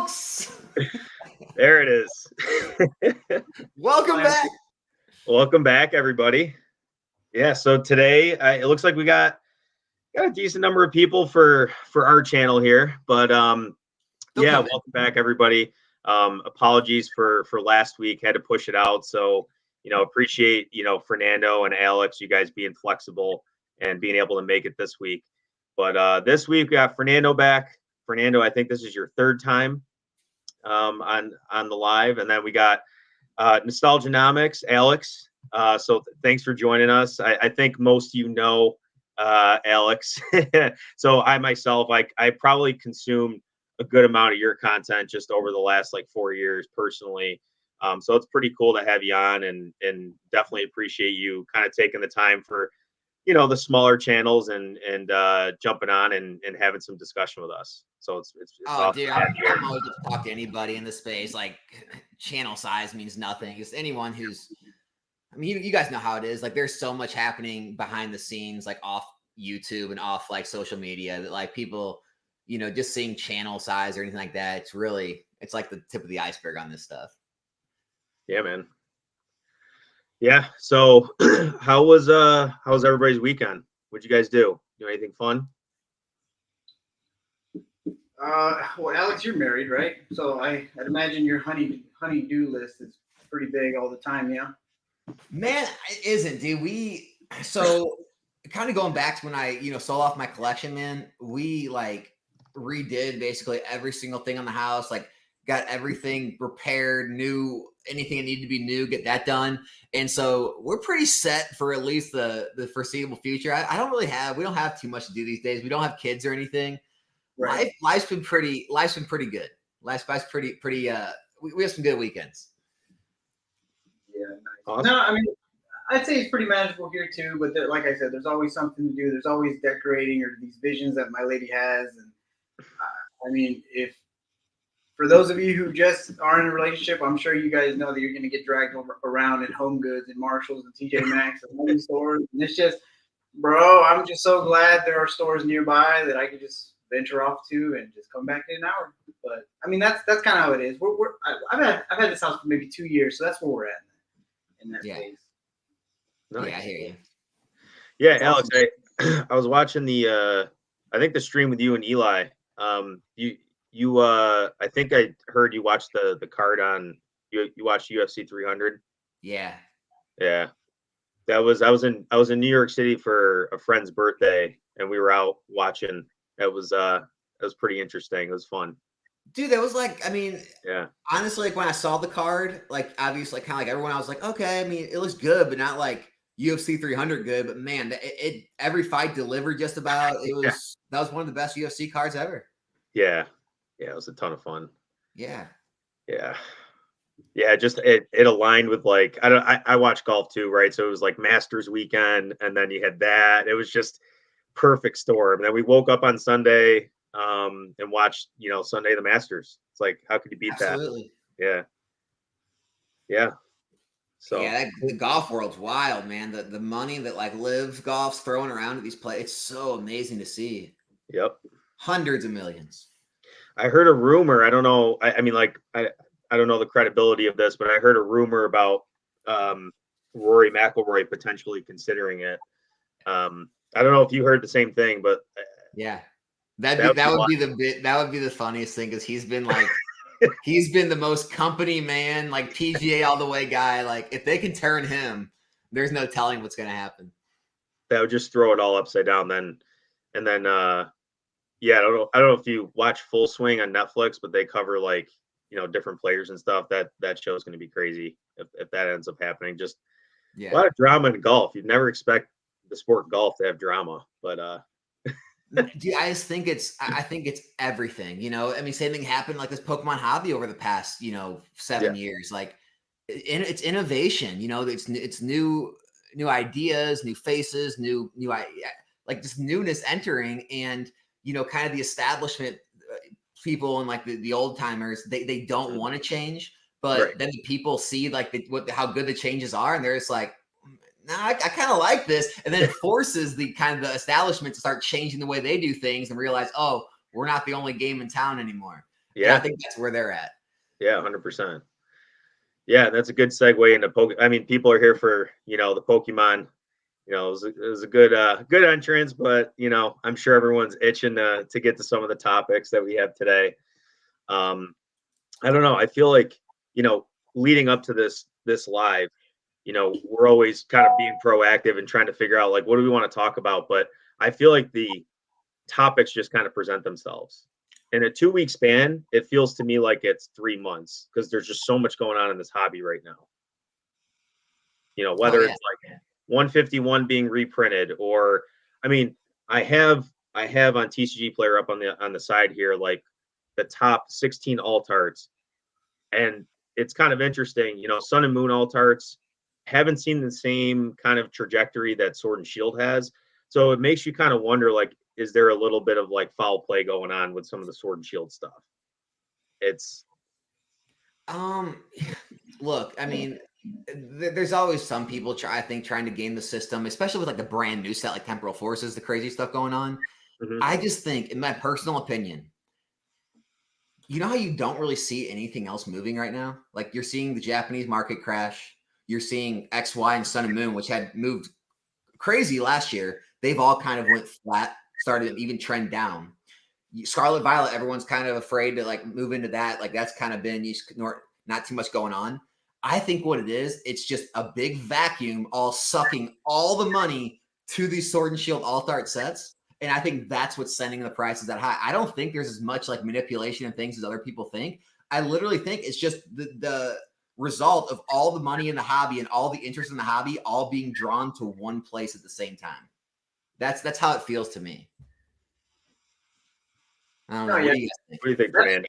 folks. There it is. Welcome back. Welcome back, everybody. Yeah, so today it looks like we got a decent number of people for our channel here, but yeah, welcome back, everybody. Apologies for last week, had to push it out. So, appreciate, Fernando and Alex, you guys being flexible and being able to make it this week. But this week we got Fernando back. Fernando, I think this is your third time on the live, and then we got Nostalgia Nomics, Alex. So thanks for joining us. I think most of you know Alex. So I myself, I probably consumed a good amount of your content just over the last 4 years personally. So it's pretty cool to have you on, and definitely appreciate you kind of taking the time for the smaller channels and jumping on and having some discussion with us. So it's awesome. Dude, I'm always to talk to anybody in the space. Channel size means nothing. Just anyone who's, you guys know how it is. There's so much happening behind the scenes, off YouTube and off social media, that people, just seeing channel size or anything like that, it's like the tip of the iceberg on this stuff. Yeah, man. Yeah. So how was everybody's weekend? What'd you guys do? Do anything fun? Well, Alex, you're married, right? So I'd imagine your honeydew list is pretty big all the time, yeah? Man, it isn't, dude. So kind of going back to when I, sold off my collection, man, we redid basically every single thing on the house, got everything repaired, new, anything that needed to be new, get that done. And so we're pretty set for at least the foreseeable future. We don't have too much to do these days. We don't have kids or anything. Right. Life's been pretty good. Life's pretty, we have some good weekends. Yeah. Nice. Awesome. No, I'd say it's pretty manageable here too, but like I said, there's always something to do. There's always decorating or these visions that my lady has. And if for those of you who just are in a relationship, I'm sure you guys know that you're going to get dragged around in Home Goods and Marshalls and TJ Maxx and all these stores. And it's just, bro, I'm just so glad there are stores nearby that I could just venture off to and just come back in an hour. But that's kind of how it is. I've had this house for maybe 2 years, so that's where we're at in that phase. Nice. Yeah, I hear you. Yeah, that's Alex, awesome. I was watching the I think the stream with you and Eli. You I think I heard you watched the card on you watched UFC 300. Yeah. I was in New York City for a friend's birthday, and we were out watching. It was pretty interesting. It was fun. Dude, that was yeah. Honestly, when I saw the card, obviously kind of like everyone, I was like, okay, it looks good, but not like UFC 300 good. But man, it every fight delivered just about. That was one of the best UFC cards ever. Yeah, it was a ton of fun. Yeah. Just it aligned with I watch golf too, right? So it was Masters weekend, and then you had that. It was just perfect storm. And then we woke up on Sunday and watched Sunday the Masters. It's how could you beat Absolutely. that? Yeah. So the golf world's wild, man. The money that Live Golf's throwing around at these plays, it's so amazing to see. Yep. Hundreds of millions. I heard a rumor. I don't know. I don't know the credibility of this, but I heard a rumor about Rory McIlroy potentially considering it. I don't know if you heard the same thing, but yeah, that would be the funniest thing, because he's been he's been the most company man, PGA all the way guy. If they can turn him, there's no telling what's going to happen. That would just throw it all upside down. Then I don't know if you watch Full Swing on Netflix, but they cover different players and stuff. That show is going to be crazy if that ends up happening. Just a lot of drama in golf. You'd never expect the sport golf to have drama, but dude, I think it's everything. Same thing happened this Pokemon hobby over the past 7 years. It's innovation. It's new ideas, new faces, new just newness entering, and kind of the establishment people and the old timers, they don't want to change, but then the people see how good the changes are, and they're just nah, I kind of like this. And then it forces the establishment to start changing the way they do things and realize, oh, we're not the only game in town anymore. Yeah. And I think that's where they're at. Yeah, 100%. Yeah, that's a good segue into I mean, people are here for, the Pokemon. It was a good good entrance, but I'm sure everyone's itching to get to some of the topics that we have today. I don't know. I feel like, leading up to this live, we're always kind of being proactive and trying to figure out like what do we want to talk about, but I feel like the topics just kind of present themselves. In a 2-week span, it feels to me like it's 3 months because there's just so much going on in this hobby right now. Whether it's like 151 being reprinted, or I mean, I have on TCG Player up on the side here like the top 16 Tarts, and it's kind of interesting. Sun and Moon Tarts haven't seen the same kind of trajectory that Sword and Shield has, so it makes you kind of wonder, like, is there a little bit of like foul play going on with some of the Sword and Shield stuff? It's look, I mean, there's always some people trying to game the system, especially with like the brand new set like Temporal Forces, the crazy stuff going on. I just think, in my personal opinion, you know how you don't really see anything else moving right now? Like, you're seeing the Japanese market crash. You're seeing XY and Sun and Moon, which had moved crazy last year. They've all kind of went flat, started to even trend down. Scarlet Violet, everyone's kind of afraid to like move into that. Like, that's kind of been not too much going on. I think what it is, it's just a big vacuum all sucking all the money to these Sword and Shield Alt-Art sets. And I think that's what's sending the prices that high. I don't think there's as much like manipulation and things as other people think. I literally think it's just the result of all the money in the hobby and all the interest in the hobby all being drawn to one place at the same time. That's how it feels to me. I don't know. Yeah. What do you think, Fernando?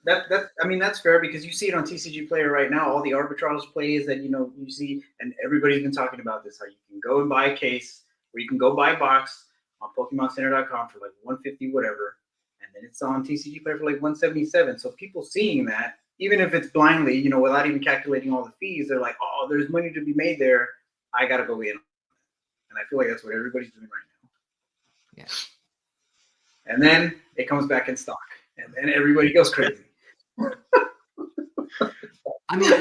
That's fair because you see it on TCG Player right now. All the Arbitrage Plays that you see, and everybody's been talking about this. How you can go and buy a case, or you can go buy a box on PokemonCenter.com for like $150 whatever, and then it's on TCG Player for like $177. So people seeing that, even if it's blindly, without even calculating all the fees, they're like, oh, there's money to be made there. I gotta go in, and I feel like that's what everybody's doing right now. Yeah. And then it comes back in stock, and then everybody goes crazy. I mean,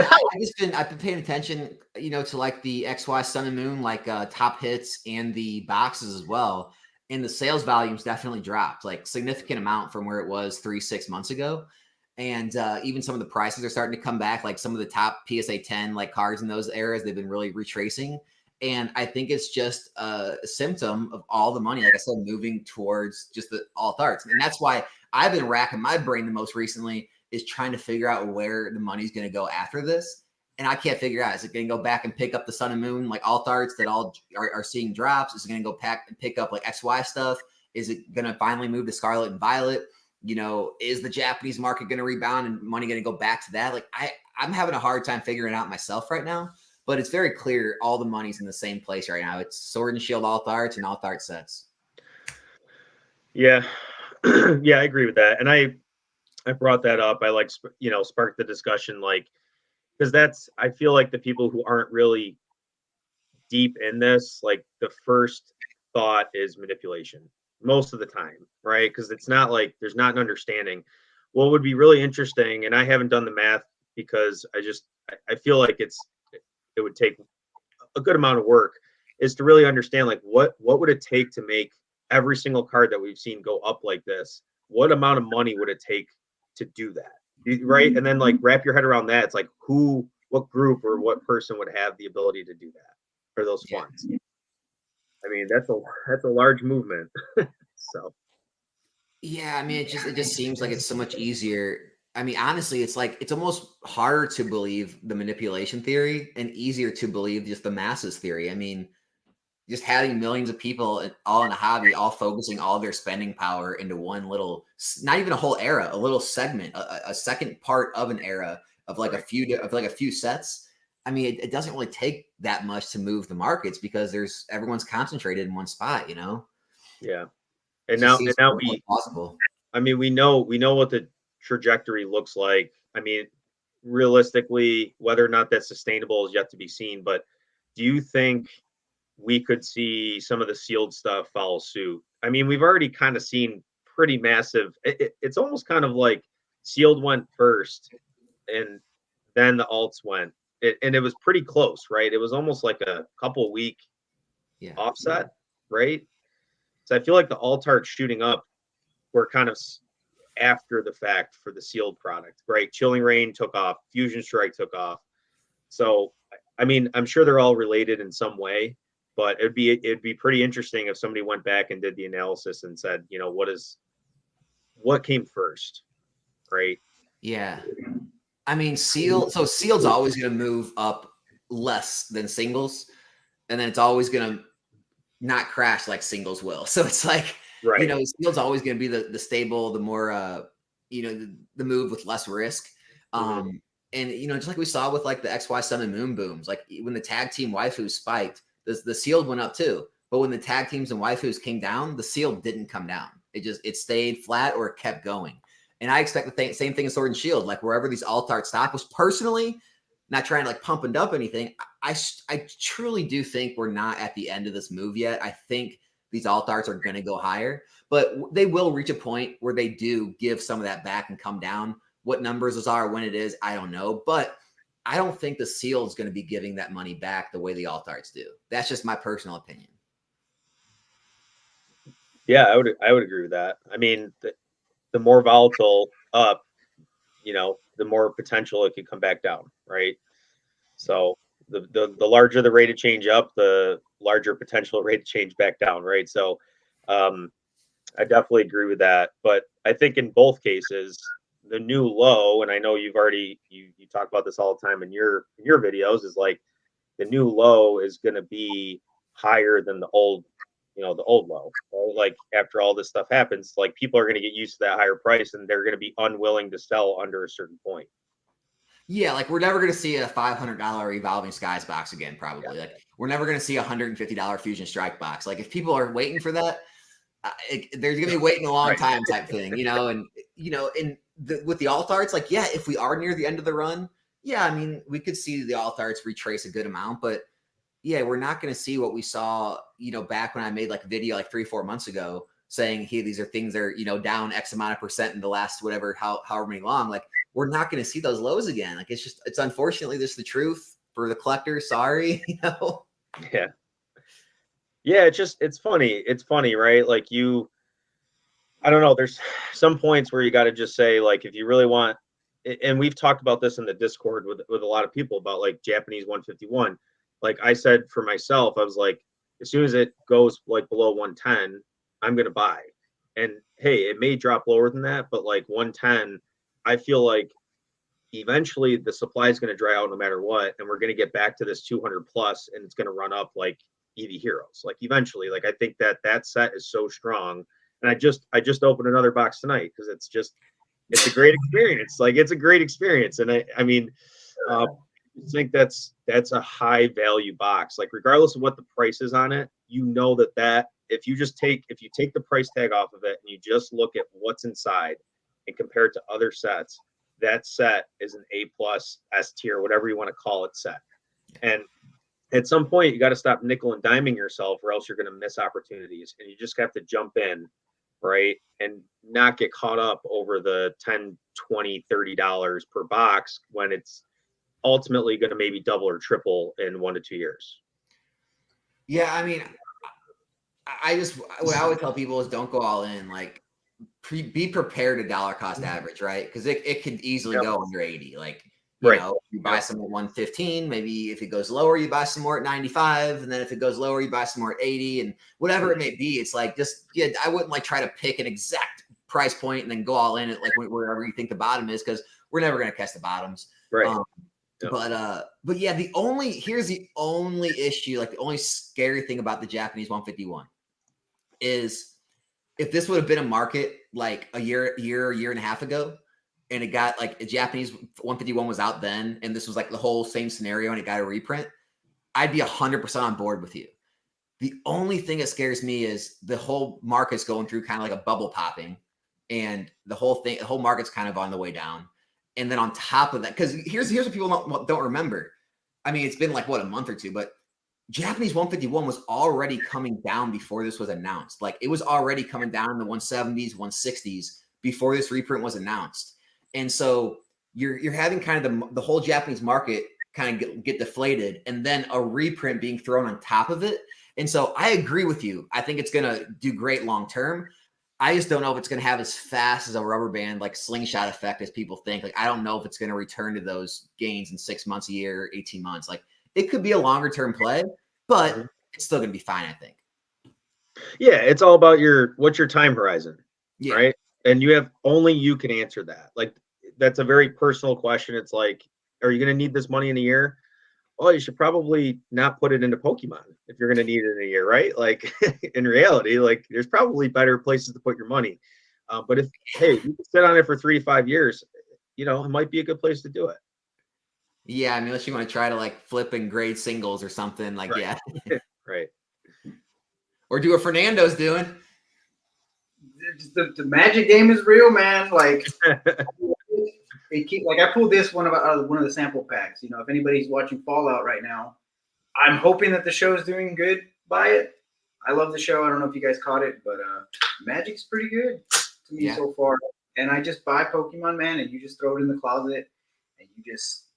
I've been paying attention, to like the XY Sun and Moon, like top hits and the boxes as well. And the sales volumes definitely dropped, like significant amount from where it was 3-6 months ago. And even some of the prices are starting to come back, like some of the top PSA 10 like cards in those eras, they've been really retracing. And I think it's just a symptom of all the money, like I said, moving towards just the Alt-Arts. And that's why I've been racking my brain the most recently, is trying to figure out where the money's going to go after this. And I can't figure out, is it going to go back and pick up the Sun and Moon, like Alt-Arts that all are seeing drops? Is it going to go back and pick up like XY stuff? Is it going to finally move to Scarlet and Violet? Is the Japanese market going to rebound and money going to go back to that? Like, I'm having a hard time figuring it out myself right now, but it's very clear all the money's in the same place right now. It's Sword and Shield Alt-Arts and Alt-Art sets. Yeah. Yeah, I agree with that. And I brought that up. I like, sparked the discussion, like, because I feel like the people who aren't really deep in this, like, the first thought is manipulation most of the time, right? Because it's not like there's not an understanding. What would be really interesting, and I haven't done the math because I feel like it would take a good amount of work, is to really understand, like, what would it take to make every single card that we've seen go up like this? What amount of money would it take to do that, right? And then like wrap your head around that. It's like what group or what person would have the ability to do that for those funds? I mean, that's a large movement. So yeah, I mean, it just seems like it's so much easier. I mean, honestly, it's like it's almost harder to believe the manipulation theory and easier to believe just the masses theory. I mean, just having millions of people all in a hobby, all focusing all their spending power into one little, not even a whole era, a little segment, a second part of an era of like a few sets. I mean, it doesn't really take that much to move the markets because everyone's concentrated in one spot, Yeah. And now possible. I mean, we know what the trajectory looks like. I mean, realistically, whether or not that's sustainable is yet to be seen. But do you think we could see some of the sealed stuff follow suit? I mean, we've already kind of seen pretty massive. It's almost kind of like sealed went first, and then the alts went. And it was pretty close, right? It was almost like a couple week offset, right? So I feel like the alt art shooting up were kind of after the fact for the sealed product, right? Chilling Reign took off, Fusion Strike took off. So I mean, I'm sure they're all related in some way, but it'd be pretty interesting if somebody went back and did the analysis and said, you know, what came first, right? Yeah. I mean, sealed's always going to move up less than singles, and then it's always going to not crash like singles will. So it's like, right. You know, sealed's always going to be the stable, the more, you know, the move with less risk. And, you know, just like we saw with like the XY Sun and Moon booms, like when the tag team waifus spiked, the sealed went up too. But when the tag teams and waifus came down, the sealed didn't come down. It stayed flat or it kept going. And I expect the same thing in Sword and Shield, like wherever these alt art stop was personally not trying to like pump and dump anything. I truly do think we're not at the end of this move yet. I think these alt arts are going to go higher, but they will reach a point where they do give some of that back and come down. What numbers those are, when it is, I don't know, but I don't think the seal is going to be giving that money back the way the alt arts do. That's just my personal opinion. Yeah, I would agree with that. I mean, the more volatile up, you know, the more potential it could come back down, right? So the larger the rate of change up, the larger potential rate of change back down, right? So I definitely agree with that. But I think in both cases, the new low, and I know you've already you talk about this all the time in your videos, is like the new low is going to be higher than the old, you know, the old low. Right? Like after all this stuff happens, like people are going to get used to that higher price, and they're going to be unwilling to sell under a certain point. Yeah, like we're never going to see a $500 Evolving Skies box again, probably. Like we're never going to see a $150 Fusion Strike box. Like if people are waiting for that, they're going to be waiting a long time type thing, you know? And, you know, with the alt arts, like, yeah, if we are near the end of the run, yeah, I mean, we could see the alt arts retrace a good amount, but yeah, we're not going to see what we saw, you know, back when I made like a video like 3-4 months ago saying, hey, these are things that are, you know, down X amount of percent in the last whatever, however many long. Like, we're not going to see those lows again. Like, it's unfortunately just the truth for the collector. Sorry, you know? Yeah. Yeah, it's funny. It's funny, right? Like I don't know, there's some points where you got to just say, like, if you really want, and we've talked about this in the Discord with a lot of people about like Japanese 151. Like I said for myself, I was like, as soon as it goes like below 110, I'm going to buy. And hey, it may drop lower than that, but like 110, I feel like eventually the supply is going to dry out no matter what. And we're going to get back to this 200 plus, and it's going to run up like EV Heroes. Like eventually, like I think that set is so strong. And I just opened another box tonight because it's a great experience. Like it's a great experience. And I mean, I think that's a high value box. Like regardless of what the price is on it, you know that if you take the price tag off of it and you just look at what's inside and compare it to other sets, that set is an A+ S tier, whatever you want to call it set. And at some point you got to stop nickel and diming yourself, or else you're going to miss opportunities. And you just have to jump in, right, and not get caught up over the $10, $20, $30 per box when it's ultimately going to maybe double or triple in 1 to 2 years. Yeah, I mean, what I would tell people is don't go all in. Like, be prepared to dollar cost average, right? Because it could easily go under 80. Like, you know, you buy some at 115, maybe if it goes lower, you buy some more at 95, and then if it goes lower, you buy some more at 80, and whatever it may be. It's like I wouldn't like try to pick an exact price point and then go all in at like wherever you think the bottom is, because we're never going to catch the bottoms, right? But yeah, here's the only issue, like the only scary thing about the Japanese 151 is if this would have been a market like a year and a half ago, and it got like a Japanese 151 was out then, and this was like the whole same scenario, and it got a reprint, I'd be 100% on board with you. The only thing that scares me is the whole market's going through kind of like a bubble popping, and the whole market's kind of on the way down. And then on top of that, because here's what people don't remember. I mean, it's been like a month or two, but Japanese 151 was already coming down before this was announced. Like it was already coming down in the 170s, 160s before this reprint was announced. And so you're having kind of the whole Japanese market kind of get deflated, and then a reprint being thrown on top of it. And so I agree with you. I think it's going to do great long term. I just don't know if it's going to have as fast as a rubber band, like slingshot effect as people think. Like, I don't know if it's going to return to those gains in 6 months, a year, 18 months. Like, it could be a longer term play, but it's still going to be fine, I think. Yeah, it's all about what's your time horizon, Yeah. right? And only you can answer that. Like, that's a very personal question. It's like, are you going to need this money in a year? Well, you should probably not put it into Pokemon if you're going to need it in a year, right? Like, in reality, like, there's probably better places to put your money. But hey, you can sit on it for 3 to 5 years, it might be a good place to do it. Yeah, I mean, unless you want to try to like flip and grade singles or something, like, right. yeah. Right. Or do what Fernando's doing. The Magic game is real, man. Like, I pulled this one of the sample packs. If anybody's watching Fallout right now, I'm hoping that the show's doing good by it. I love the show. I don't know if you guys caught it, but Magic's pretty good to me so far. And I just buy Pokemon, man, and you just throw it in the closet, and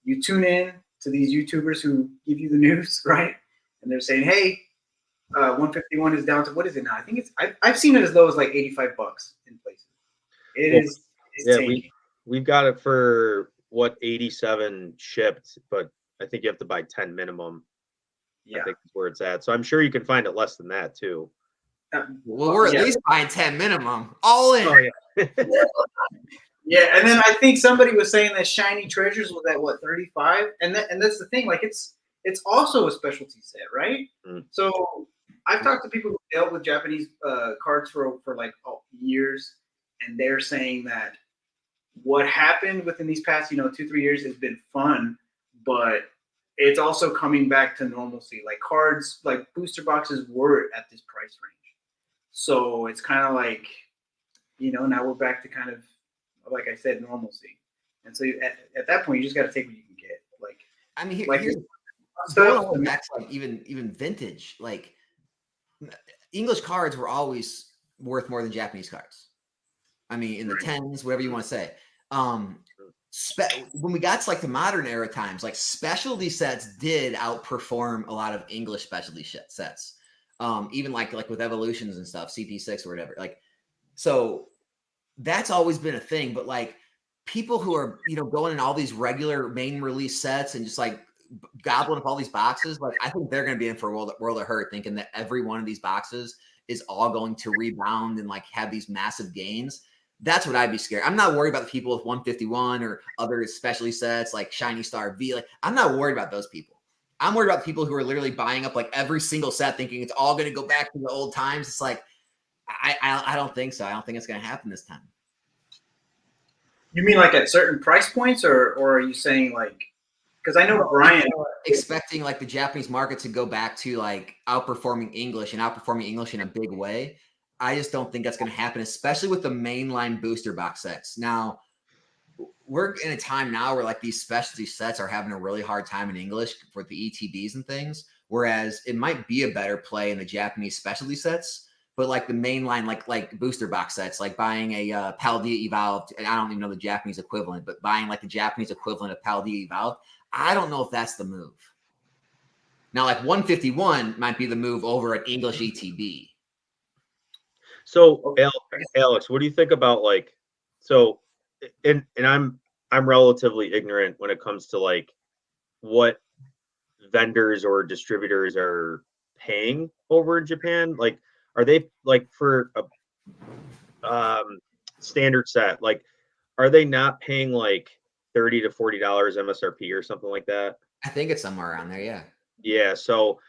you tune in to these YouTubers who give you the news, right? And they're saying, hey, 151 is down to, what is it now? I think I've seen it as low as like $85 in places. It's tanking. We've got it for 87 shipped, but I think you have to buy 10 minimum. Yeah, I think that's where it's at. So I'm sure you can find it less than that too. Well, we're at least buying 10 minimum, all in. Oh, yeah. Yeah, and then I think somebody was saying that Shiny Treasures was at what, 35, and that's the thing. Like, it's also a specialty set, right? So I've talked to people who dealt with Japanese cards for like years, and they're saying that what happened within these past 2-3 years has been fun, but it's also coming back to normalcy. Like, cards, like booster boxes, were at this price range, so it's kind of like, now we're back to kind of, like I said, normalcy. And so at that point, you just got to take what you can get. Like, I mean, like here's stuff. That's like even vintage. Like, English cards were always worth more than Japanese cards. I mean, in the tens, whatever you want to say. When we got to like the modern era times, like specialty sets did outperform a lot of English specialty sets. Even like with evolutions and stuff, CP6 or whatever. Like, so that's always been a thing. But like, people who are going in all these regular main release sets and just like gobbling up all these boxes, like, I think they're going to be in for a world of hurt, thinking that every one of these boxes is all going to rebound and like have these massive gains. That's what I'd be scared. I'm not worried about the people with 151 or other specialty sets like Shiny Star V. Like, I'm not worried about those people. I'm worried about the people who are literally buying up like every single set, thinking it's all going to go back to the old times. It's like, I don't think so. I don't think it's going to happen this time. You mean like at certain price points, or are you saying like, because I know Brian expecting like the Japanese market to go back to like outperforming English in a big way. I just don't think that's going to happen, especially with the mainline booster box sets. Now, we're in a time now where like these specialty sets are having a really hard time in English for the ETBs and things, whereas it might be a better play in the Japanese specialty sets. But like the mainline, like booster box sets, like buying a Paldea Evolved, and I don't even know the Japanese equivalent, but buying like the Japanese equivalent of Paldea Evolved, I don't know if that's the move. Now, like 151 might be the move over an English ETB. So, Alex, what do you think about like, so, and I'm relatively ignorant when it comes to like what vendors or distributors are paying over in Japan. Like, are they like for a standard set? Like, are they not paying like $30 to $40 MSRP or something like that? I think it's somewhere around there. Yeah. Yeah. So,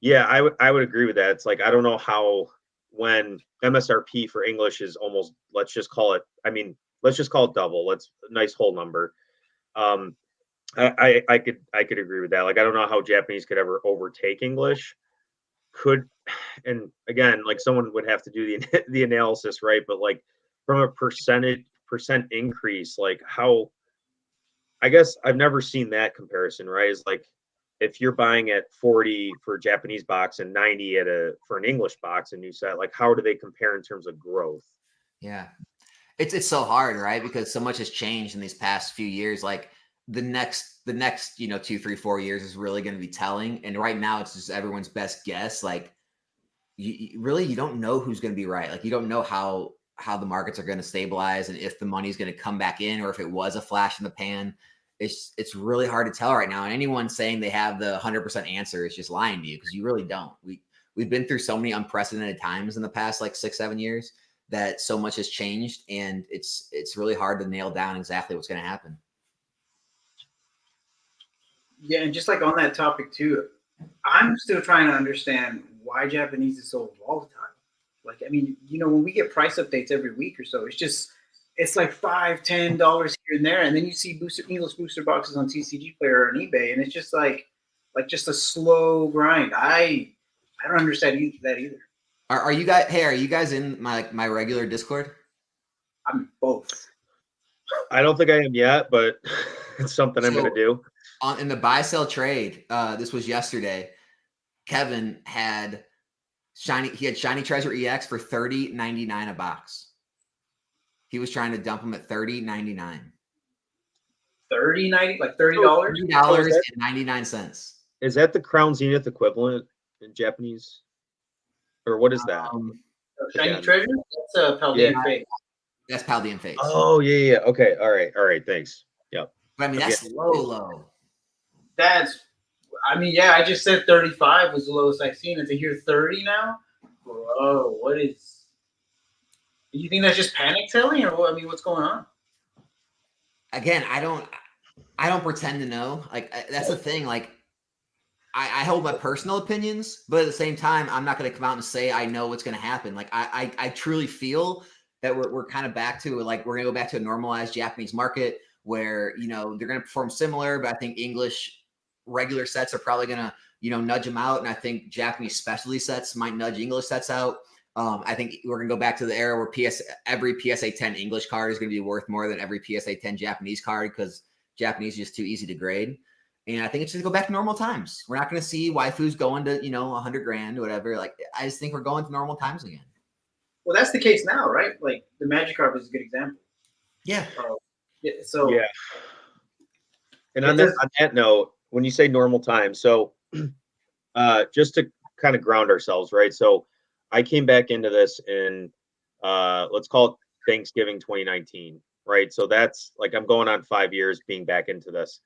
yeah, I would agree with that. It's like, I don't know how, when MSRP for English is almost, let's just call it double. Let's nice whole number. I could agree with that. Like, I don't know how Japanese could ever overtake English. And again, like, someone would have to do the analysis, right? But like, from a percent increase, like, how, I guess I've never seen that comparison, right? Is like, if you're buying at 40 for a Japanese box and 90 for an English box, a new set, like, how do they compare in terms of growth? Yeah. It's so hard, right? Because so much has changed in these past few years. Like the next 2, 3, 4 years is really going to be telling. And right now it's just everyone's best guess. Like you don't know who's going to be right. Like you don't know how the markets are going to stabilize and if the money's going to come back in or if it was a flash in the pan. It's really hard to tell right now. And anyone saying they have the 100% answer is just lying to you because you really don't. We've been through so many unprecedented times in the past like 6, 7 years that so much has changed, and it's really hard to nail down exactly what's going to happen. Yeah, and just like on that topic too, I'm still trying to understand why Japanese is so volatile. Like, I mean, when we get price updates every week or so, it's like $5, $10 here and there, and then you see English booster boxes on TCG Player or on eBay, and it's just like just a slow grind. I don't understand that either. Are you guys? Hey, are you guys in my regular Discord? I'm both. I don't think I am yet, but it's something I'm going to do. In the buy sell trade, this was yesterday. Kevin had Shiny Treasure EX for $30.99 a box. He was trying to dump them at $30.99. $30.90, like $30. $30.99. Is that the Crown Zenith equivalent in Japanese? Or what is that? Shiny Treasure? That's Paldean Fate. That's Paldean Fate. Oh, yeah. Okay. All right. Thanks. Yep. But I mean, that's low. I just said 35 was the lowest I've seen. And to hear 30 now? Bro, what is... Do you think that's just panic selling? Or what? I mean, what's going on? Again, I don't pretend to know. Like, that's the thing. Like, I hold my personal opinions, but at the same time, I'm not going to come out and say I know what's going to happen. Like I truly feel that we're kind of back to like we're going to go back to a normalized Japanese market where they're going to perform similar, but I think English regular sets are probably going to nudge them out, and I think Japanese specialty sets might nudge English sets out. I think we're going to go back to the era where every PSA 10 English card is going to be worth more than every PSA 10 Japanese card because Japanese is just too easy to grade. And I think it's just go back to normal times. We're not going to see waifus going to, $100,000 or whatever. Like, I just think we're going to normal times again. Well, that's the case now, right? Like the Magikarp is a good example. Yeah. Yeah. And on that note, when you say normal time, so just to kind of ground ourselves, right? So I came back into this in, let's call it Thanksgiving 2019, right? So that's like I'm going on 5 years being back into this.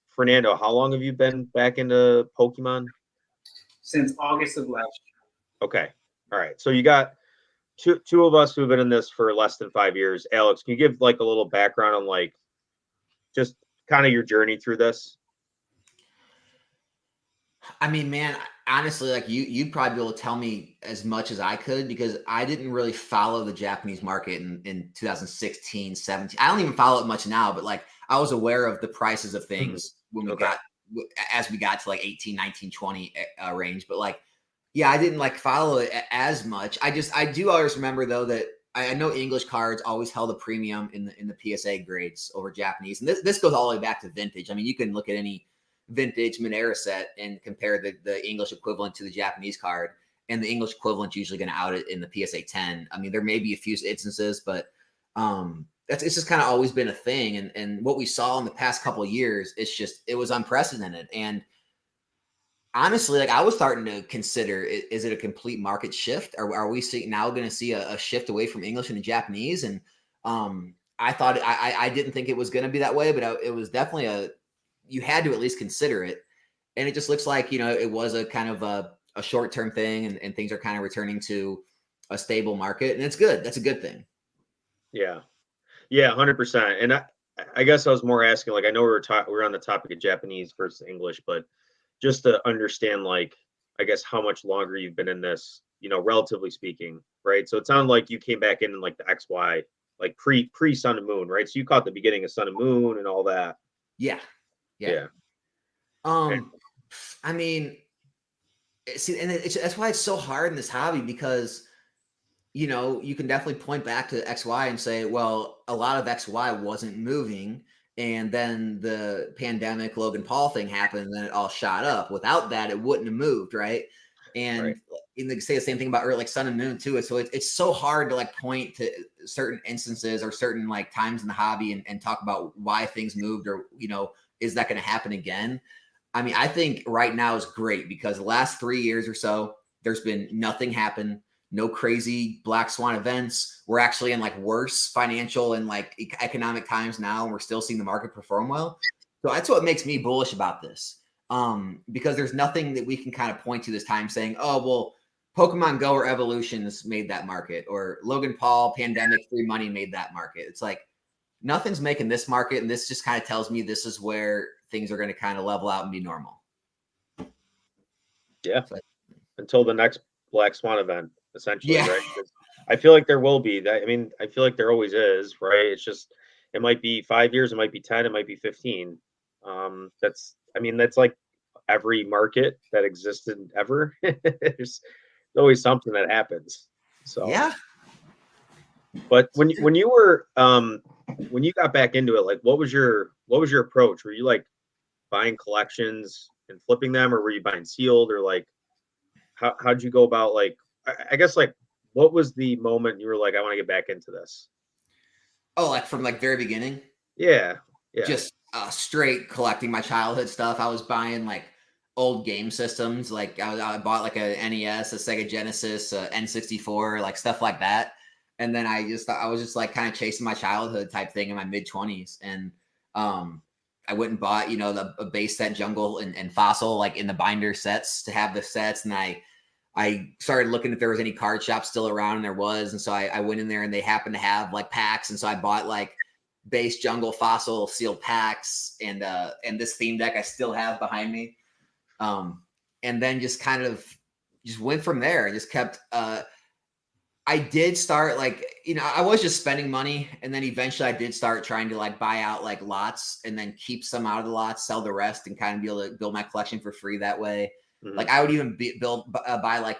Fernando, how long have you been back into Pokemon? Since August of last year. Okay. All right. So you got two of us who have been in this for less than 5 years. Alex, can you give like a little background on like just kind of your journey through this? I mean, man, honestly, like you'd probably be able to tell me as much as I could because I didn't really follow the Japanese market in 2016, 17. I don't even follow it much now, but like I was aware of the prices of things when we got to like 18, 19, 20 range. But like, yeah, I didn't like follow it as much. I do always remember though that I know English cards always held a premium in the PSA grades over Japanese. And this goes all the way back to vintage. I mean, you can look at any vintage Monera set and compare the English equivalent to the Japanese card, and the English equivalent usually going to out it in the PSA 10. I mean, there may be a few instances, but it's just kind of always been a thing. And what we saw in the past couple of years, it was unprecedented. And honestly, like I was starting to consider, is it a complete market shift? Are we now going to see a shift away from English into Japanese? And I thought I didn't think it was going to be that way, but it was definitely you had to at least consider it. And it just looks like, it was a kind of a short-term thing and things are kind of returning to a stable market, and it's good. That's a good thing. Yeah. Yeah. 100%. And I guess I was more asking, like, I know we're on the topic of Japanese versus English, but just to understand, like, I guess how much longer you've been in this, relatively speaking, right? So it sounded like you came back in like the XY, like pre Sun and Moon, right? So you caught the beginning of Sun and Moon and all that. Yeah. I mean, see, and that's why it's so hard in this hobby because, you can definitely point back to XY and say, well, a lot of XY wasn't moving. And then the pandemic Logan Paul thing happened and then it all shot up. Without that, it wouldn't have moved. Right. And, they say the same thing about like Sun and Moon too. So it's so hard to like point to certain instances or certain like times in the hobby and talk about why things moved or, is that going to happen again? I mean, I think right now is great because the last 3 years or so, there's been nothing happen, no crazy black swan events. We're actually in like worse financial and like economic times now, and we're still seeing the market perform well. So that's what makes me bullish about this. Because there's nothing that we can kind of point to this time saying, oh, well, Pokemon Go or Evolutions made that market, or Logan Paul Pandemic Free Money made that market. It's like nothing's making this market, and this just kind of tells me this is where things are going to kind of level out and be normal. Yeah, so, until the next Black Swan event, essentially, yeah. right? I feel like there will be that. I mean, I feel like there always is, right? It's just it might be 5 years, it might be 10, it might be 15. That's like every market that existed ever. There's always something that happens. So yeah. But when you were when you got back into it, like what was your approach? Were you like buying collections and flipping them, or were you buying sealed, or like how'd you go about, like I guess, like what was the moment you were like, I want to get back into this? Oh, like from like very beginning? Yeah. Just straight collecting my childhood stuff. I was buying like old game systems. Like I bought like a NES, a Sega Genesis, a N64, like stuff like that. And then I was just like kind of chasing my childhood type thing in my mid-20s. And I went and bought, a base set Jungle and Fossil, like in the binder sets to have the sets. And I started looking if there was any card shops still around, and there was. And so I went in there and they happened to have like packs. And so I bought like base Jungle Fossil sealed packs and this theme deck I still have behind me. And then just kind of just went from there. I just kept I did start like, I was just spending money, and then eventually I did start trying to like buy out like lots and then keep some out of the lots, sell the rest, and kind of be able to build my collection for free that way. Mm-hmm. Like I would even buy like,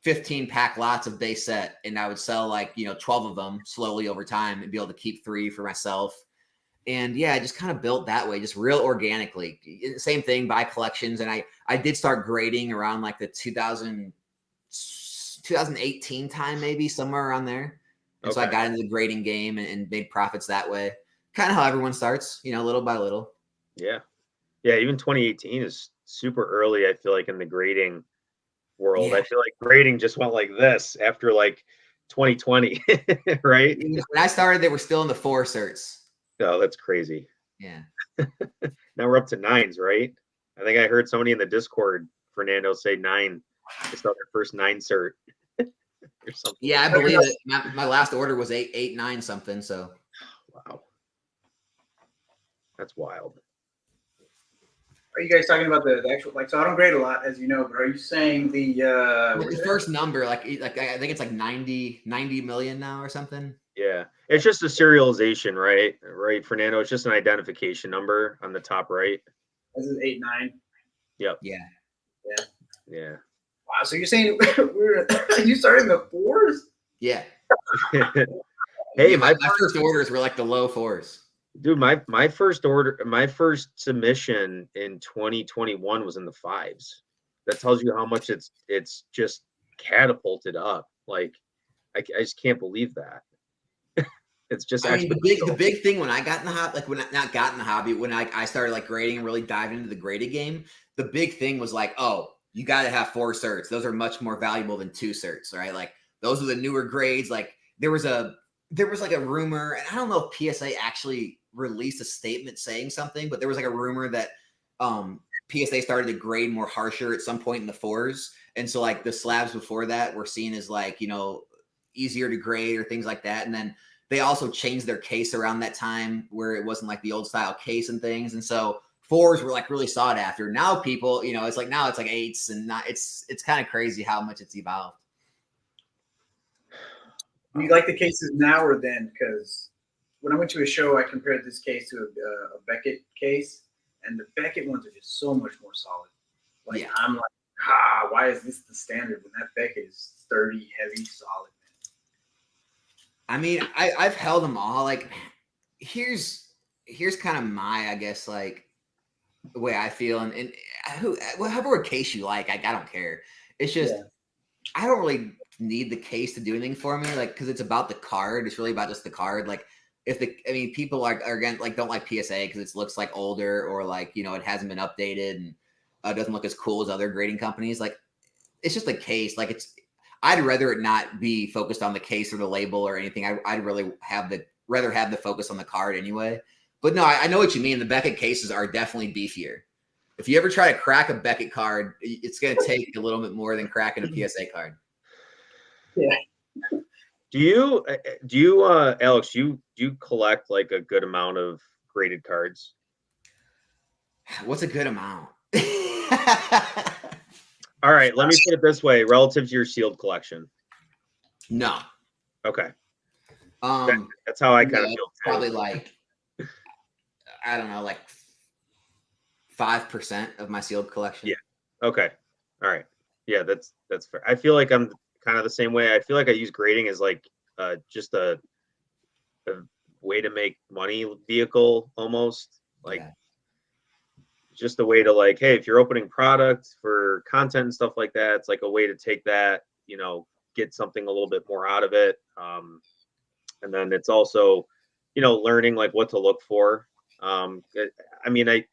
15 pack lots of base set, and I would sell like, 12 of them slowly over time and be able to keep 3 for myself. And yeah, I just kind of built that way, just real organically. Same thing, buy collections. And I did start grading around like the 2018 time, maybe somewhere around there. And so I got into the grading game and made profits that way. Kind of how everyone starts, little by little. Yeah. Yeah. Even 2018 is super early, I feel like, in the grading world. Yeah. I feel like grading just went like this after like 2020, right? When I started, they were still in the 4 certs. Oh, that's crazy. Yeah. Now we're up to 9s, right? I think I heard somebody in the Discord, Fernando, say 9. They saw their first 9 cert. Or something. Yeah, I believe it. My last order was 8, 9 something. So, wow, that's wild. Are you guys talking about the actual, like? So I don't grade a lot, as you know, but are you saying the first number, like I think it's like 90 million now or something? Yeah, it's just a serialization, right? Right, Fernando. It's just an identification number on the top right. This is 8, 9. Yep. Yeah. Wow. So you're saying you started in the 4s? Yeah. Hey, my first orders were like the low 4s. Dude, my first submission in 2021 was in the 5s. That tells you how much it's just catapulted up. Like, I just can't believe that. It's just the big thing when I got in the hobby, like when I not got in the hobby, when I started like grading and really diving into the graded game, the big thing was like, oh, you got to have 4 certs. Those are much more valuable than 2 certs, right? Like those are the newer grades. Like there was like a rumor, and I don't know if PSA actually released a statement saying something, but there was like a rumor that PSA started to grade more harsher at some point in the 4s. And so like the slabs before that were seen as like, easier to grade or things like that. And then they also changed their case around that time where it wasn't like the old style case and things. And so 4s were like really sought after. Now people, it's like 8s, and it's kind of crazy how much it's evolved. Do you like the cases now or then? Because when I went to a show, I compared this case to a Beckett case, and the Beckett ones are just so much more solid. Like, yeah. I'm like, why is this the standard when that Beckett is sturdy, heavy, solid? I mean, I've held them all. Like, here's kind of my, I guess, like the way I feel, and whoever case you like, I don't care. It's just I don't really need the case to do anything for me, like, because it's about the card. It's really about just the card. Like, people are again, like, don't like PSA because it looks like older, or like, it hasn't been updated and doesn't look as cool as other grading companies. Like, it's just a case. Like, I'd rather it not be focused on the case or the label or anything. I'd really rather have the focus on the card anyway. But no, I know what you mean. The Beckett cases are definitely beefier. If you ever try to crack a Beckett card, it's going to take a little bit more than cracking a PSA card. Yeah. Do you, Alex? Do you collect like a good amount of graded cards? What's a good amount? All right, let me put it this way: relative to your sealed collection. No. Okay. That's how I kind of feel. Probably like, I don't know, like 5% of my sealed collection. Yeah. Okay. All right. Yeah, that's fair. I feel like I'm kind of the same way. I feel like I use grading as like just a way to make money vehicle, almost like just a way to, like, hey, if you're opening product for content and stuff like that, it's like a way to take that, get something a little bit more out of it. And then it's also, learning like what to look for. I mean, I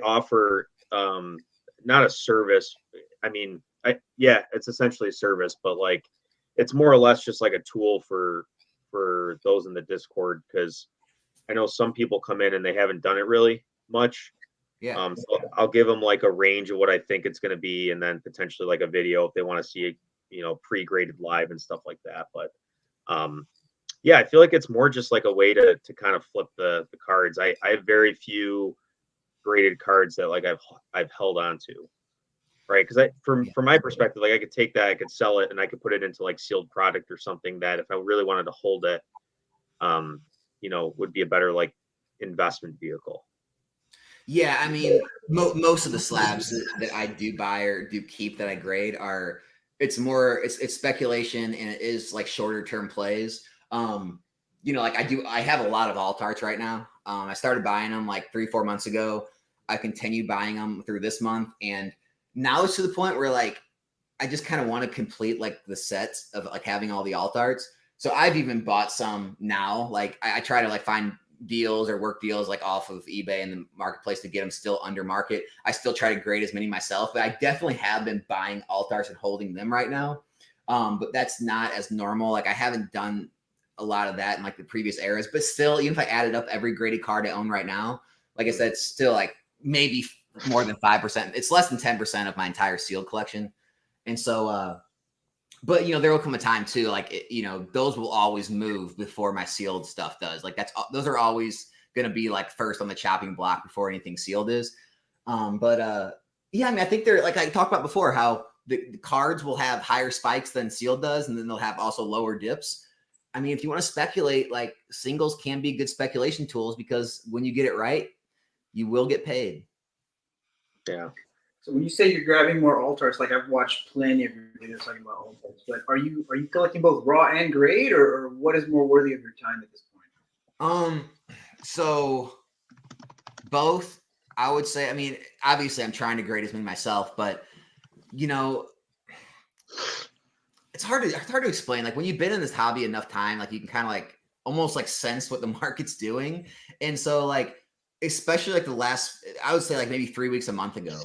offer not a service. I mean, it's essentially a service, but like it's more or less just like a tool for those in the Discord, because I know some people come in and they haven't done it really much. Yeah. So I'll give them like a range of what I think it's going to be, and then potentially like a video if they want to see, pre-graded live and stuff like that. But I feel like it's more just like a way to kind of flip the cards. I have very few graded cards that like I've held on to, right? Because from my perspective, like I could take that, I could sell it, and I could put it into like sealed product or something that if I really wanted to hold it, would be a better like investment vehicle. Yeah, I mean, most of the slabs that I do buy or do keep that I grade it's speculation, and it is like shorter term plays. Like I have a lot of alt arts right now. I started buying them like 3-4 months ago. I continued buying them through this month, and now it's to the point where like I just kind of want to complete like the sets of like having all the alt arts. So I've even bought some now. Like I try to like find deals or work deals like off of eBay and the marketplace to get them still under market. I still try to grade as many myself, but I definitely have been buying alt arts and holding them right now. But that's not as normal. Like I haven't done a lot of that in like the previous eras, but still, even if I added up every graded card I own right now, like I said, it's still like maybe more than 5%. It's less than 10% of my entire sealed collection. And so, but there will come a time too, like those will always move before my sealed stuff does. Like those are always going to be like first on the chopping block before anything sealed is. I mean, I think they're like I talked about before, how the cards will have higher spikes than sealed does, and then they'll have also lower dips. I mean, if you want to speculate, like singles can be good speculation tools, because when you get it right, you will get paid. Yeah. So when you say you're grabbing more alt arts, like I've watched plenty of your videos talking about alt arts, but are you collecting both raw and grade, or what is more worthy of your time at this point? So both, I would say. I mean, obviously I'm trying to grade as many myself, but it's hard to explain. Like when you've been in this hobby enough time, like you can kind of like almost like sense what the market's doing. And so like, especially like the last, I would say like maybe 3 weeks, a month ago,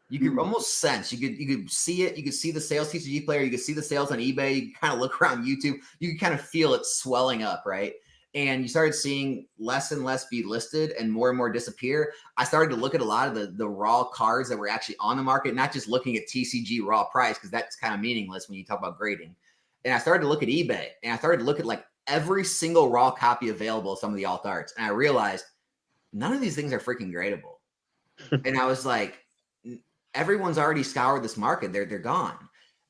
you could almost sense, you could see it. You could see the sales TCG player. You could see the sales on eBay. You could kind of look around YouTube. You could kind of feel it swelling up, right? And you started seeing less and less be listed and more disappear. I started to look at a lot of the raw cards that were actually on the market, not just looking at TCG raw price, because that's kind of meaningless when you talk about grading. And I started to look at eBay, and I started to look at like every single raw copy available of some of the alt arts. And I realized none of these things are freaking gradable. And I was like, everyone's already scoured this market. They're gone.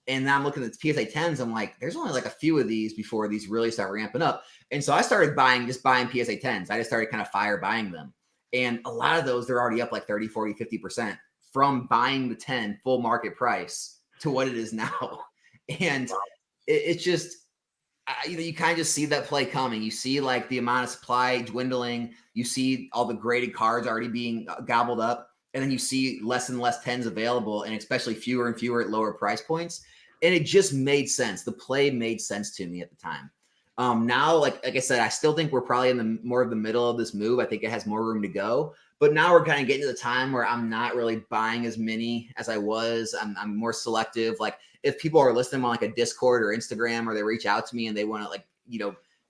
And now I'm looking at the PSA 10s. I'm like, there's only like a few of these before these really start ramping up. And so I started buying PSA 10s. I just started kind of fire buying them. And a lot of those, they're already up like 30, 40, 50% from buying the 10 full market price to what it is now. And it's just, you kind of just see that play coming. You see like the amount of supply dwindling. You see all the graded cards already being gobbled up. And then you see less and less 10s available, and especially fewer and fewer at lower price points. and it just made sense. The play made sense to me at the time. Now, like I said, I still think we're probably in the more of the middle of this move. I think it has more room to go. But now we're kind of getting to the time where I'm not really buying as many as I was. I'm more selective. Like if people are listening on like a Discord or Instagram, or they reach out to me and they want to like,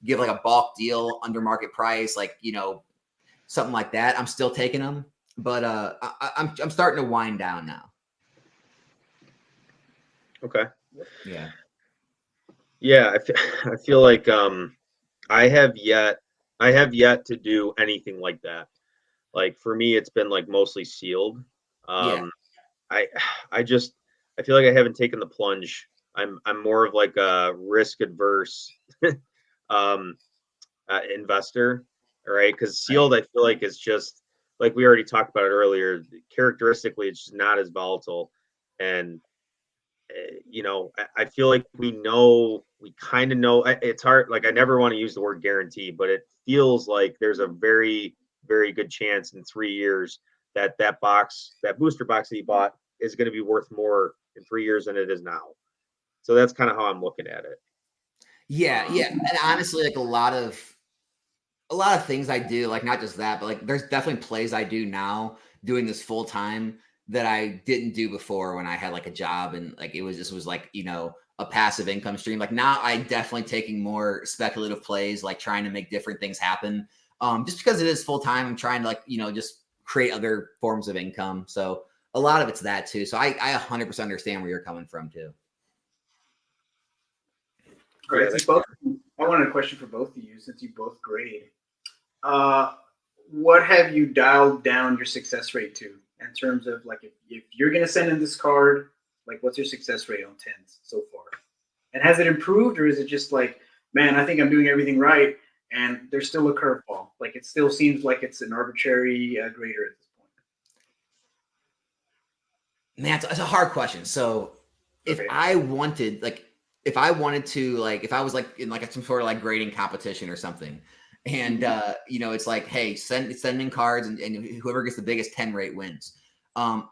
give like a bulk deal under market price, like, something like that, I'm still taking them. But I'm starting to wind down now. Okay. Yeah. Yeah. I feel like I have yet to do anything like that. Like for me, it's been like mostly sealed. Yeah. I feel like I haven't taken the plunge. I'm more of like a risk adverse investor, right? Because sealed, I feel like it's just like we already talked about it earlier. Characteristically, it's just not as volatile, and I feel like we kind of know. It's hard. Like I never want to use the word guarantee, but it feels like there's a very, very good chance in 3 years that booster box that you bought is going to be worth more in 3 years than it is now. So that's kind of how I'm looking at it. Yeah. And honestly, like a lot of things I do, like not just that, but like there's definitely plays I do now doing this full time that I didn't do before when I had like a job and like it was like, a passive income stream. Like now I definitely taking more speculative plays, like trying to make different things happen. Just because it is full time, I'm trying to like, just create other forms of income. So a lot of it's that too. So I 100% understand where you're coming from too. All right, I wanted a question for both of you since you both grade. What have you dialed down your success rate to in terms of like if you're going to send in this card, like what's your success rate on 10s so far? And has it improved, or is it just like, man, I think I'm doing everything right and there's still a curveball? Like it still seems like it's an arbitrary grader at this point. Man, it's a hard question. So if I wanted to, like, if I was like in like some sort of like grading competition or something, and it's like, hey, send in cards, and whoever gets the biggest 10 rate wins. I'm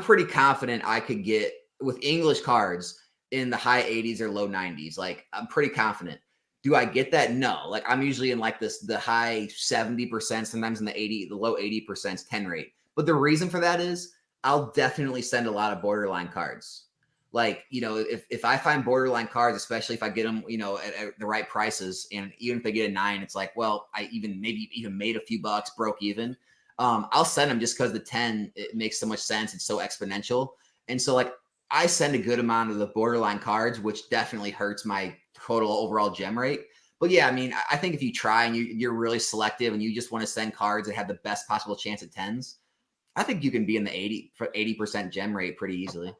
pretty confident I could get with English cards in the high 80s or low 90s. Like I'm pretty confident. Do I get that? No. Like I'm usually in like the high 70%, sometimes in the low 80% 10 rate. But the reason for that is I'll definitely send a lot of borderline cards. Like, if I find borderline cards, especially if I get them, at the right prices, and even if I get a 9, it's like, well, I maybe made a few bucks, broke even. I'll send them just because the 10, it makes so much sense. It's so exponential. And so like I send a good amount of the borderline cards, which definitely hurts my total overall gem rate. But yeah, I mean, I think if you try and you're really selective and you just want to send cards that have the best possible chance at 10s, I think you can be in the 80% gem rate pretty easily.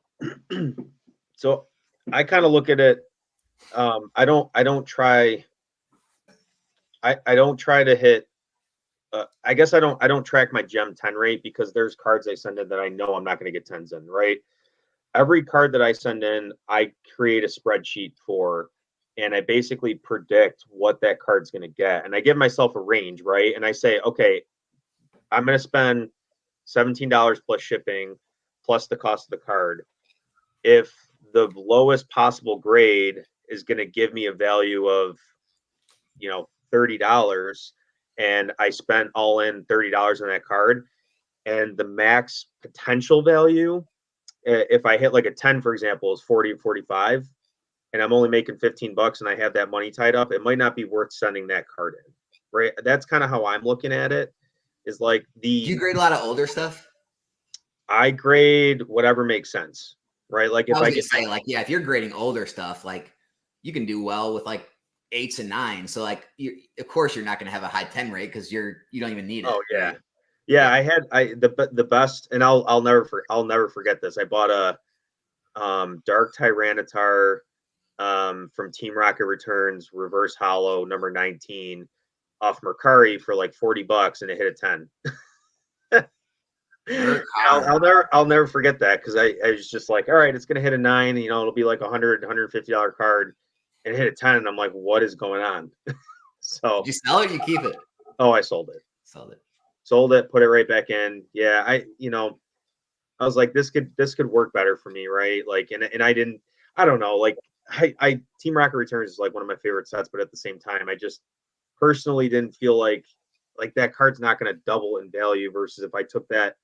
So I kind of look at it. I don't try to hit. I guess I don't track my gem 10 rate because there's cards I send in that I know I'm not going to get 10s in, right? Every card that I send in, I create a spreadsheet for, and I basically predict what that card's going to get. And I give myself a range, right? And I say, okay, I'm going to spend $17 plus shipping plus the cost of the card. If the lowest possible grade is going to give me a value of, $30, and I spent all in $30 on that card, and the max potential value, if I hit like a 10, for example, is 40 or 45, and I'm only making $15 and I have that money tied up, it might not be worth sending that card in, right? That's kind of how I'm looking at it. Is like Do you grade a lot of older stuff? I grade whatever makes sense, right? Like if I get if you're grading older stuff, like you can do well with like 8s and 9s. So like, of course, you're not going to have a high 10 rate because you don't even need it. Oh yeah, right? Yeah. I had the best, and I'll never forget this. I bought a Dark Tyranitar from Team Rocket Returns Reverse Hollow number 19 off Mercari for like $40, and it hit a 10. I'll never forget that because I was just like, all right, it's gonna hit a 9, it'll be like $150 card, and it hit a 10, and I'm like, what is going on? So did you sell it or you keep it? Oh, I sold it. Sold it, put it right back in. Yeah, I was like, this could work better for me, right? Like, and I I don't know. Like I Team Rocket Returns is like one of my favorite sets, but at the same time, I just personally didn't feel like that card's not going to double in value versus if I took that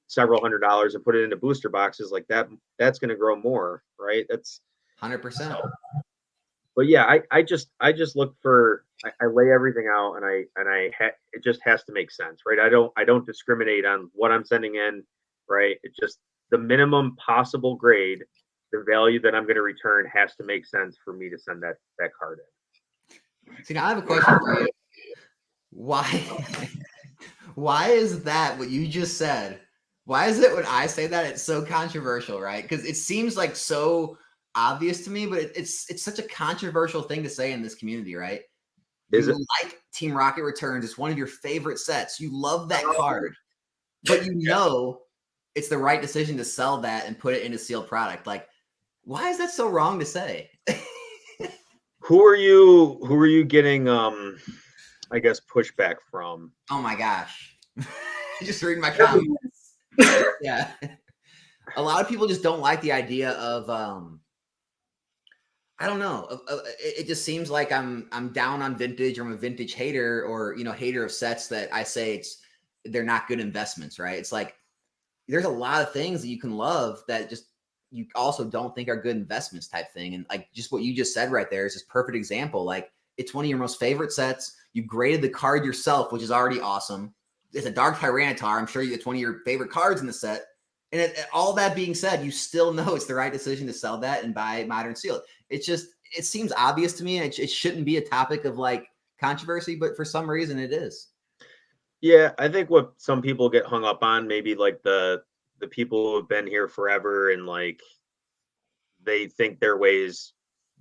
several $100s and put it into booster boxes like that's going to grow more, right? That's 100%. But yeah, I just look for I lay everything out and it just has to make sense, right? I don't discriminate on what I'm sending in, right? It just the minimum possible grade, the value that I'm going to return has to make sense for me to send that card in. See, now I have a question for you. Why is that what you just said? Why is it when I say that it's so controversial, right? Because it seems like so obvious to me, but it's such a controversial thing to say in this community, right? Is you it like Team Rocket Returns? It's one of your favorite sets. You love that card, but you know it's the right decision to sell that and put it into sealed product. Like, why is that so wrong to say? Who are you getting I guess pushback from? Oh my gosh. Just reading my comments. Yeah. A lot of people just don't like the idea of I don't know. It just seems like I'm down on vintage, or I'm a vintage hater, or hater of sets that I say they're not good investments, right? It's like there's a lot of things that you can love that just you also don't think are good investments type thing. And like just what you just said right there is this perfect example. Like it's one of your most favorite sets. You graded the card yourself, which is already awesome. It's a Dark Tyranitar. I'm sure it's one of your favorite cards in the set. And all that being said, you still know it's the right decision to sell that and buy Modern Sealed. It seems obvious to me. And it shouldn't be a topic of like controversy, but for some reason it is. Yeah, I think what some people get hung up on, maybe like the people who have been here forever and like they think their way is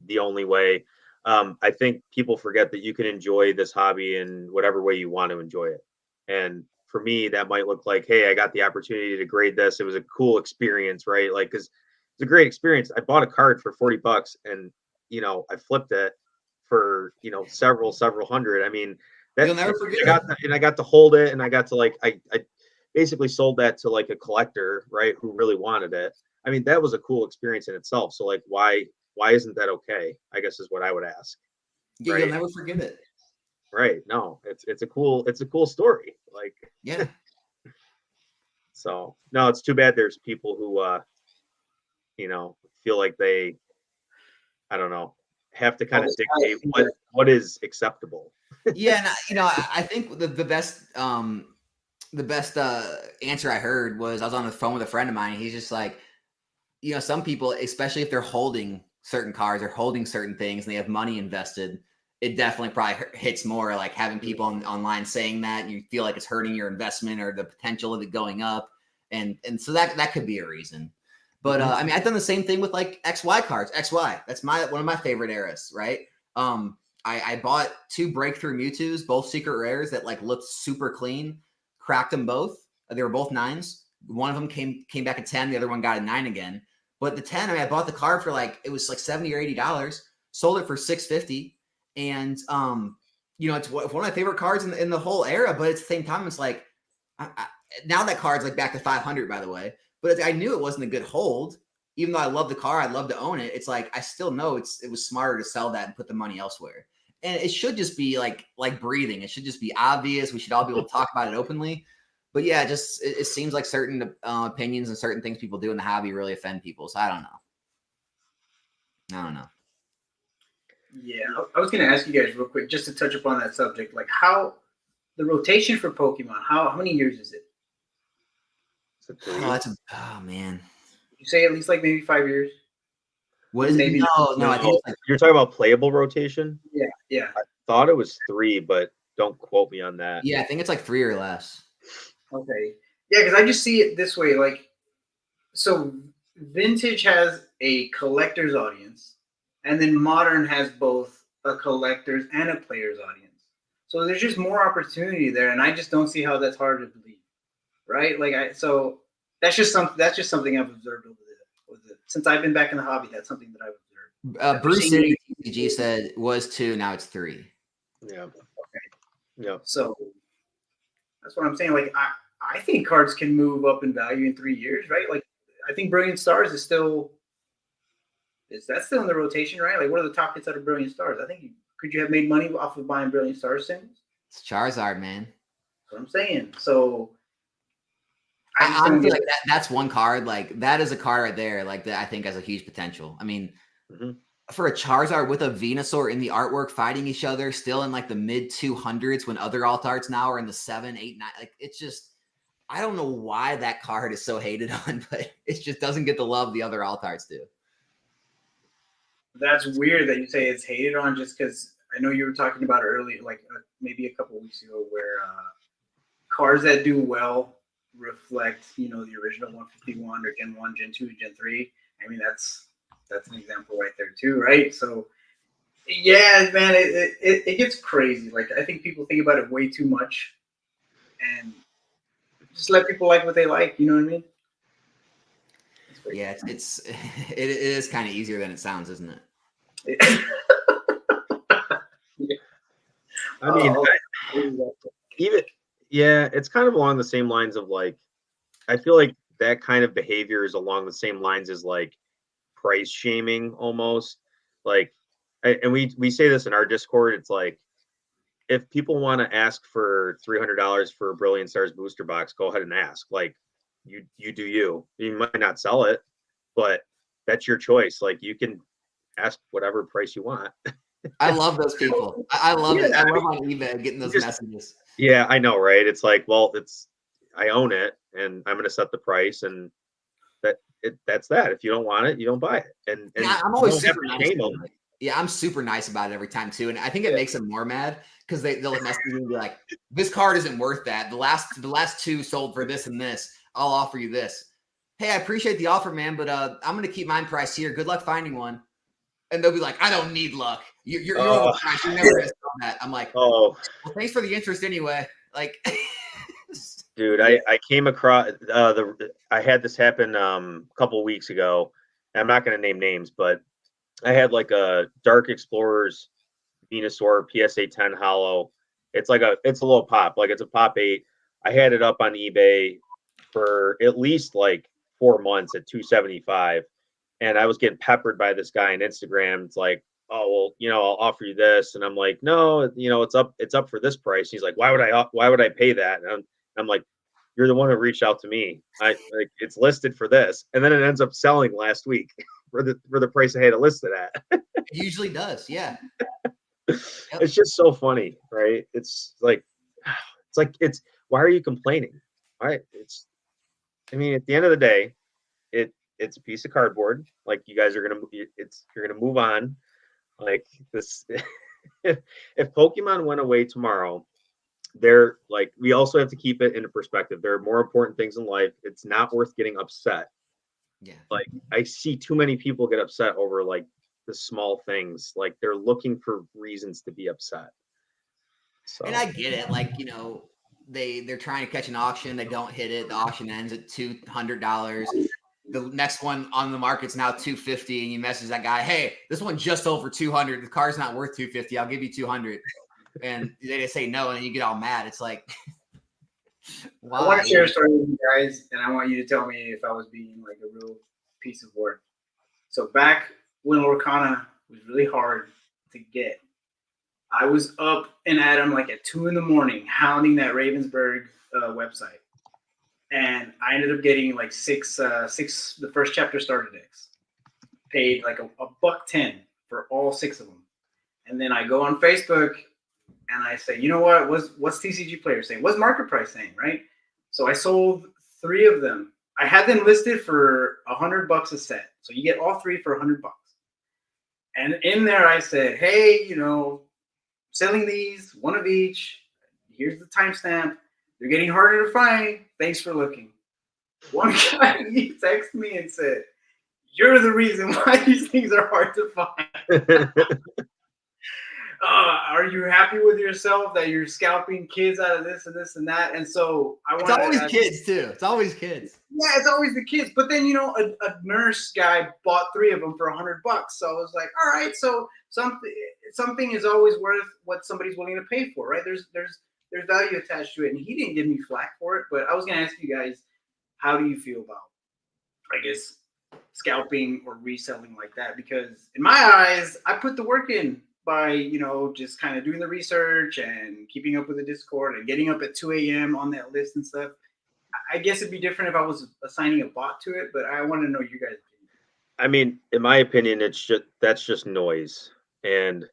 the only way. I think people forget that you can enjoy this hobby in whatever way you want to enjoy it. And for me, that might look like, hey, I got the opportunity to grade this. It was a cool experience, right? Like, because it's a great experience. I bought a card for $40 and, I flipped it for, several hundred. I mean, You'll never forget I got to hold it and I got to like, I basically sold that to like a collector, right? Who really wanted it. I mean, that was a cool experience in itself. So like, why isn't that okay? I guess is what I would ask. Yeah, right? You'll never forget it. Right. No, it's a cool story. Like, yeah. So no, it's too bad there's people who feel like they, I don't know, have to kind of dictate what is acceptable. Yeah, and I think the best answer I heard was I was on the phone with a friend of mine. And he's just like, some people, especially if they're holding certain cards or holding certain things and they have money invested, it definitely probably hits more like having people online saying that, and you feel like it's hurting your investment or the potential of it going up. And so that could be a reason. But I mean, I've done the same thing with like XY cards. XY, that's one of my favorite eras, right? I bought 2 breakthrough Mewtwo's, both secret rares that like looked super clean, cracked them both. They were both 9s. One of them came back at 10. The other one got a 9 again. But the 10, I mean, I bought the card for it was like $70 or $80, sold it for $650. And, it's one of my favorite cards in the whole era. But at the same time, it's like, now that card's like back to 500, by the way. But I knew it wasn't a good hold. Even though I love the car, I'd love to own it. It's like, I still know it was smarter to sell that and put the money elsewhere. And it should just be like breathing. It should just be obvious. We should all be able to talk about it openly. But yeah, it seems like certain opinions and certain things people do in the hobby really offend people. So I don't know. Yeah, I was going to ask you guys real quick, just to touch upon that subject, like how the rotation for Pokemon, how many years is it? Oh man. You say at least like maybe 5 years? What is it? Maybe No, I think it's like, you're talking about playable rotation. Yeah. I thought it was 3, but don't quote me on that. Yeah, I think it's like 3 or less. Okay. Yeah, because I just see it this way, like, so vintage has a collector's audience, and then modern has both a collector's and a player's audience. So there's just more opportunity there, and I just don't see how that's hard to believe, right? Like, so that's just something I've observed over since I've been back in the hobby. That's something that I've observed. Bruce City TCG said was 2, now it's 3. Yeah. Okay. Yeah. So that's what I'm saying. Like, I think cards can move up in value in 3 years, right? Like, I think Brilliant Stars is still Is that still in the rotation, right? Like, what are the top hits out of Brilliant Stars? I think could you have made money off of buying Brilliant Stars singles? It's Charizard, man. That's what I'm saying. So I honestly like that. That's one card. Like that is a card right there. Like that, I think has a huge potential. I mean, for a Charizard with a Venusaur in the artwork fighting each other, still in like the mid 200s, when other Alt-Arts now are in the 7, 8, 9. Like it's just, I don't know why that card is so hated on, but it just doesn't get the love the other Alt-Arts do. That's weird that you say it's hated on, just because I know you were talking about earlier, like maybe a couple of weeks ago, where cards that do well reflect, you know, the original 151 or Gen 1, Gen 2, Gen 3. I mean, that's an example right there too, right? So yeah, man, it gets crazy. Like I think people think about it way too much, and just let people like what they like. You know what I mean? Yeah, it is kind of easier than it sounds, isn't it? I mean, it's kind of along the same lines of like, I feel like that kind of behavior is along the same lines as like price shaming almost. Like, and we say this in our Discord. It's like, if people want to ask for $300 for a Brilliant Stars booster box, go ahead and ask. Like, you do you. You might not sell it, but that's your choice. Like, you can ask whatever price you want. I love those people. I love it. I love on eBay getting those messages. Yeah, I know, right? It's like, well, I own it, and I'm going to set the price, and that's that. If you don't want it, you don't buy it. And yeah, I'm always super nice. Yeah, I'm super nice about it every time too, and I think it makes them more mad because they'll message me and be like, "This card isn't worth that. The last two sold for this and this. I'll offer you this. Hey, I appreciate the offer, man, but I'm going to keep mine price here. Good luck finding one." And they'll be like, "I don't need luck. You're overpriced. You're never gonna sell that." I'm like, "Oh, well, thanks for the interest anyway." Like, dude, I came across I had this happen a couple weeks ago. I'm not going to name names, but I had like a Dark Explorers Venusaur PSA 10 hollow. It's a little pop, like it's a pop 8. I had it up on eBay for at least like 4 months at $275. And I was getting peppered by this guy on Instagram. It's like, "Oh, well, you know, I'll offer you this." And I'm like, "No, you know, it's up for this price." He's like, "Why would I pay that?" And I'm like, "You're the one who reached out to me. It's listed for this." And then it ends up selling last week for the price I had it listed at. It usually does, yeah. It's just so funny, right? It's like why are you complaining? All right, I mean, at the end of the day, it's a piece of cardboard. Like, you guys are you're gonna move on. Like this, if Pokemon went away tomorrow, we also have to keep it into perspective. There are more important things in life. It's not worth getting upset. Yeah. Like, I see too many people get upset over like the small things. Like, they're looking for reasons to be upset. So. And I get it. Like, you know, they're trying to catch an auction. They don't hit it. The auction ends at $200. The next one on the market's now $250, and you message that guy, "Hey, this one just sold for $200. The car's not worth $250. I'll give you $200." And they just say no, and you get all mad. It's like, why? I want to share a story with you guys, and I want you to tell me if I was being like a real piece of work. So back when Lorcana was really hard to get, I was up and at him like at 2 a.m, hounding that Ravensburg website. And I ended up getting like six the first chapter starter decks. Paid like a $110 for all 6 of them. And then I go on Facebook and I say, you know what? What's TCG Player saying? What's market price saying, right? So I sold 3 of them. I had them listed for $100 a set. So you get all 3 for $100. And in there I said, hey, you know, selling these, 1 of each. Here's the timestamp. They're getting harder to find. Thanks for looking. One guy, he texted me and said, "You're the reason why these things are hard to find." Are you happy with yourself that you're scalping kids out of this and this and that? And so it's always kids too. It's always kids. Yeah, it's always the kids. But then, you know, a nurse guy bought 3 of them for $100. So I was like, all right, so something is always worth what somebody's willing to pay for, right? There's value attached to it, and he didn't give me flack for it. But I was gonna ask you guys, how do you feel about, I guess, scalping or reselling like that, because in my eyes, I put the work in by, you know, just kind of doing the research and keeping up with the Discord and getting up at 2 a.m. on that list and stuff. I guess it'd be different if I was assigning a bot to it, but I want to know you guys' opinion. I mean, in my opinion, that's just noise, and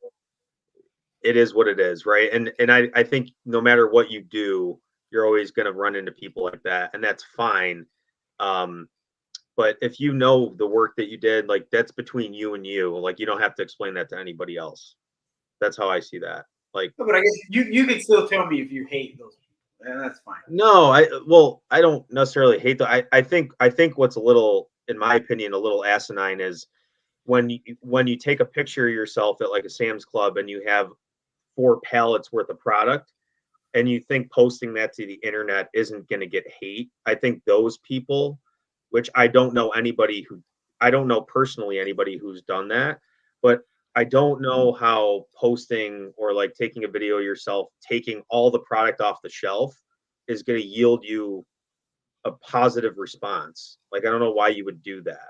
it is what it is, right? And I think no matter what you do, you're always going to run into people like that, and that's fine. But if you know the work that you did, like that's between you and you. Like you don't have to explain that to anybody else. That's how I see that. Like, no, but I guess you could still tell me if you hate those people, and that's fine. No, I don't necessarily hate that. I think what's a little, in my opinion, a little asinine is when you take a picture of yourself at like a Sam's Club and you have 4 pallets worth of product and you think posting that to the internet isn't going to get hate. I think those people, which I don't know personally anybody who's done that, but I don't know how posting or like taking a video of yourself taking all the product off the shelf is going to yield you a positive response. Like I don't know why you would do that.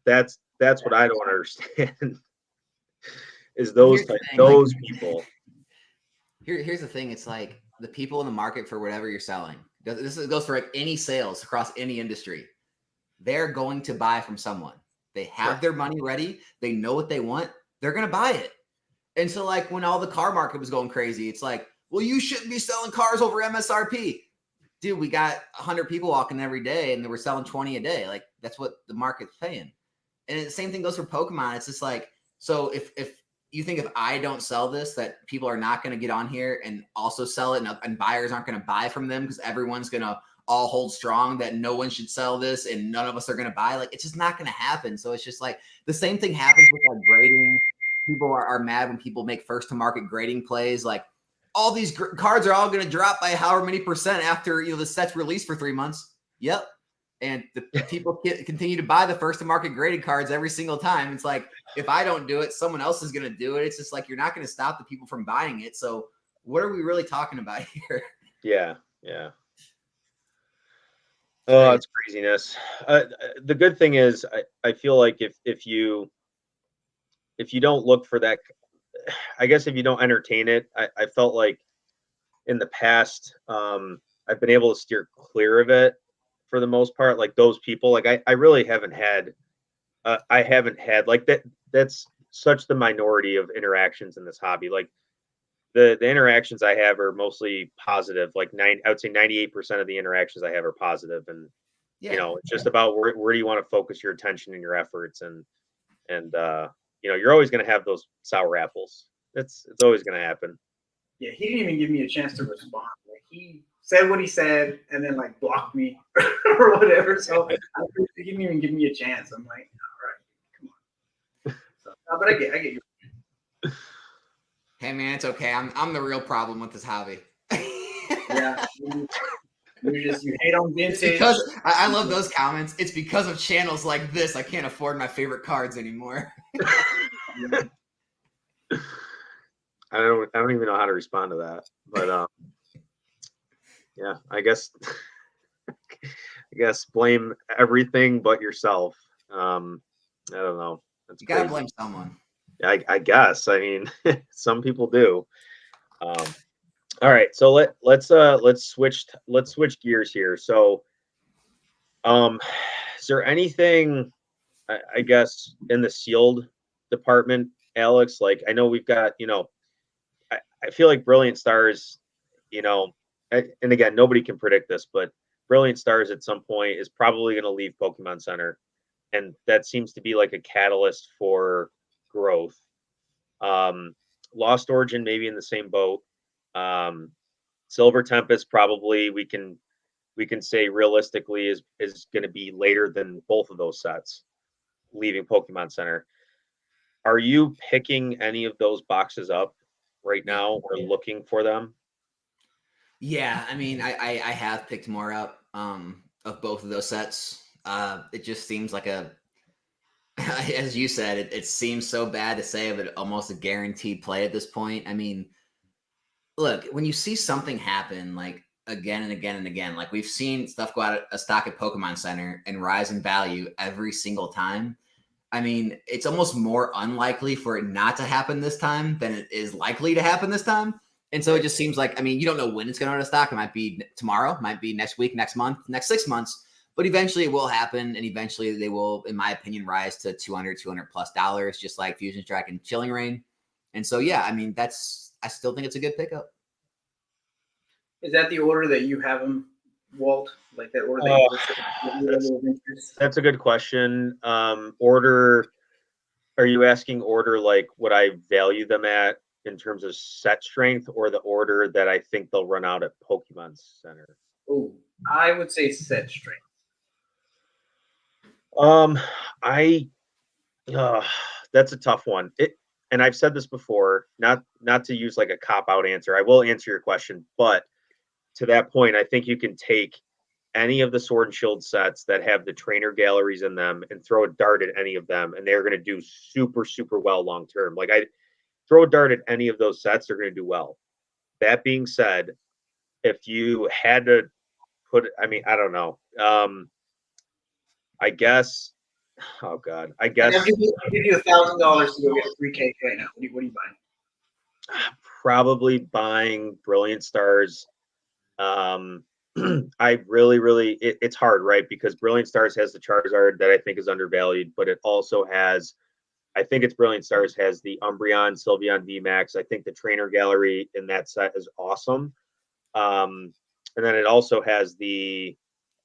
That's what I don't understand. Is those people. Here's the thing. It's like the people in the market for whatever you're selling. This goes for like any sales across any industry. They're going to buy from someone. They have their money ready. They know what they want. They're going to buy it. And so like when all the car market was going crazy, it's like, well, you shouldn't be selling cars over MSRP. Dude, we got 100 people walking every day and they were selling 20 a day. Like that's what the market's paying. And the same thing goes for Pokemon. It's just like, so if you think if I don't sell this, that people are not going to get on here and also sell it and buyers aren't going to buy from them because everyone's going to all hold strong that no one should sell this and none of us are going to buy, like it's just not going to happen. So it's just like the same thing happens with like grading. People are mad when people make first to market grading plays. Like all these cards are all going to drop by however many percent after, you know, the set's released for 3 months. Yep. And the people continue to buy the first to market graded cards every single time. It's like, if I don't do it, someone else is going to do it. It's just like, you're not going to stop the people from buying it. So what are we really talking about here? Yeah. Yeah. Oh, it's craziness. The good thing is I feel like if you don't look for that, I guess if you don't entertain it, I felt like in the past, I've been able to steer clear of it for the most part. Like those people, like I really haven't had, like that's such the minority of interactions in this hobby. Like the interactions I have are mostly positive. Like I would say 98% of the interactions I have are positive, and you know, it's just about where do you want to focus your attention and your efforts, and you know, you're always going to have those sour apples. It's always going to happen. Yeah, he didn't even give me a chance to respond. Like he said what he said and then like blocked me or whatever. So he didn't even give me a chance. I'm like, all right, come on. So, but I get you. Hey man, it's okay. I'm the real problem with this hobby. Yeah. You hate on vintage. It's because I love those comments. It's because of channels like this I can't afford my favorite cards anymore. I don't even know how to respond to that. But yeah, I guess blame everything but yourself. I don't know. That's you gotta blame someone. I guess. I mean, some people do. All right, so let's switch gears here. So, is there anything, I guess, in the sealed department, Alex? Like, I know we've got, you know, I feel like Brilliant Stars, you know, and again, nobody can predict this, but Brilliant Stars at some point is probably going to leave Pokemon Center, and that seems to be like a catalyst for growth. Lost Origin maybe in the same boat. Silver Tempest probably we can say realistically is going to be later than both of those sets leaving Pokemon Center. Are you picking any of those boxes up right now or looking for them? Yeah, I mean, I have picked more up of both of those sets. It just seems like as you said, it seems so bad to say, but almost a guaranteed play at this point. I mean, look, when you see something happen, like again and again and again. Like we've seen stuff go out of stock at Pokemon Center and rise in value every single time. I mean, it's almost more unlikely for it not to happen this time than it is likely to happen this time. And so it just seems like, I mean, you don't know when it's going to out of stock. It might be tomorrow, might be next week, next month, next 6 months, but eventually it will happen. And eventually they will, in my opinion, rise to $200 plus dollars, just like Fusion Strike and Chilling Reign. And so, yeah, I mean, I still think it's a good pickup. Is that the order that you have them, Walt? Like that order that's a good question. Order, are you asking order like what I value them at in terms of set strength, or the order that I think they'll run out at Pokemon Center? Oh, I would say set strength. That's a tough one. And I've said this before, not to use like a cop-out answer. I will answer your question, but to that point, I think you can take any of the Sword and Shield sets that have the trainer galleries in them and throw a dart at any of them, and they're going to do super, super well long term. Like I throw a dart at any of those sets, they're going to do well. That being said, if you had to put, I mean, I don't know. I guess, oh God, I guess. I'll give you $1,000 to go get a 3K right now. What are you buying? Probably buying Brilliant Stars. I really, it's hard, right? Because Brilliant Stars has the Charizard that I think is undervalued, but it also has, I think it's Brilliant Stars has the Umbreon, Sylveon VMAX. I think the trainer gallery in that set is awesome. And then it also has the,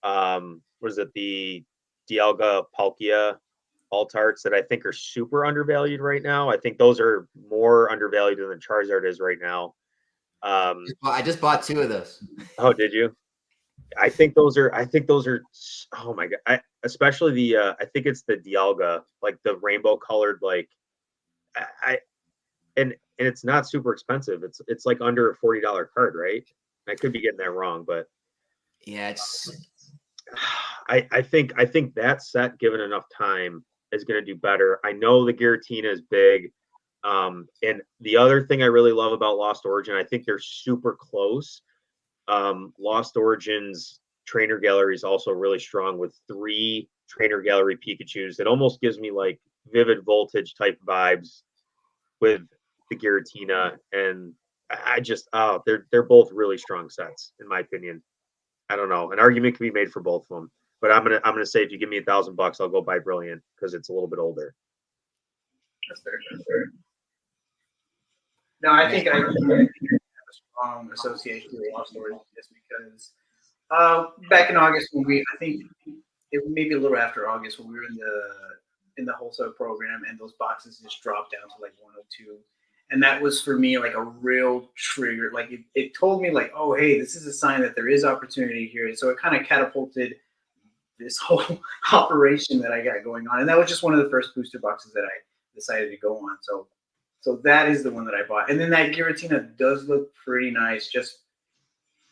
the Dialga Palkia Tarts that I think are super undervalued right now. I think those are more undervalued than the Charizard is right now. I just bought 2 of those. Oh, did you? I think those are. Oh my God! Especially the. I think it's the Dialga, like the rainbow colored. Like, and it's not super expensive. It's like under a $40 card, right? I could be getting that wrong, but yeah, it's. I think that set, given enough time, is going to do better. I know the Giratina is big. And the other thing I really love about Lost Origin, I think they're super close. Lost Origin's trainer gallery is also really strong with 3 trainer gallery Pikachus. It almost gives me like Vivid Voltage type vibes with the Giratina, and I just they're both really strong sets in my opinion. I don't know. An argument can be made for both of them, but I'm gonna say if you give me $1,000, I'll go buy Brilliant because it's a little bit older. That's fair. No, I think I have a strong association with Lost Origin just because back in August when I think it may be a little after August when we were in the wholesale program and those boxes just dropped down to like 102. And that was for me like a real trigger. Like it told me like, oh, hey, this is a sign that there is opportunity here. And so it kind of catapulted this whole operation that I got going on. And that was just one of the first booster boxes that I decided to go on. So that is the one that I bought. And then that Giratina does look pretty nice. Just,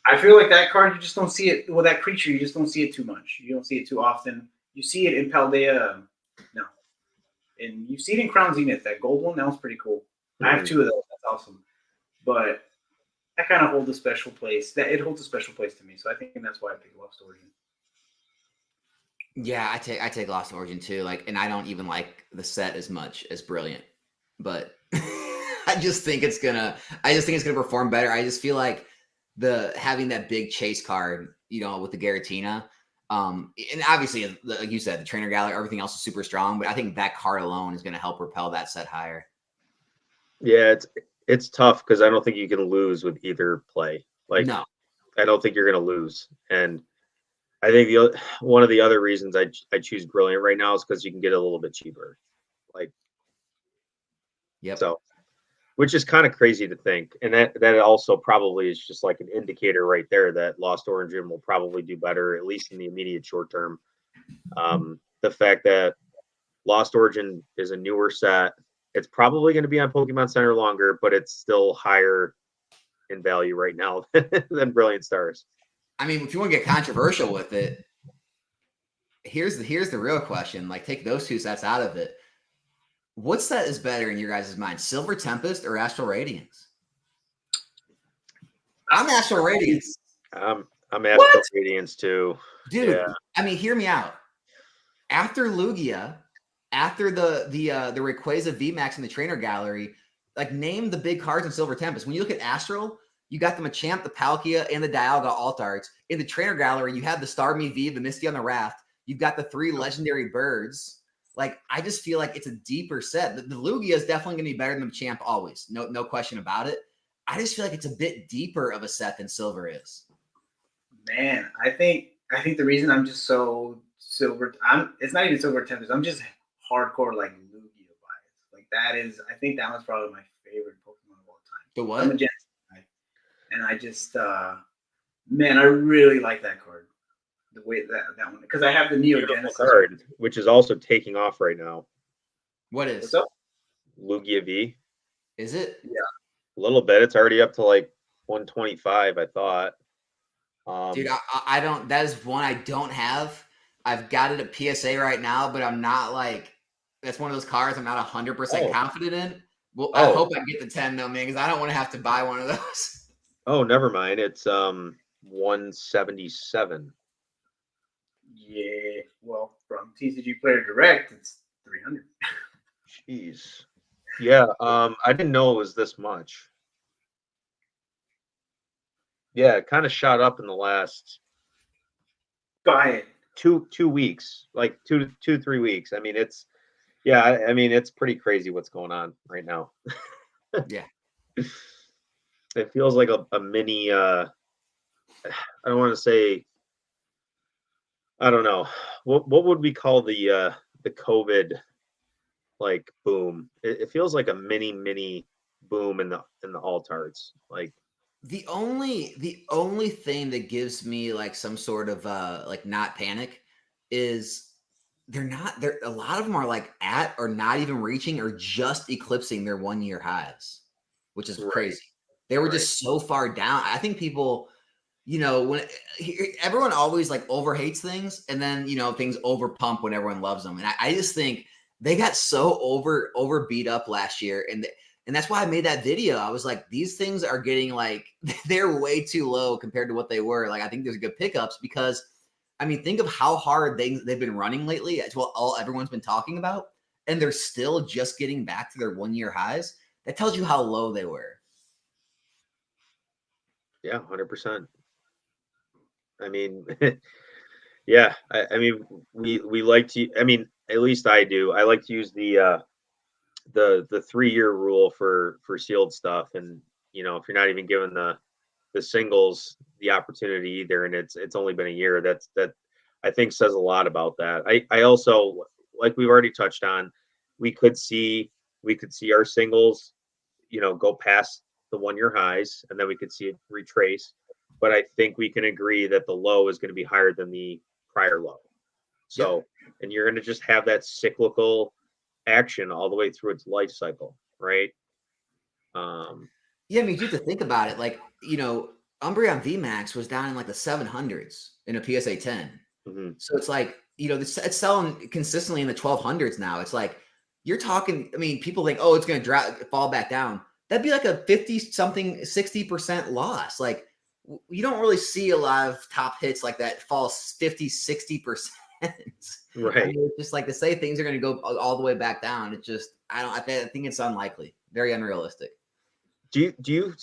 I feel like that card, you just don't see it. Well, that creature, you just don't see it too much. You don't see it too often. You see it in Paldea, no. And you see it in Crown Zenith, that gold one. That was pretty cool. I have 2 of those. That's awesome. But that kind of holds a special place. It holds a special place to me. So I think that's why I picked Lost Origin. Yeah, I take Lost Origin too. Like, and I don't even like the set as much as Brilliant, but I just think it's gonna perform better. I just feel like having that big chase card, with the Giratina, and obviously, like you said, the trainer gallery, everything else is super strong. But I think that card alone is going to help propel that set higher. Yeah, it's tough because I don't think you can lose with either play. Like, no, I don't think you're going to lose. And I think one of the other reasons I choose Brilliant right now is because you can get it a little bit cheaper. Like, yep. So, which is kind of crazy to think. And that also probably is just like an indicator right there that Lost Origin will probably do better, at least in the immediate short term. The fact that Lost Origin is a newer set, it's probably going to be on Pokemon Center longer, but it's still higher in value right now than Brilliant Stars. I mean, if you want to get controversial with it, here's the real question. Like, take those 2 sets out of it. What set is better in your guys' mind, Silver Tempest or Astral Radiance? I'm Astral Radiance. I'm Astro Radiance too. Dude, yeah. I mean, hear me out. After Lugia, after the Rayquaza VMAX in the trainer gallery, like name the big cards in Silver Tempest. When you look at Astral, you got the Machamp, the Palkia, and the Dialga Alt Arts. In the trainer gallery, you have the Starmie V, the Misty on the Raft. You've got the 3 legendary birds. Like, I just feel like it's a deeper set. The Lugia is definitely going to be better than the Machamp always. No question about it. I just feel like it's a bit deeper of a set than Silver is. Man, I think the reason I'm just so Silver, it's not even Silver Tempest. I'm just hardcore like Lugia bias. Like that is, I think that was probably my favorite Pokemon of all time. The what? I'm a Genesis guy, and I just, man, I really like that card. The way that one, because I have the Neo Genesis card, which is also taking off right now. What is? What's up? Lugia V. Is it? Yeah, a little bit. It's already up to like 125, I thought. Dude, I don't. That is one I don't have. I've got it at PSA right now, but I'm not like. That's one of those cards I'm not 100% confident in. Well, I hope I get the 10 though, man, because I don't want to have to buy one of those. Oh, never mind. It's 177. Yeah, well, from TCG Player Direct, it's 300. Jeez. Yeah, I didn't know it was this much. Yeah, it kind of shot up in the last two weeks, like 3 weeks. I mean, it's it's pretty crazy what's going on right now. Yeah. It feels like a mini I don't want to say, I don't know. What would we call the COVID like boom? It feels like a mini boom in the Altarts. Like the only thing that gives me like some sort of like not panic is a lot of them are like at or not even reaching or just eclipsing their 1-year highs, which is crazy. They were just so far down. I think people, when everyone always like over hates things and then, things over pump when everyone loves them. And I just think they got so over beat up last year. And that's why I made that video. I was like, these things are getting like, they're way too low compared to what they were. Like, I think there's good pickups because, I mean, think of how hard they've been running lately. It's what everyone's been talking about. And they're still just getting back to their 1-year highs. That tells you how low they were. Yeah, 100%. I mean, yeah, I mean, we like to, I mean, at least I do. I like to use the 3-year rule for sealed stuff. And, if you're not even given the singles the opportunity either, and it's only been a year, that I think says a lot about that. I also, like we've already touched on, we could see our singles, go past the 1-year highs, and then we could see it retrace. But I think we can agree that the low is going to be higher than the prior low. So, and you're going to just have that cyclical action all the way through its life cycle, right? Yeah, I mean, you have to think about it. Like, Umbreon VMAX was down in like the 700s in a PSA 10. Mm-hmm. So it's like, it's selling consistently in the 1200s now. It's like, you're talking, I mean, people think, oh, it's going to fall back down. That'd be like a 50-something, 60% loss. Like, you don't really see a lot of top hits like that fall 50, 60%. Right. I mean, it's just like to say things are going to go all the way back down. It's just, I think it's unlikely, very unrealistic. Do you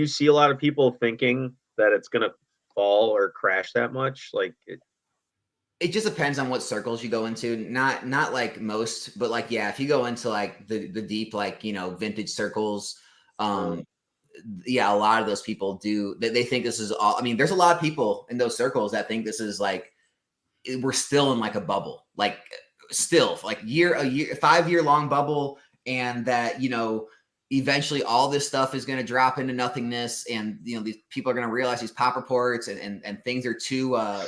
see a lot of people thinking that it's going to fall or crash that much? Like it just depends on what circles you go into. Not like most, but like, yeah, if you go into like the deep, like, vintage circles, yeah, a lot of those people do. They think this is all. I mean, there's a lot of people in those circles that think this is like we're still in like a bubble, like still like a 5-year long bubble, and that eventually all this stuff is going to drop into nothingness, and these people are going to realize these pop reports and things are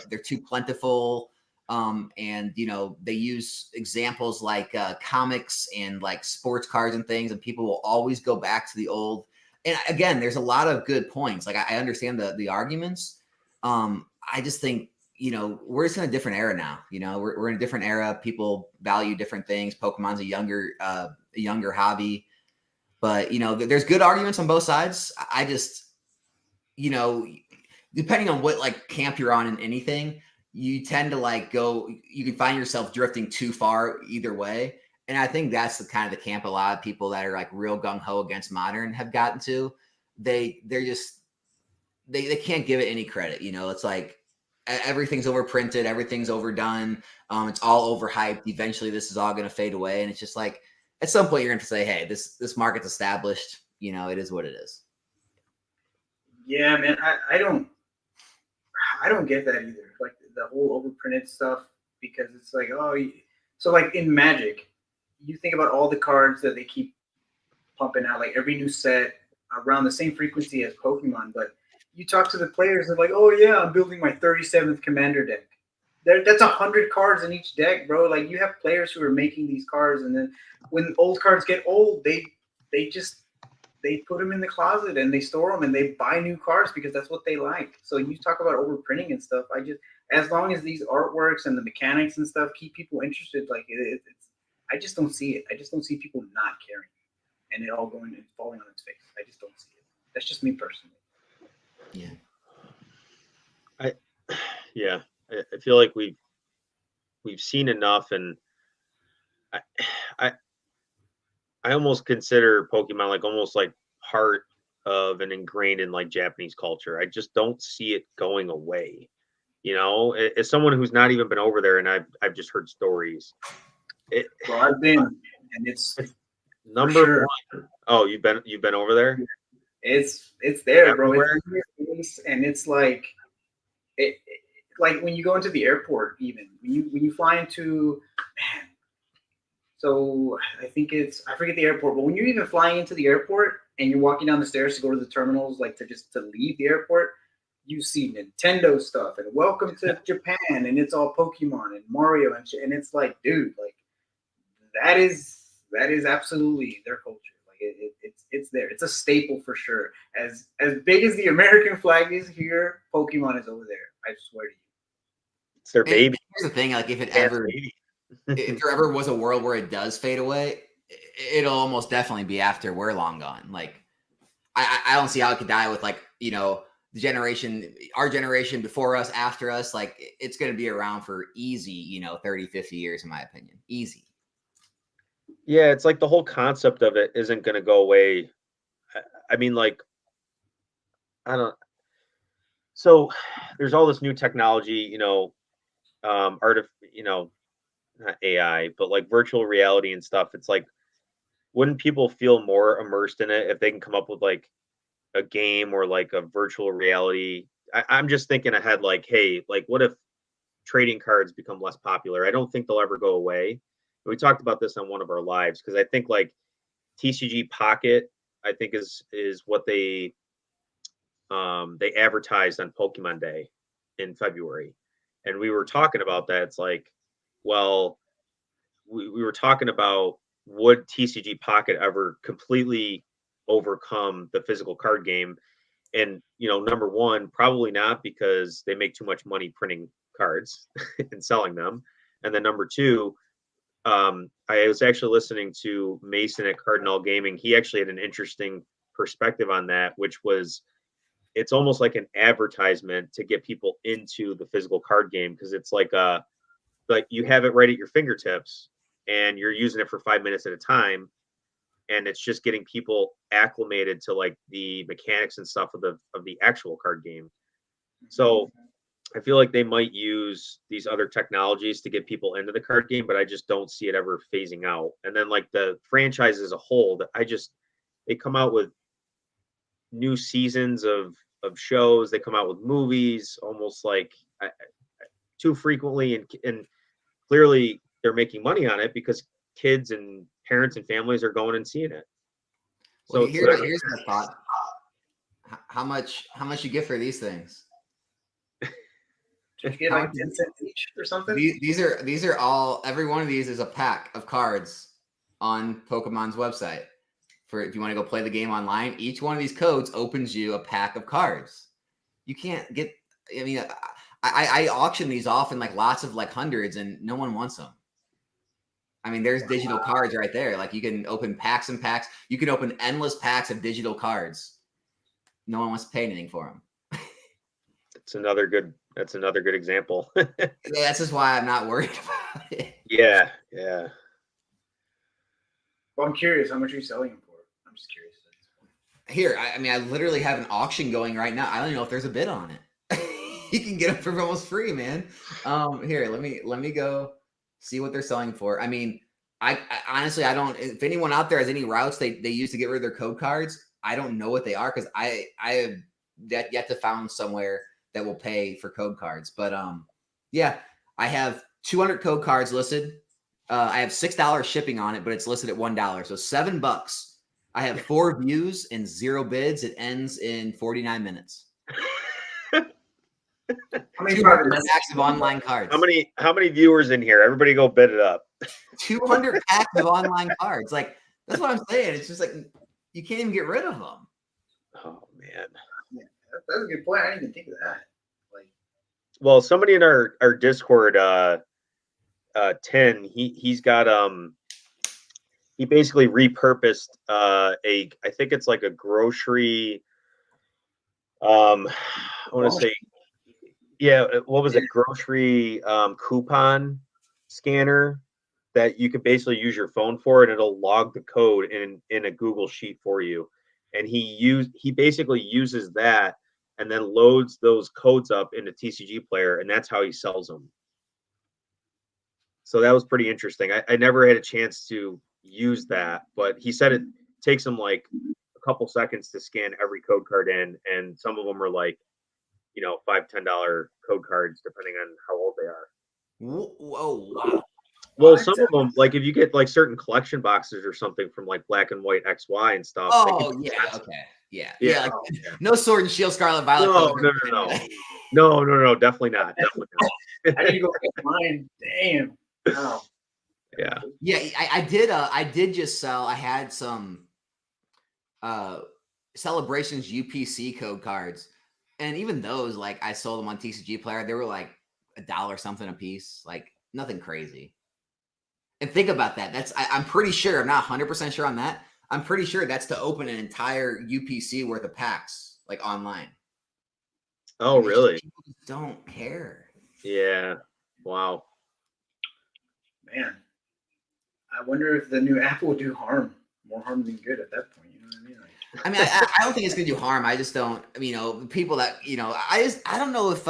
they're too plentiful. And they use examples like comics and like sports cards and things, and people will always go back to the old. And again, there's a lot of good points. Like I understand the arguments. I just think, we're just in a different era now. We're in a different era. People value different things. Pokemon's a younger hobby, but there's good arguments on both sides. I just, depending on what like camp you're on in anything, you tend to like you can find yourself drifting too far either way. And I think that's the kind of the camp a lot of people that are like real gung-ho against modern have gotten to. They're just they can't give it any credit. It's like everything's overprinted, everything's overdone, it's all overhyped. Eventually this is all going to fade away, and it's just like at some point you're going to say, hey, this market's established. It is what it is. Yeah, man, I don't get that either. Like the whole overprinted stuff, because it's like, so like in Magic, you think about all the cards that they keep pumping out, like every new set around the same frequency as Pokemon, but you talk to the players, they're like, oh yeah, I'm building my 37th Commander deck. That's 100 cards in each deck, bro. Like you have players who are making these cards, and then when old cards get old, they put them in the closet and they store them and they buy new cards because that's what they like. So you talk about overprinting and stuff. As long as these artworks and the mechanics and stuff keep people interested, like I just don't see it. I just don't see people not caring and it all going and falling on its face. I just don't see it. That's just me personally. Yeah. I feel like we've seen enough, and I almost consider Pokemon like almost like part of and ingrained in like Japanese culture. I just don't see it going away. As someone who's not even been over there, and I've just heard stories. Well, I've been, and it's number one. Oh, you've been over there? It's there, bro. It's in your face, and it's like like when you go into the airport, even when you fly into, man. So I forget the airport, but when you're even flying into the airport and you're walking down the stairs to go to the terminals, like to leave the airport, you see Nintendo stuff and welcome to Japan, and it's all Pokemon and Mario and shit. And it's like, dude, like that is absolutely their culture. Like it's there. It's a staple for sure. As big as the American flag is here, Pokemon is over there. I swear to you. It's their baby. Here's the thing, like if there ever was a world where it does fade away, it'll almost definitely be after we're long gone. Like I don't see how it could die with like, our generation before us, after us. Like it's going to be around for easy, 30, 50 years, in my opinion. Easy. Yeah, it's like the whole concept of it isn't going to go away. I mean, like, so there's all this new technology, not AI, but like virtual reality and stuff. It's like, wouldn't people feel more immersed in it if they can come up with like a game or like a virtual reality? I'm just thinking ahead, like, hey, like what if trading cards become less popular? I don't think they'll ever go away. We talked about this on one of our lives, because I think like TCG Pocket, I think is what they advertised on Pokemon Day in February. And we were talking about that. It's like, well, we were talking about, would TCG Pocket ever completely overcome the physical card game? And, number one, probably not, because they make too much money printing cards and selling them. And then number two, I was actually listening to Mason at Cardinal Gaming. He actually had an interesting perspective on that, which was, it's almost like an advertisement to get people into the physical card game, because it's like you have it right at your fingertips and you're using it for 5 minutes at a time, and it's just getting people acclimated to like the mechanics and stuff of the actual card game. So I feel like they might use these other technologies to get people into the card game, but I just don't see it ever phasing out. And then like the franchise as a whole, they come out with new seasons of shows. They come out with movies almost like too frequently, and clearly they're making money on it because kids and parents and families are going and seeing it. So here's the thought. How much you get for these things? You get like 10 cents each or something? These are all, every one of these is a pack of cards on Pokemon's website. For if you want to go play the game online, each one of these codes opens you a pack of cards. You can't get, I mean, I auction these off in like lots of like hundreds, and no one wants them. I mean, there's digital cards right there. Like you can open packs and packs. You can open endless packs of digital cards. No one wants to pay anything for them. That's another good example. Yeah, that's just why I'm not worried about it. Yeah. Well, I'm curious, how much are you selling them for? I'm just curious. Here, I mean, I literally have an auction going right now. I don't even know if there's a bid on it. You can get them for almost free, man. Here, let me go see what they're selling for. I mean, I honestly, I don't. If anyone out there has any routes they use to get rid of their code cards, I don't know what they are because I have yet to found somewhere that will pay for code cards. But yeah, I have 200 code cards listed. I have $6 shipping on it, but it's listed at $1, so $7. I have 4 views and 0 bids. It ends in 49 minutes. How many 200 packs of online cards. How many viewers in here? Everybody go bid it up. 200 packs of online cards. Like, that's what I'm saying. It's just like you can't even get rid of them. Oh man. Yeah, that's a good point. I didn't even think of that. Like, well, somebody in our Discord, 10, he's got he basically repurposed I think it's like a grocery I want to say, yeah, what was it, grocery coupon scanner that you could basically use your phone for, and it'll log the code in a Google sheet for you. And he basically uses that and then loads those codes up into TCG Player, and that's how he sells them. So that was pretty interesting. I never had a chance to use that, but he said it takes him like a couple seconds to scan every code card in, and some of them are like, you know, $5-10 code cards depending on how old they are. Whoa, wow. Well, some of them, like if you get like certain collection boxes or something from like Black and White XY and stuff. Oh yeah, okay, yeah. Like, no Sword and Shield, Scarlet Violet. No, definitely not. Definitely not. I need to go get mine. Damn. Oh. Yeah. I did just sell. I had some Celebrations UPC code cards, and even those, like, I sold them on TCG Player. They were like $1 something a piece, like nothing crazy. And think about that. That's I'm pretty sure. I'm not 100% sure on that. I'm pretty sure that's to open an entire UPC worth of packs, like online. Oh, really? People just don't care. Yeah. Wow. Man, I wonder if the new app will do harm, more harm than good at that point. You know what I mean? Like, I mean, I don't think it's gonna do harm. I just don't. You know, people that I don't know if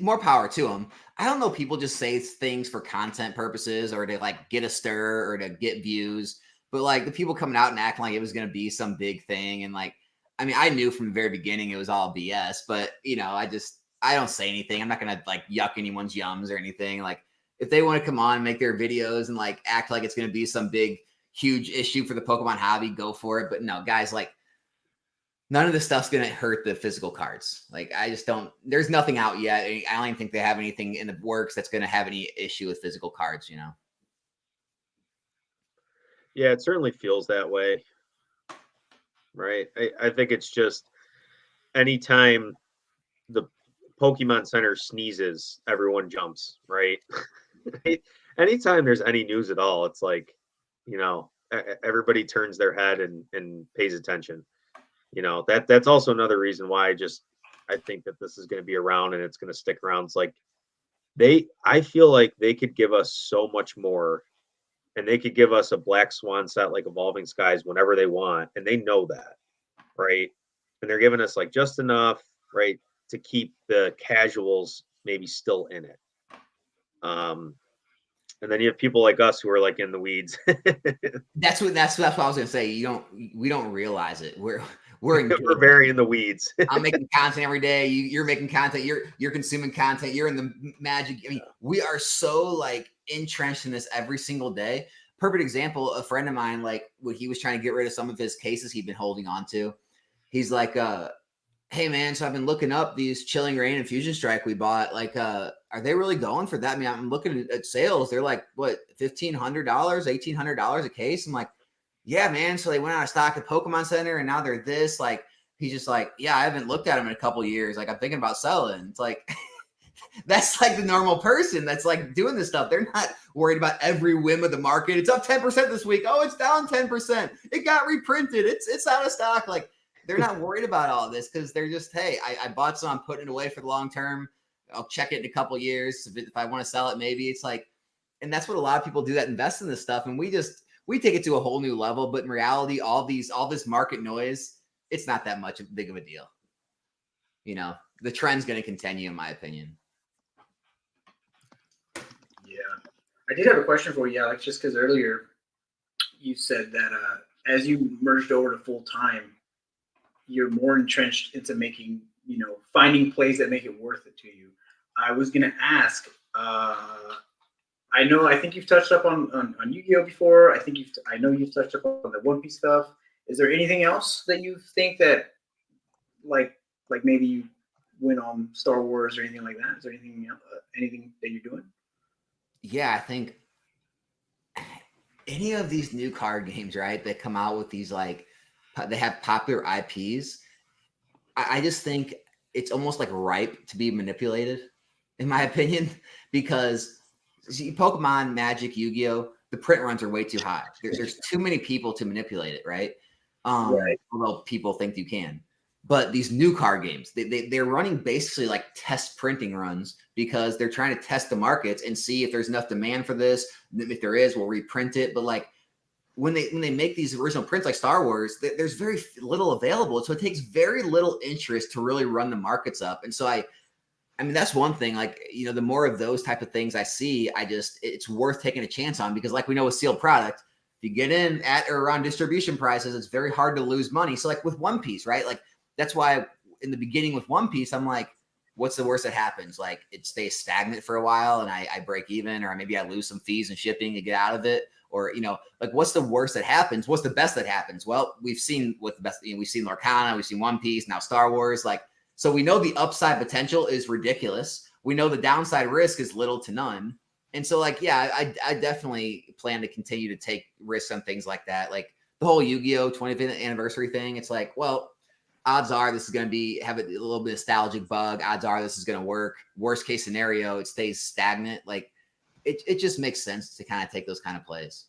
more power to them. I don't know. People just say things for content purposes or to like get a stir or to get views. But like the people coming out and acting like it was going to be some big thing. And like, I mean, I knew from the very beginning it was all BS, but I don't say anything. I'm not going to like yuck anyone's yums or anything. Like if they want to come on and make their videos and like act like it's going to be some big, huge issue for the Pokemon hobby, go for it. But no, guys, like, none of this stuff's going to hurt the physical cards. Like, I just don't, there's nothing out yet. I don't even think they have anything in the works that's going to have any issue with physical cards, Yeah, it certainly feels that way. Right. I think it's just anytime the Pokemon Center sneezes, everyone jumps, right? Anytime there's any news at all, it's like, everybody turns their head and pays attention. That's also another reason why I think that this is going to be around and it's going to stick around. It's like I feel like they could give us so much more, and they could give us a Black Swan set like Evolving Skies whenever they want, and they know that, right? And they're giving us like just enough, right, to keep the casuals maybe still in it. And then you have people like us who are like in the weeds. That's what I was gonna say. We don't realize it. We're very in the weeds. I'm making content every day. You're making content. You're consuming content. You're in the magic. I mean, we are so like entrenched in this every single day. Perfect example. A friend of mine, like when he was trying to get rid of some of his cases he'd been holding on to, he's like, hey man, so I've been looking up these Chilling Reign and Fusion Strike we bought. Like, are they really going for that? I mean, I'm looking at sales. They're like, what, $1,500, $1,800 a case? I'm like, yeah, man. So they went out of stock at Pokemon Center and now they're this. Like, he's just like, yeah, I haven't looked at them in a couple of years. Like, I'm thinking about selling. It's like, that's like the normal person that's like doing this stuff. They're not worried about every whim of the market. It's up 10% this week. Oh, it's down 10%. It got reprinted. It's out of stock. Like, they're not worried about all this because they're just, hey, I bought some, I'm putting it away for the long term. I'll check it in a couple of years. If I want to sell it, maybe. It's like, and that's what a lot of people do that invest in this stuff. And we take it to a whole new level. But in reality, all this market noise, it's not that much big of a deal. You know, the trend's going to continue, in my opinion. Yeah. I did have a question for you, Alex, just because earlier you said that as you merged over to full time, you're more entrenched into making, you know, finding plays that make it worth it to you. I was going to ask, I think you've touched up on Yu-Gi-Oh before. I know you've touched up on the One Piece stuff. Is there anything else that you think that, like maybe you went on Star Wars or anything like that? Is there anything that you're doing? Yeah, I think any of these new card games, right, that come out with these, like, they have popular IPs. I just think it's almost like ripe to be manipulated, in my opinion, because see, Pokemon, Magic, Yu-Gi-Oh, the print runs are way too high. There's too many people to manipulate it, right? Right. Although people think you can. But these new card games, they're running basically like test printing runs because they're trying to test the markets and see if there's enough demand for this. If there is, we'll reprint it. But like when they make these original prints like Star Wars, there's very little available. So it takes very little interest to really run the markets up. And so I mean, that's one thing. Like, you know, the more of those type of things I see, it's worth taking a chance on because, like we know with sealed product, if you get in at or around distribution prices, it's very hard to lose money. So like with One Piece, right? Like that's why in the beginning with One Piece, I'm like, what's the worst that happens? Like it stays stagnant for a while and I break even, or maybe I lose some fees and shipping to get out of it. Or, you know, like what's the worst that happens? What's the best that happens? Well, we've seen what the best, you know, we've seen Lorcana, we've seen One Piece, now Star Wars. Like, so we know the upside potential is ridiculous. We know the downside risk is little to none. And so like, yeah, I definitely plan to continue to take risks on things like that. Like the whole Yu-Gi-Oh 25th anniversary thing. It's like, well, odds are this is going to have a little bit of nostalgic bug. Odds are this is going to work. Worst case scenario, it stays stagnant. Like it just makes sense to kind of take those kind of plays.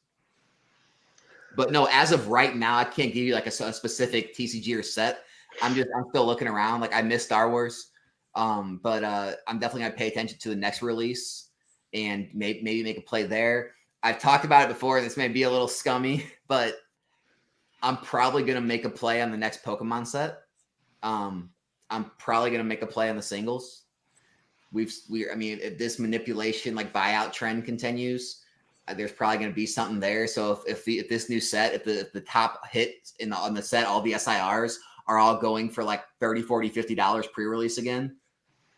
But no, as of right now, I can't give you like a specific TCG or set. I'm still looking around. Like I miss Star Wars. But I'm definitely going to pay attention to the next release and maybe make a play there. I've talked about it before. This may be a little scummy, but I'm probably going to make a play on the next Pokemon set. I'm probably going to make a play on the singles. I mean, if this manipulation, like buyout trend continues, there's probably going to be something there. So if this new set, if the top hits on the set, all the SIRs are all going for like $30, $40, $50 pre-release again,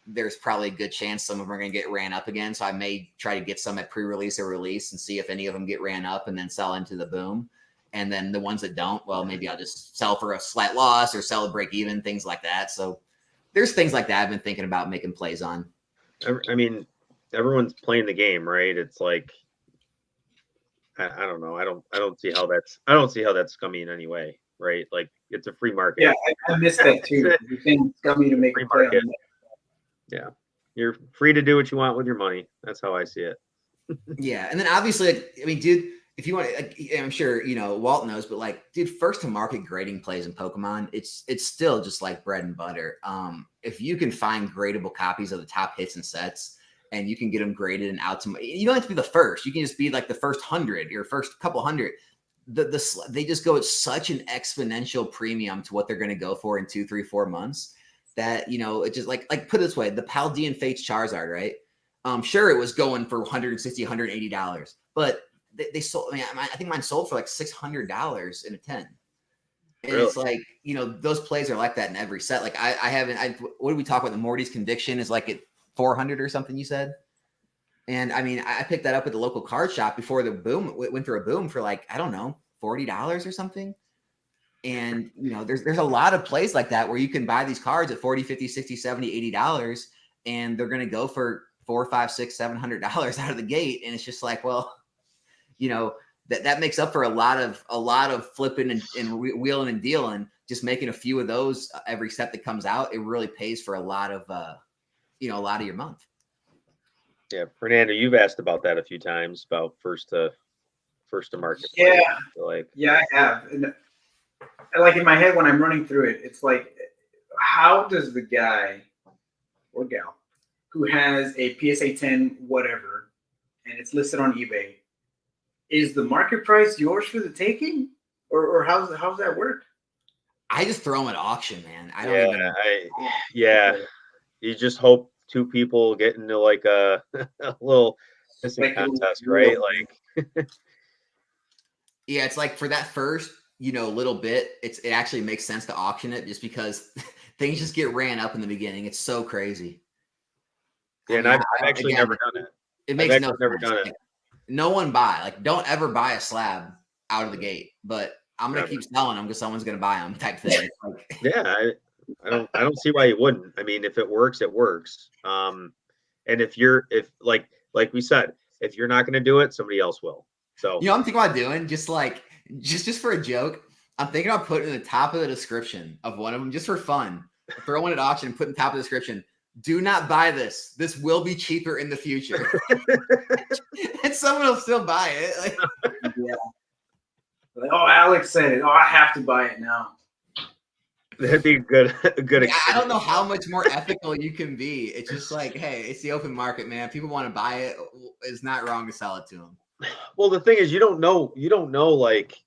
there's probably a good chance some of them are going to get ran up again. So I may try to get some at pre-release or release and see if any of them get ran up and then sell into the boom. And then the ones that don't, well, maybe I'll just sell for a slight loss or sell a break even, things like that. So there's things like that I've been thinking about making plays on. I mean, everyone's playing the game, right? It's like, I don't know. I don't see how that's scummy in any way, right? Like it's a free market. Yeah, I missed that too. You think scummy to make free a play market. on that. Yeah, you're free to do what you want with your money. That's how I see it. Yeah, and then obviously, I mean, dude, if you want, like, I'm sure you know Walt knows, but like, dude, first to market grading plays in Pokemon, it's still just like bread and butter. If you can find gradable copies of the top hits and sets, and you can get them graded and out to, you don't have to be the first. You can just be like the first 100, your first couple hundred. They just go at such an exponential premium to what they're going to go for in 2, 3, 4 months that, you know, it just like put it this way, the Paldean Fates Charizard, right? Sure, it was going for $160, $180, but they sold. I mean, I think mine sold for like $600 in a 10. And Really? it's like, you know, those plays are like that in every set. Like what did we talk about? The Morty's Conviction is like at 400 or something, you said. And I mean, I picked that up at the local card shop before the boom went through a boom for like, I don't know, $40 or something. And, you know, there's a lot of plays like that where you can buy these cards at $40, $50, $60, $70, $80, and they're going to go for $400, $500, $600, $700 out of the gate. And it's just like, well, you know, that makes up for a lot of flipping and wheeling and dealing. Just making a few of those every set that comes out, it really pays for a lot of a lot of your month. Yeah, Fernando, you've asked about that a few times about first to market. Yeah, like yeah, I have. And like in my head when I'm running through it, it's like, how does the guy or gal who has a PSA 10 whatever and it's listed on eBay, is the market price yours for the taking, or how's that work? I just throw them at auction, man. I don't even. You just hope two people get into like a little pissing contest, right? Like, yeah, it's like for that first, little bit, it actually makes sense to auction it just because things just get ran up in the beginning. It's so crazy. Yeah, and I've actually never done it. It makes no sense. Like, no one buy. Like, don't ever buy a slab out of the gate. But I'm gonna keep selling them because someone's gonna buy them, type thing. Like, yeah, I don't see why you wouldn't. I mean, if it works, it works. And if like we said, if you're not gonna do it, somebody else will. So I'm thinking about doing just for a joke. I'm thinking about putting in the top of the description of one of them just for fun. Throw one at auction and put in the top of the description. Do not buy this. This will be cheaper in the future. And someone will still buy it. Like, yeah. Like, oh, Alex said it. Oh, I have to buy it now. That'd be a good I don't know how much more ethical you can be. It's just like, hey, it's the open market, man. People want to buy it. It's not wrong to sell it to them. Well, the thing is, you don't know like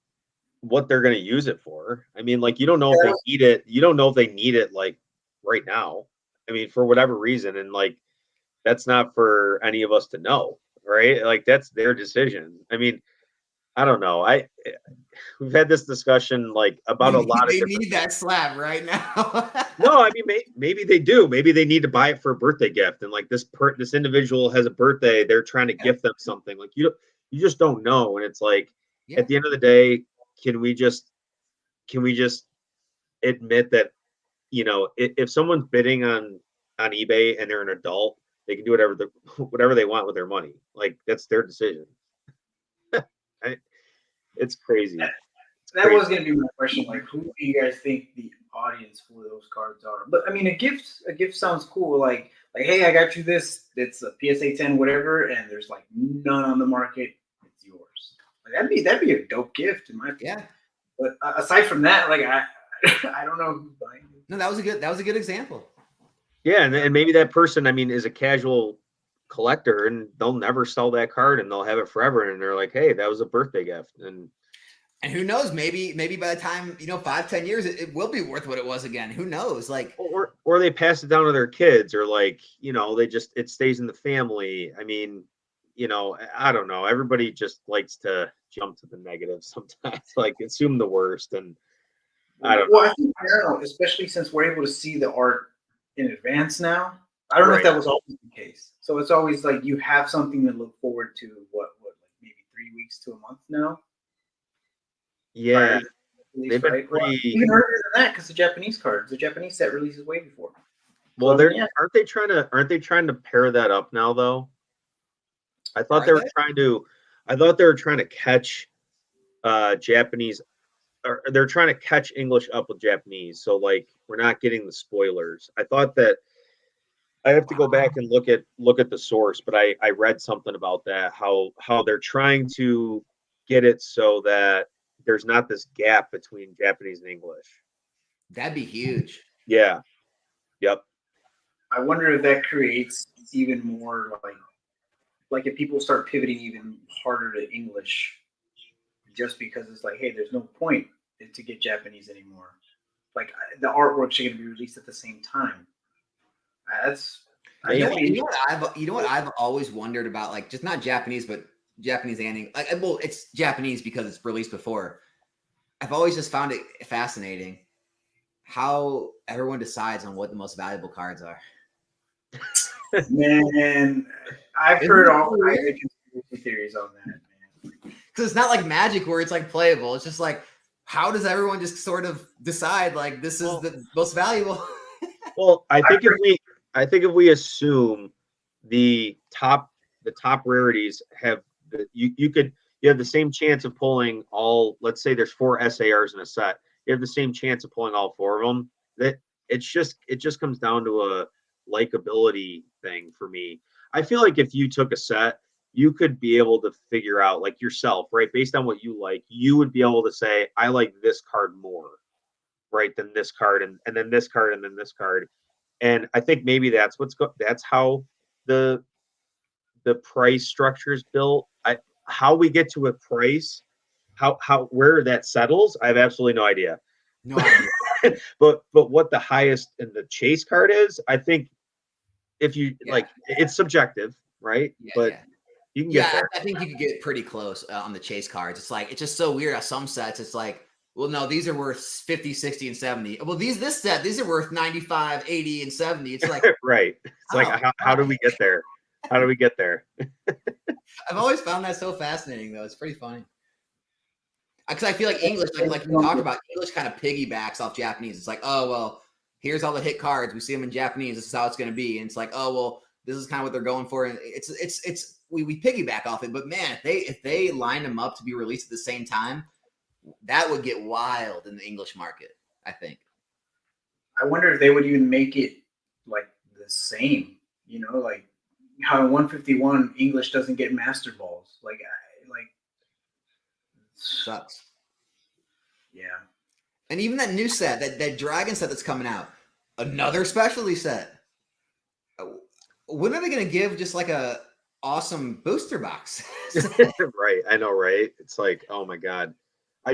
what they're going to use it for. I mean, like, you don't know if they need it. You don't know if they need it like right now. I mean, for whatever reason, and like that's not for any of us to know, right? Like that's their decision. I mean, I don't know. We've had this discussion like about a lot of. They need that slab right now. No, I mean maybe they do. Maybe they need to buy it for a birthday gift, and like this individual has a birthday. They're trying to gift them something. Like you just don't know, and it's like at the end of the day, can we just admit that if someone's bidding on eBay and they're an adult, they can do whatever they want with their money. Like that's their decision. It's crazy. That was going to be my question. Like, who do you guys think the audience for those cards are? But I mean, a gift sounds cool. Like, hey, I got you this. It's a PSA 10, whatever, and there's like none on the market. It's yours. Like, that'd be a dope gift in my opinion. Yeah. But aside from that, like I don't know who's buying it. No, that was a good example. Yeah, and maybe that person, I mean, is a casual collector, and they'll never sell that card, and they'll have it forever, and they're like, hey, that was a birthday gift, and who knows, maybe by the time 5-10 years it will be worth what it was again. Who knows? Like, or they pass it down to their kids, or like it stays in the family. I mean, I don't know, everybody just likes to jump to the negative sometimes, like assume the worst, and I don't know. I think now, especially since we're able to see the art in advance now, I don't know if that was always the case. So it's always like you have something to look forward to. What like maybe 3 weeks to a month now. Yeah, they've been pretty even earlier than that because the Japanese set releases way before. Well, aren't they trying to pair that up now though? I thought they were trying to catch Japanese, or they're trying to catch English up with Japanese. So like we're not getting the spoilers. I thought that. I have to go back and look at the source, but I read something about that, how they're trying to get it so that there's not this gap between Japanese and English. That'd be huge. Yeah. Yep. I wonder if that creates even more like if people start pivoting even harder to English just because it's like, hey, there's no point to get Japanese anymore. Like the artworks are going to be released at the same time. You know what I've always wondered about, like just not Japanese, but Japanese and well, it's Japanese because it's released before. I've always just found it fascinating how everyone decides on what the most valuable cards are. Man, I've heard all kinds of conspiracy theories on that, man. Because it's not like Magic where it's like playable. It's just like, how does everyone just sort of decide like this is the most valuable? Well, I think if we assume the top rarities have you have the same chance of pulling all. Let's say there's 4 SARs in a set. You have the same chance of pulling all 4 of them. That it just comes down to a likability thing for me. I feel like if you took a set you could be able to figure out like yourself, right? Based on what you like, you would be able to say, I like this card more, right, than this card, and then this card, and then this card. And I think maybe that's that's how the price structure is built. How we get to a price, how where that settles, I have absolutely no idea. No idea. but what the highest in the chase card is, I think if you like, it's subjective, right? But you can get there. I think you could get pretty close on the chase cards. It's like, it's just so weird how some sets, it's like, well, no, these are worth 50, 60, and 70. Well, these are worth 95, 80, and 70. It's like, right. It's like, how do we get there? How do we get there? I've always found that so fascinating, though. It's pretty funny. Because I feel like English, like we talked about, English kind of piggybacks off Japanese. It's like, oh, well, here's all the hit cards. We see them in Japanese. This is how it's going to be. And it's like, oh, well, this is kind of what they're going for. And we piggyback off it. But man, if they line them up to be released at the same time, that would get wild in the English market, I think. I wonder if they would even make it like the same, like how in 151 English doesn't get master balls. Like sucks. Yeah. And even that new set, that dragon set that's coming out, another specialty set. When are they going to give just like a awesome booster box? Right. I know, right? It's like, oh my God. I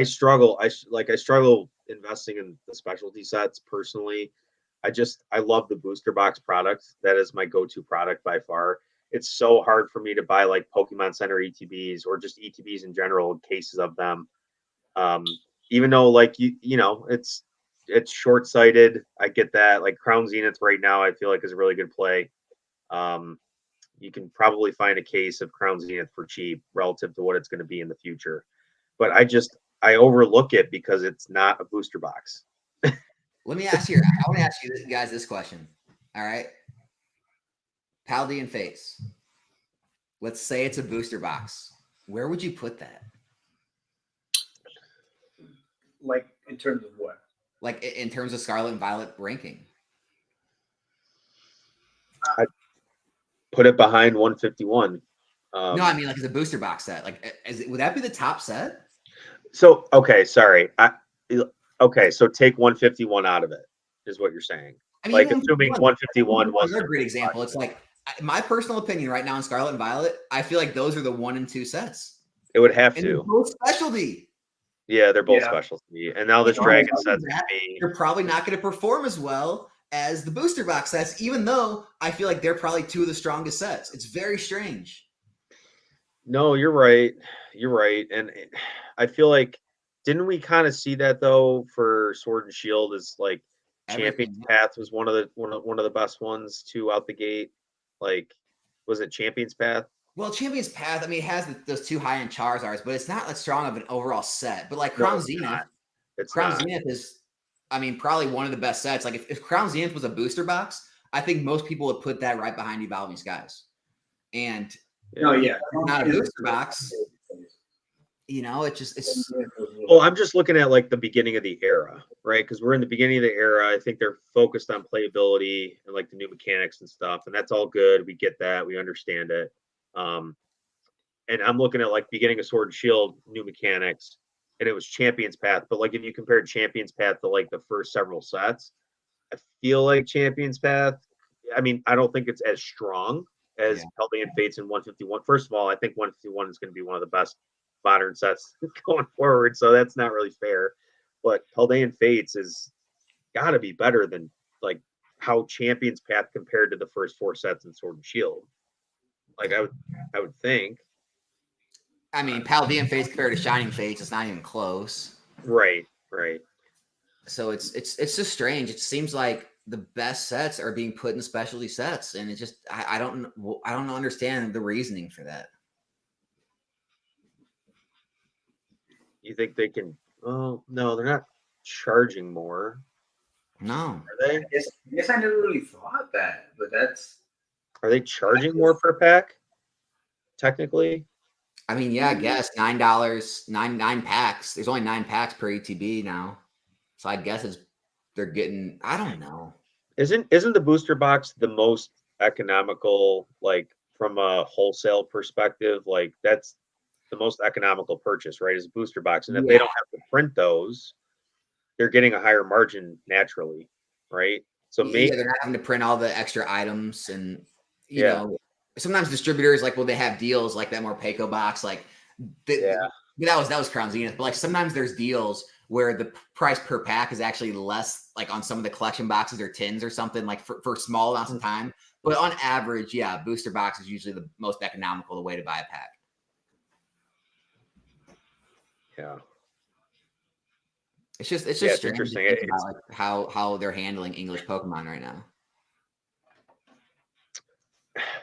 struggle. I struggle investing in the specialty sets personally. I love the booster box product. That is my go-to product by far. It's so hard for me to buy like Pokemon Center ETBs or just ETBs in general, cases of them. Even though like it's short-sighted. I get that. Like Crown Zenith right now, I feel like is a really good play. You can probably find a case of Crown Zenith for cheap relative to what it's going to be in the future. But I overlook it because it's not a booster box. Let me ask you. I want to ask you guys this question. All right. Paldean Fates. Let's say it's a booster box. Where would you put that? Like in terms of what? Like in terms of Scarlet and Violet ranking. I put it behind 151. No, I mean like as a booster box set. Like, would that be the top set? So okay, sorry. Okay, so take 151 out of it, is what you're saying. I mean, like assuming 151 was another great example. It's like my personal opinion right now in Scarlet and Violet, I feel like those are the 1 and 2 sets. It would have and to. They're both specialty. Yeah, they're both specialty. And now this dragon set's they're probably not going to perform as well as the booster box sets, even though I feel like they're probably 2 of the strongest sets. It's very strange. No, you're right. You're right. And I feel like, didn't we kind of see that though for Sword and Shield? Is like Champion's Path was one of the best ones too out the gate. Like, was it Champion's Path? Well, Champion's Path, I mean, it has those 2 high-end Charizards, but it's not that strong of an overall set. But like Crown Zenith, Zenith is, I mean, probably one of the best sets. Like if Crown Zenith was a booster box, I think most people would put that right behind Evolving Skies. And not a booster box. It's. Well, I'm just looking at like the beginning of the era, right? Because we're in the beginning of the era. I think they're focused on playability and like the new mechanics and stuff, and that's all good. We get that. We understand it. And I'm looking at like beginning of Sword and Shield, new mechanics, and it was Champion's Path. But like if you compared Champion's Path to like the first several sets, I feel like Champion's Path. I mean, I don't think it's as strong as Paldean Fates in 151. First of all, I think 151 is going to be one of the best modern sets going forward, so that's not really fair. But Paldean Fates is got to be better than like how Champion's Path compared to the first 4 sets in Sword and Shield. Like I would think. I mean, Paldean Fates compared to Shining Fates, it's not even close. Right. So it's just strange. It seems like the best sets are being put in specialty sets, and it just I don't understand the reasoning for that. You think they can? Oh no, they're not charging more. No, are they? I guess I never really thought that, but that's. Are they charging more per pack? Technically, I mean, yeah, I guess $9, nine packs. There's only 9 packs per ETB now, so I guess they're getting. I don't know. Isn't the booster box the most economical, like from a wholesale perspective, like that's the most economical purchase, right? Is a booster box. And if they don't have to print those, they're getting a higher margin naturally, right? So Yeah, they're not having to print all the extra items, and you know, sometimes distributors like, well, they have deals like that Morpeko box, like that was Crown Zenith, but like sometimes there's deals where the price per pack is actually less, like on some of the collection boxes or tins or something, like for small amounts of time. But on average, yeah, booster box is usually the most economical way to buy a pack. Yeah. It's just strange interesting to think about, like, how they're handling English Pokemon right now.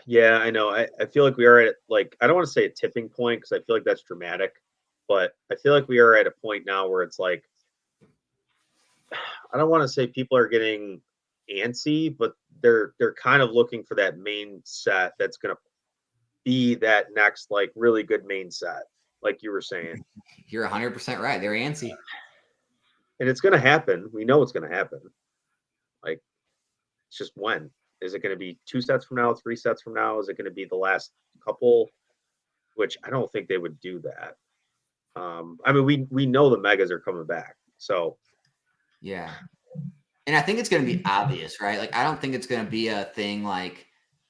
Yeah, I know. I feel like we are at, like, I don't want to say a tipping point because I feel like that's dramatic, but I feel like we are at a point now where it's like, I don't want to say people are getting antsy, but they're kind of looking for that main set that's going to be that next, like, really good main set, like you were saying. You're 100% right. They're antsy. And it's going to happen. We know it's going to happen. Like, it's just when. Is it going to be 2 sets from now, 3 sets from now? Is it going to be the last couple? Which I don't think they would do that. I mean, we know the megas are coming back. So, yeah. And I think it's going to be obvious, right? Like, I don't think it's going to be a thing like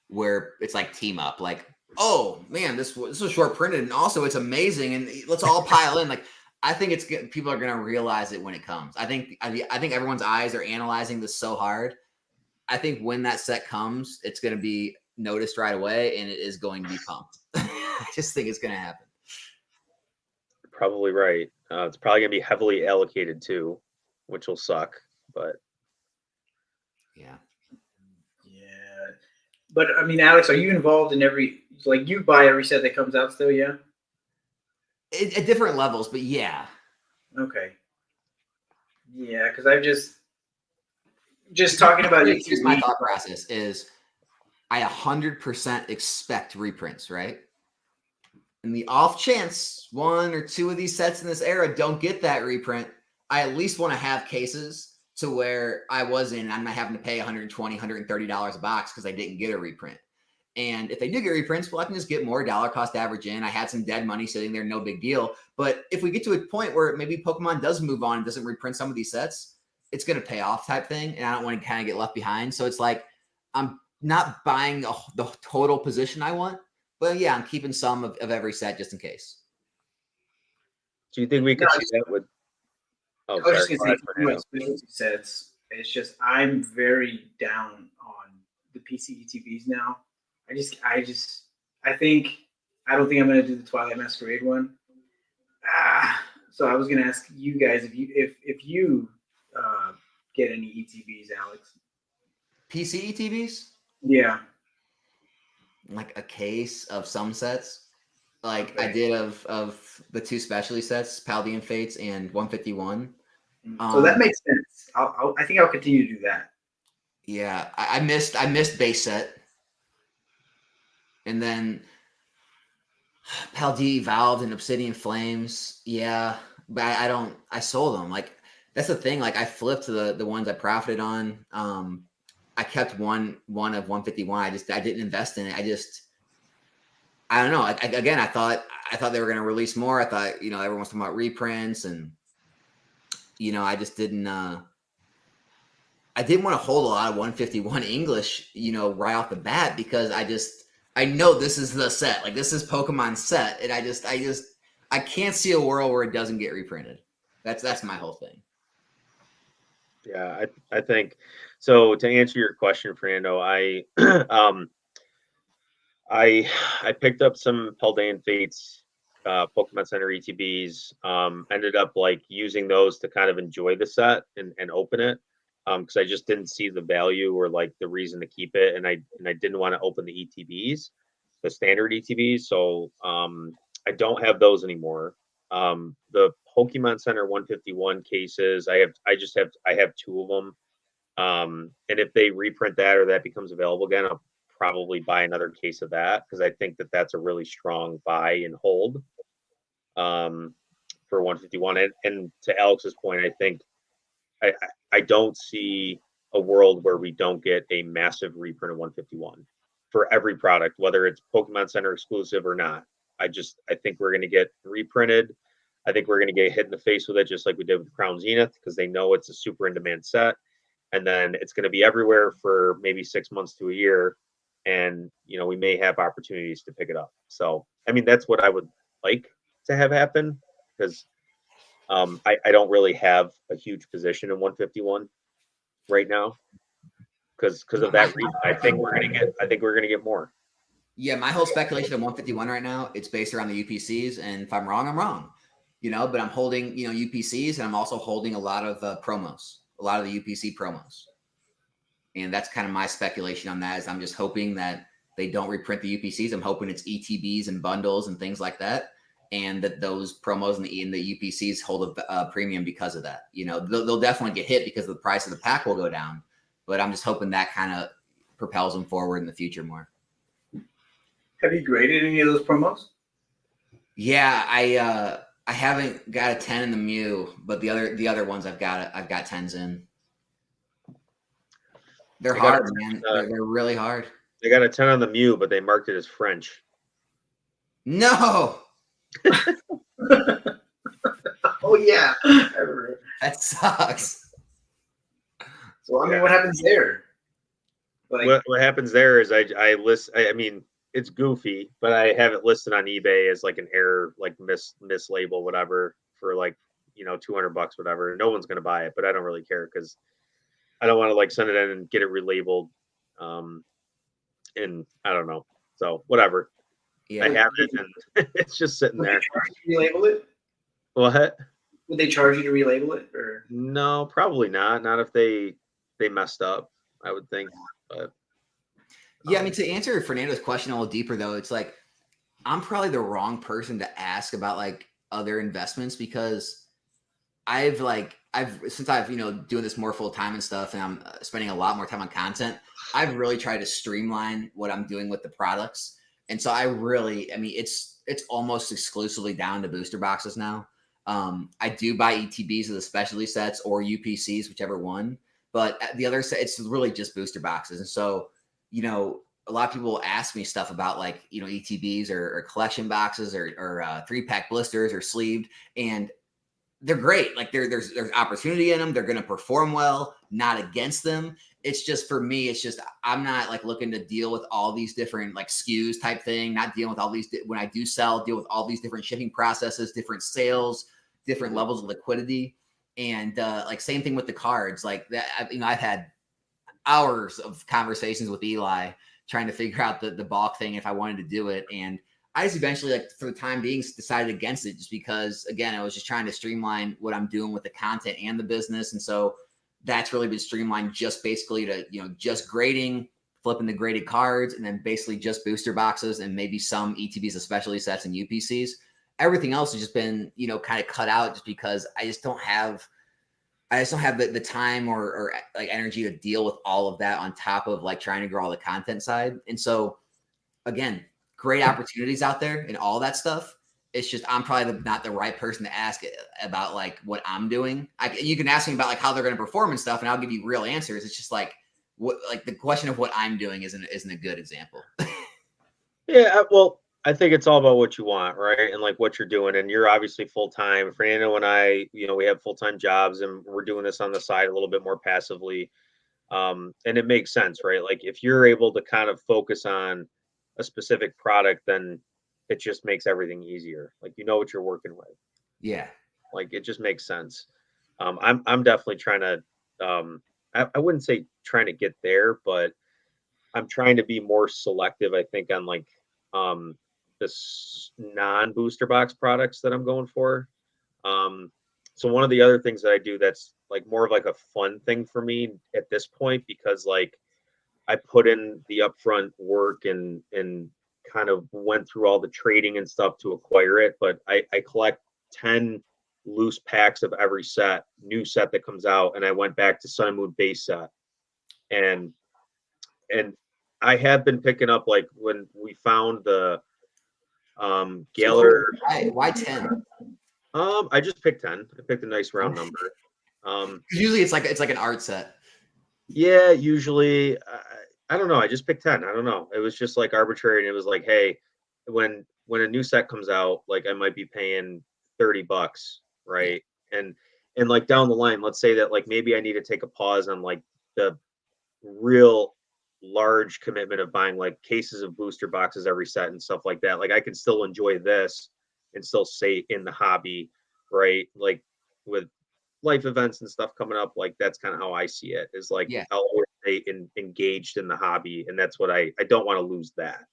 where it's like team up, like, oh man, this was short printed, and also it's amazing, and let's all pile in. Like, I think it's people are going to realize it when it comes. I think everyone's eyes are analyzing this so hard. I think when that set comes, it's going to be noticed right away, and it is going to be pumped. I just think it's going to happen. Probably right. It's probably going to be heavily allocated too, which will suck. But yeah. But I mean, Alex, are you involved in every, like, you buy every set that comes out still? Yeah. At different levels, but yeah. Okay. Yeah, because I've just talking about it. Here's my thought process: is I 100% expect reprints, right? And the off chance 1 or 2 of these sets in this era don't get that reprint, I at least want to have cases to where I'm not having to pay $120, $130 a box because I didn't get a reprint. And if they do get reprints, well, I can just get more dollar cost average in. I had some dead money sitting there, no big deal. But if we get to a point where maybe Pokemon does move on and doesn't reprint some of these sets, it's going to pay off type thing. And I don't want to kind of get left behind. So it's like, I'm not buying the total position I want, but yeah, I'm keeping some of every set just in case. Do you think we could see that with? Oh, I was just going to say, specialty sets. It's just I'm very down on the PC ETBs now. I don't think I'm going to do the Twilight Masquerade one. So I was going to ask you guys if you get any ETBs, Alex. PC ETBs? Yeah. Like a case of some sets. Like I did of the 2 specialty sets, Paldean Fates and 151. So that makes sense. I think I'll continue to do that. Yeah, I missed base set. And then Paldea Evolved and Obsidian Flames. Yeah, but I sold them. Like, that's the thing. Like, I flipped the ones I profited on. I kept one of 151. I didn't invest in it. I don't know. Again, I thought they were going to release more. I thought, everyone's talking about reprints, and I just didn't. I didn't want to hold a lot of 151 English, right off the bat, because I know this is the set. Like, this is Pokemon's set, and I can't see a world where it doesn't get reprinted. That's my whole thing. Yeah, I think so. To answer your question, Fernando, I picked up some Paldean Fates Pokemon Center ETBs. Ended up like using those to kind of enjoy the set and open it, because I just didn't see the value or like the reason to keep it, and I didn't want to open the ETBs, the standard ETBs. So I don't have those anymore. The Pokemon Center 151 cases, I have 2 of them. And if they reprint that or that becomes available again, I'll probably buy another case of that, because I think that that's a really strong buy and hold for 151. And to Alex's point, I think I don't see a world where we don't get a massive reprint of 151. for every product, whether it's Pokemon Center exclusive or not. I think we're going to get reprinted. I think we're going to get hit in the face with it, just like we did with Crown Zenith, because they know it's a super in-demand set. And then it's going to be everywhere for maybe 6 months to a year. And, we may have opportunities to pick it up. So, I mean, that's what I would like to have happen, because I don't really have a huge position in 151 right now. Because of that reason, I think we're gonna get more. Yeah, my whole speculation of 151 right now, it's based around the UPCs, and if I'm wrong, I'm wrong. But I'm holding, UPCs, and I'm also holding a lot of promos, a lot of the UPC promos. And that's kind of my speculation on that, is I'm just hoping that they don't reprint the UPCs. I'm hoping it's ETBs and bundles and things like that, and that those promos and the UPCs hold a premium because of that. They'll definitely get hit because the price of the pack will go down, but I'm just hoping that kind of propels them forward in the future more. Have you graded any of those promos? Yeah, I haven't got a 10 in the Mew, but the other ones I've got 10s in. They're hard, man. They're really hard. They got a 10 on the Mew, but they marked it as French. No. Oh yeah, that sucks. So I mean, what happens there? Like, what happens there is I list. I mean, it's goofy, but I have it listed on eBay as like an error, like mislabel, whatever, for like $200, whatever. No one's gonna buy it, but I don't really care because I don't want to like send it in and get it relabeled. And I don't know. So whatever. Yeah. I have it and it's just sitting there. Relabel it? What? Would they charge you to relabel it, or? No, probably not. Not if they messed up, I would think. But yeah, I mean, to answer Fernando's question a little deeper though, it's like I'm probably the wrong person to ask about like other investments, because I've since I've doing this more full time and stuff, and I'm spending a lot more time on content, I've really tried to streamline what I'm doing with the products. And so it's almost exclusively down to booster boxes now. I do buy ETBs of the specialty sets or UPCs, whichever one, but the other set, it's really just booster boxes. And so, a lot of people will ask me stuff about like, ETBs or collection boxes or 3-pack blisters or sleeved, and they're great. Like there's opportunity in them. They're going to perform well, not against them. It's just, for me, it's just, I'm not like looking to deal with all these different like SKUs type thing, not dealing with all these, when I do sell, deal with all these different shipping processes, different sales, different levels of liquidity. And like same thing with the cards, like that, I've had hours of conversations with Eli trying to figure out the bulk thing, if I wanted to do it. And I just eventually, like for the time being, decided against it, just because, again, I was just trying to streamline what I'm doing with the content and the business. And so that's really been streamlined just basically to, just grading, flipping the graded cards, and then basically just booster boxes and maybe some ETBs, especially sets and UPCs. Everything else has just been, kind of cut out, just because I just don't have the time or like energy to deal with all of that on top of like trying to grow all the content side. And so again, great opportunities out there and all that stuff. It's just, I'm probably not the right person to ask about like what I'm doing. You can ask me about like how they're going to perform and stuff, and I'll give you real answers. It's just like the question of what I'm doing isn't a good example. Yeah, well, I think it's all about what you want, right? And like what you're doing. And you're obviously full time. Fernando and I, we have full time jobs, and we're doing this on the side a little bit more passively. And it makes sense, right? Like if you're able to kind of focus on a specific product, then it just makes everything easier. Like what you're working with. Yeah. Like it just makes sense. I'm definitely trying to I wouldn't say trying to get there, but I'm trying to be more selective, I think, on like this non-booster box products that I'm going for. So one of the other things that I do that's like more of like a fun thing for me at this point, because like I put in the upfront work and kind of went through all the trading and stuff to acquire it. But I collect 10 loose packs of every new set that comes out. And I went back to Sun and Moon base set. And I have been picking up, like when we found the Galar. Why 10? I just picked 10. I picked a nice round number. Usually it's like an art set. Yeah, usually I don't know. I just picked 10. I don't know. It was just like arbitrary, and it was like, hey, when a new set comes out, like I might be paying $30, right? And like down the line, let's say that like maybe I need to take a pause on like the real large commitment of buying like cases of booster boxes every set and stuff like that. Like I can still enjoy this and still stay in the hobby, right? Like with life events and stuff coming up, like that's kind of how I see it. Is like Yeah. I'll always stay engaged in the hobby, and that's what I don't want to lose that.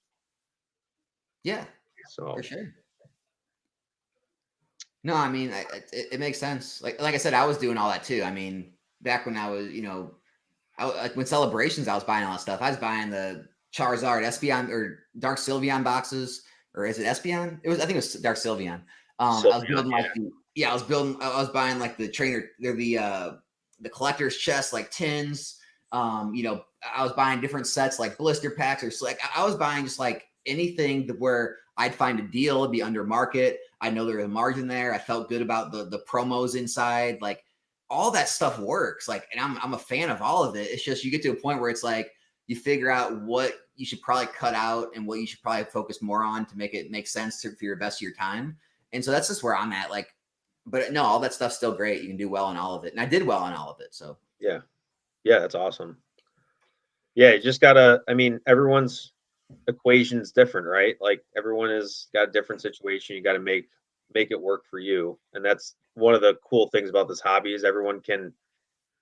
Yeah, so for sure. No, I mean, it makes sense. Like I said, I was doing all that too. I mean, back when I was, like when celebrations, I was buying all that stuff. I was buying the Charizard Espeon or Dark Sylveon boxes, or is it Espeon? I think it was Dark Sylveon. I was building I was buying like the trainer, the collector's chest, like tins. I was buying different sets like blister packs, or like I was buying just like anything where I'd find a deal, it'd be under market. I know there was a margin there. I felt good about the promos inside. Like all that stuff works. Like, and I'm a fan of all of it. It's just you get to a point where it's like you figure out what you should probably cut out and what you should probably focus more on to make it make sense for your best of your time. And so that's just where I'm at. Like, but no, all that stuff's still great. You can do well on all of it. And I did well on all of it. So yeah, that's awesome. Yeah, you just gotta, I mean, everyone's equation's different, right? Like everyone has got a different situation. You got to make it work for you. And that's one of the cool things about this hobby is everyone can,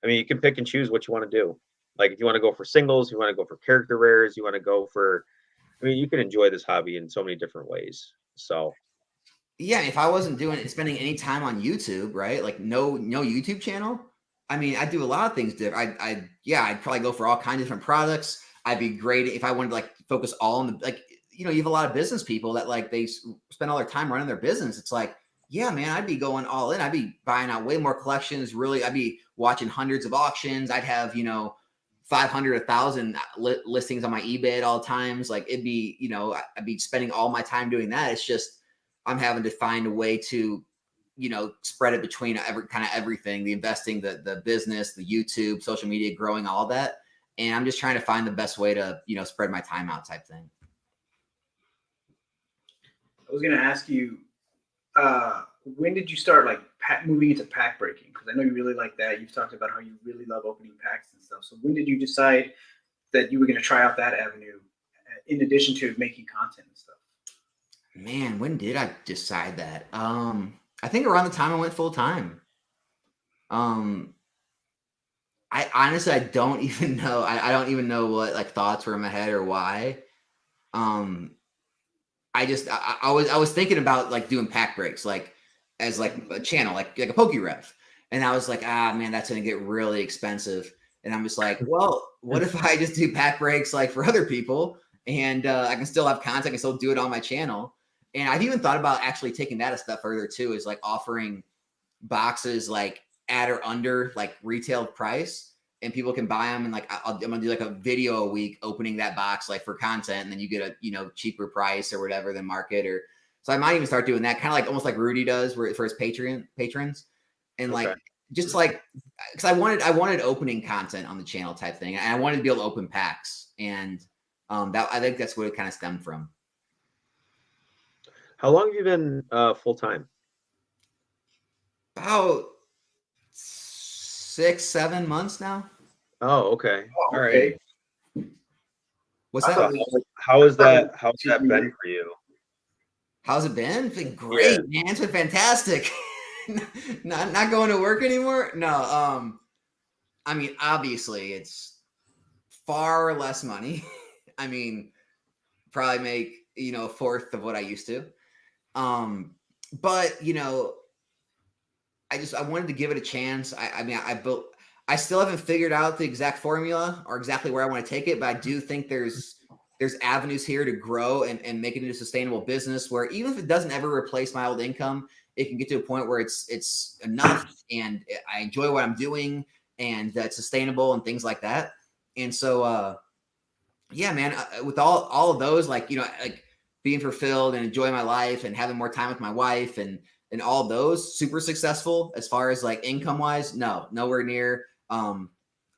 I mean, you can pick and choose what you want to do. Like if you want to go for singles, you want to go for character rares, you want to go for, I mean, you can enjoy this hobby in so many different ways. So yeah, if I wasn't spending any time on YouTube, right? Like no YouTube channel. I mean, I do a lot of things different. I'd probably go for all kinds of different products. I'd be great if I wanted to like focus all on the, like, you have a lot of business people that like they spend all their time running their business. It's like, yeah, man, I'd be going all in. I'd be buying out way more collections. Really, I'd be watching hundreds of auctions. I'd have, 500, 1,000 listings on my eBay at all times. Like it'd be, I'd be spending all my time doing that. It's just, I'm having to find a way to, spread it between everything, the investing, the business, the YouTube, social media, growing, all that. And I'm just trying to find the best way to, spread my time out type thing. I was going to ask you, when did you start like moving into pack breaking? Because I know you really like that. You've talked about how you really love opening packs and stuff. So when did you decide that you were going to try out that avenue in addition to making content and stuff? Man, when did I decide that? I think around the time I went full time. I honestly, I don't even know. I don't even know what like thoughts were in my head or why. I was thinking about like doing pack breaks, like as like a channel, like a Pokeref. And I was like, man, that's going to get really expensive. And I'm just like, well, what if I just do pack breaks like for other people and I can still have content, I can still do it on my channel. And I've even thought about actually taking that a step further too, is like offering boxes like at or under like retail price, and people can buy them. And like, I'm gonna do like a video a week opening that box, like for content. And then you get a, cheaper price or whatever than market. Or so I might even start doing that kind of like almost like Rudy does for his patrons. And like, just like, cause I wanted opening content on the channel type thing. And I wanted to be able to open packs. And that, I think that's what it kind of stemmed from. how long have you been full-time? About 6-7 months now. Oh, okay. All right. What's that? How has that been for you? How's it been? It's been great, man. It's been fantastic. not going to work anymore. No. I mean, obviously it's far less money. I mean, probably make, a fourth of what I used to. But I wanted to give it a chance. I still haven't figured out the exact formula or exactly where I want to take it, but I do think there's avenues here to grow and make it into a sustainable business where even if it doesn't ever replace my old income, it can get to a point where it's enough and I enjoy what I'm doing and that's sustainable and things like that. And so, yeah, man, with all of those, like, like being fulfilled and enjoying my life and having more time with my wife and all those super successful as far as like income wise, no, nowhere near.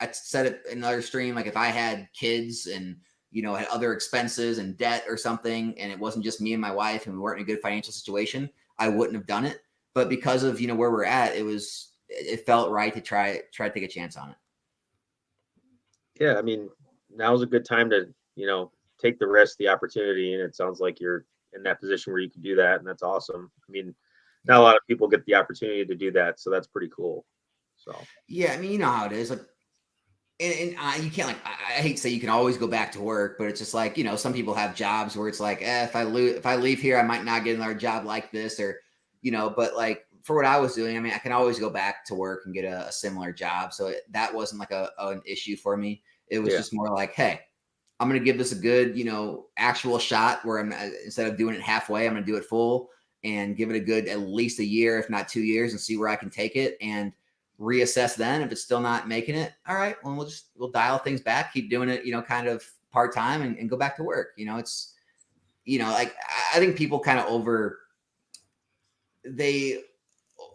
I said it in another stream, like if I had kids and, you know, had other expenses and debt or something, and it wasn't just me and my wife and we weren't in a good financial situation, I wouldn't have done it. But because of, you know, where we're at, it felt right to try to take a chance on it. Yeah. I mean, now's a good time to, you know, take the risk, the opportunity. And it sounds like you're in that position where you can do that. And that's awesome. I mean, not a lot of people get the opportunity to do that. So that's pretty cool. So, yeah, I mean, you know how it is. Like, and you can't, like, I hate to say you can always go back to work, but it's just like, you know, some people have jobs where it's like, if I leave here, I might not get another job like this, or, you know, but like for what I was doing, I mean, I can always go back to work and get a similar job. So that wasn't like an issue for me. It was just more like, hey, I'm going to give this a good, you know, actual shot where I'm, instead of doing it halfway, I'm going to do it full and give it a good, at least a year, if not 2 years, and see where I can take it. And reassess then. If it's still not making it, all right, well, we'll dial things back, keep doing it, you know, kind of part-time, and go back to work. You know, it's, you know, like I think people kind of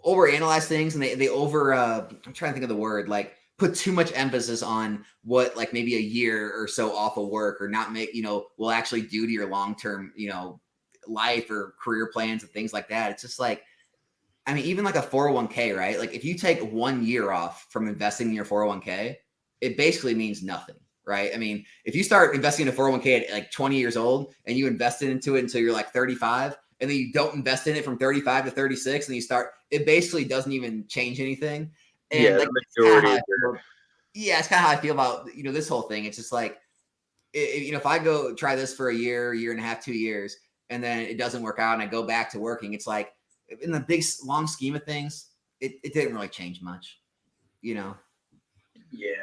overanalyze things, and they over I'm trying to think of the word, like put too much emphasis on what like maybe a year or so off of work or not make, you know, will actually do to your long-term, you know, life or career plans and things like that. It's just like, I mean, even like a 401k, right? Like if you take 1 year off from investing in your 401k, it basically means nothing, right? I mean, if you start investing in a 401k at like 20 years old and you invested into it until you're like 35, and then you don't invest in it from 35 to 36, and you start, it basically doesn't even change anything. And like, yeah, it's kind of how I feel about, you know, this whole thing. It's just like, you know, if I go try this for a year and a half, 2 years, and then it doesn't work out and I go back to working, it's like, in the big long scheme of things, it didn't really change much, you know? Yeah.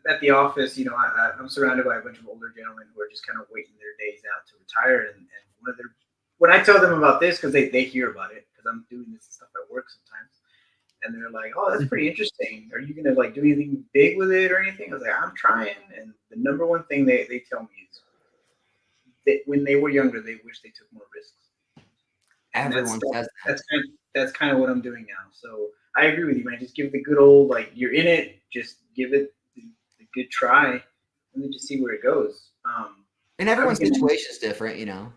At the office, you know, I'm surrounded by a bunch of older gentlemen who are just kind of waiting their days out to retire. And when I tell them about this, because they hear about it, because I'm doing this stuff at work sometimes, and they're like, "Oh, that's pretty interesting. Are you gonna like do anything big with it or anything?" I was like, "I'm trying." And the number one thing they tell me is that when they were younger, they wish they took more risks. And Everyone says that. That's kind of what I'm doing now. So I agree with you, man. Just give it the good old, like, you're in it. Just give it the good try, and then just see where it goes. And everyone's situation is different, you know.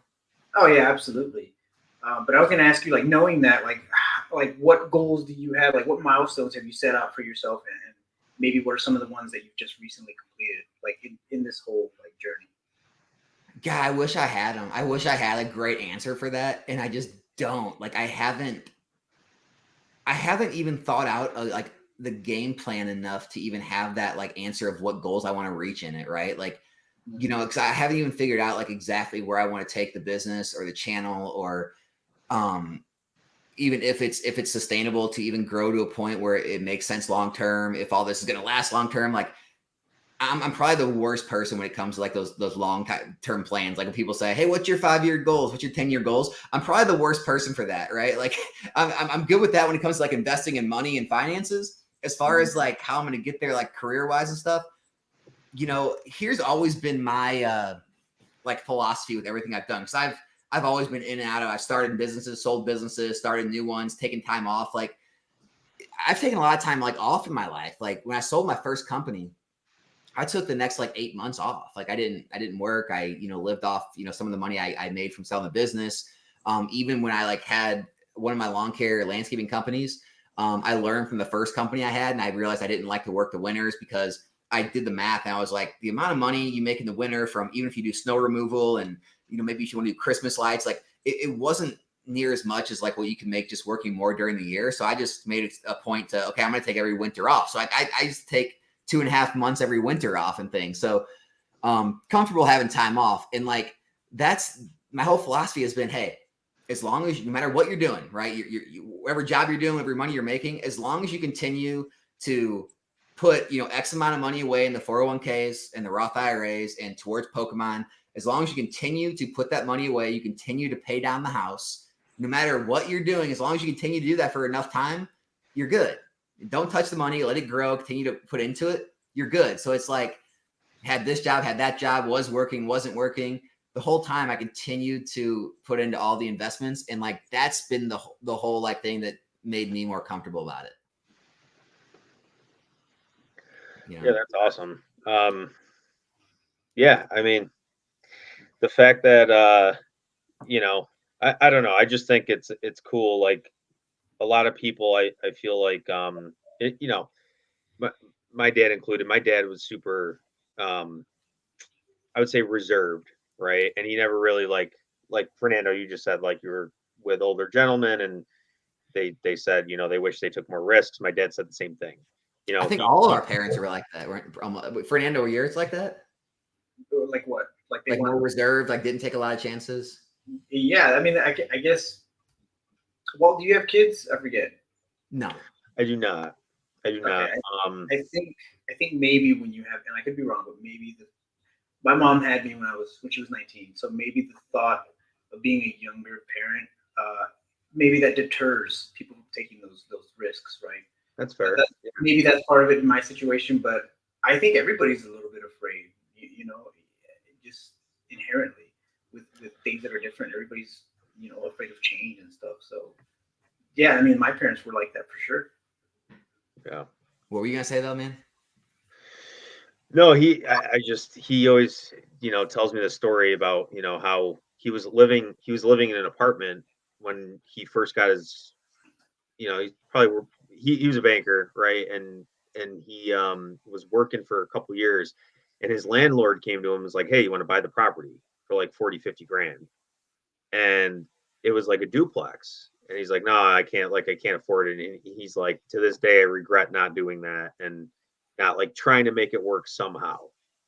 Oh yeah, absolutely. But I was going to ask you, like, knowing that, like what goals do you have? Like, what milestones have you set out for yourself, and maybe what are some of the ones that you've just recently completed, like in this whole like journey? God, I wish I had them. I wish I had a great answer for that, and I just don't. Like, I haven't even thought out like the game plan enough to even have that like answer of what goals I want to reach in it, right? Like, you know, because I haven't even figured out like exactly where I want to take the business or the channel, or even if it's sustainable to even grow to a point where it makes sense long term. If all this is going to last long term, like I'm probably the worst person when it comes to like those long term plans. Like when people say, "Hey, what's your 5-year goals? What's your 10-year goals?" I'm probably the worst person for that, right? Like I'm good with that when it comes to like investing in money and finances. As far as like how I'm going to get there, like career wise and stuff, you know, here's always been my like philosophy with everything I've done, because I've always been in and out of. I started businesses, sold businesses, started new ones, taken time off. Like I've taken a lot of time like off in my life. Like when I sold my first company, I took the next like 8 months off. Like I didn't work. I, you know, lived off, you know, some of the money I made from selling the business. Even when I like had one of my lawn care landscaping companies, I learned from the first company I had, and I realized I didn't like to work the winters, because I did the math and I was like, the amount of money you make in the winter from, even if you do snow removal and, you know, maybe you want to do Christmas lights, like it wasn't near as much as like what you can make just working more during the year. So I just made it a point to, okay, I'm going to take every winter off. So I just take 2.5 months every winter off and things. So comfortable having time off. And like, that's my whole philosophy has been, hey, as long as no matter what you're doing, right? Whatever job you're doing, whatever money you're making, as long as you continue to put, you know, X amount of money away in the 401ks and the Roth IRAs and towards Pokemon, as long as you continue to put that money away, you continue to pay down the house, no matter what you're doing, as long as you continue to do that for enough time, you're good. Don't touch the money, let it grow, continue to put into it, you're good. So it's like, had this job, had that job, was working, wasn't working. The whole time I continued to put into all the investments. And like, that's been the whole like thing that made me more comfortable about it. You know? Yeah, that's awesome. Yeah, I mean, the fact that you know, I don't know. I just think it's cool. Like a lot of people, I feel like you know, my dad included. My dad was super, I would say reserved, right? And he never really like Fernando. You just said like you were with older gentlemen, and they said they wish they took more risks. My dad said the same thing. I think all of our parents were like that. Fernando, were yours like that? Like what? Like they like more reserved, like didn't take a lot of chances? Yeah, I mean, I guess. Well, do you have kids? I forget. No, I do not. I do not. I think maybe when you have, and I could be wrong, but maybe my mom had me when she was 19. So maybe the thought of being a younger parent, maybe that deters people from taking those risks, right? That's fair. Maybe that's part of it in my situation, but I think everybody's a little bit afraid, just inherently with things that are different. Everybody's afraid of change and stuff. So yeah, I mean, my parents were like that for sure. Yeah. What were you gonna say though, man? No, he always, tells me the story about, how he was living in an apartment when he first got his, he was a banker, right? And he was working for a couple years, and his landlord came to him and was like, "Hey, you want to buy the property for like 40-50 grand?" And it was like a duplex. And he's like, "No, I can't afford it." And he's like, to this day, I regret not doing that and not like trying to make it work somehow,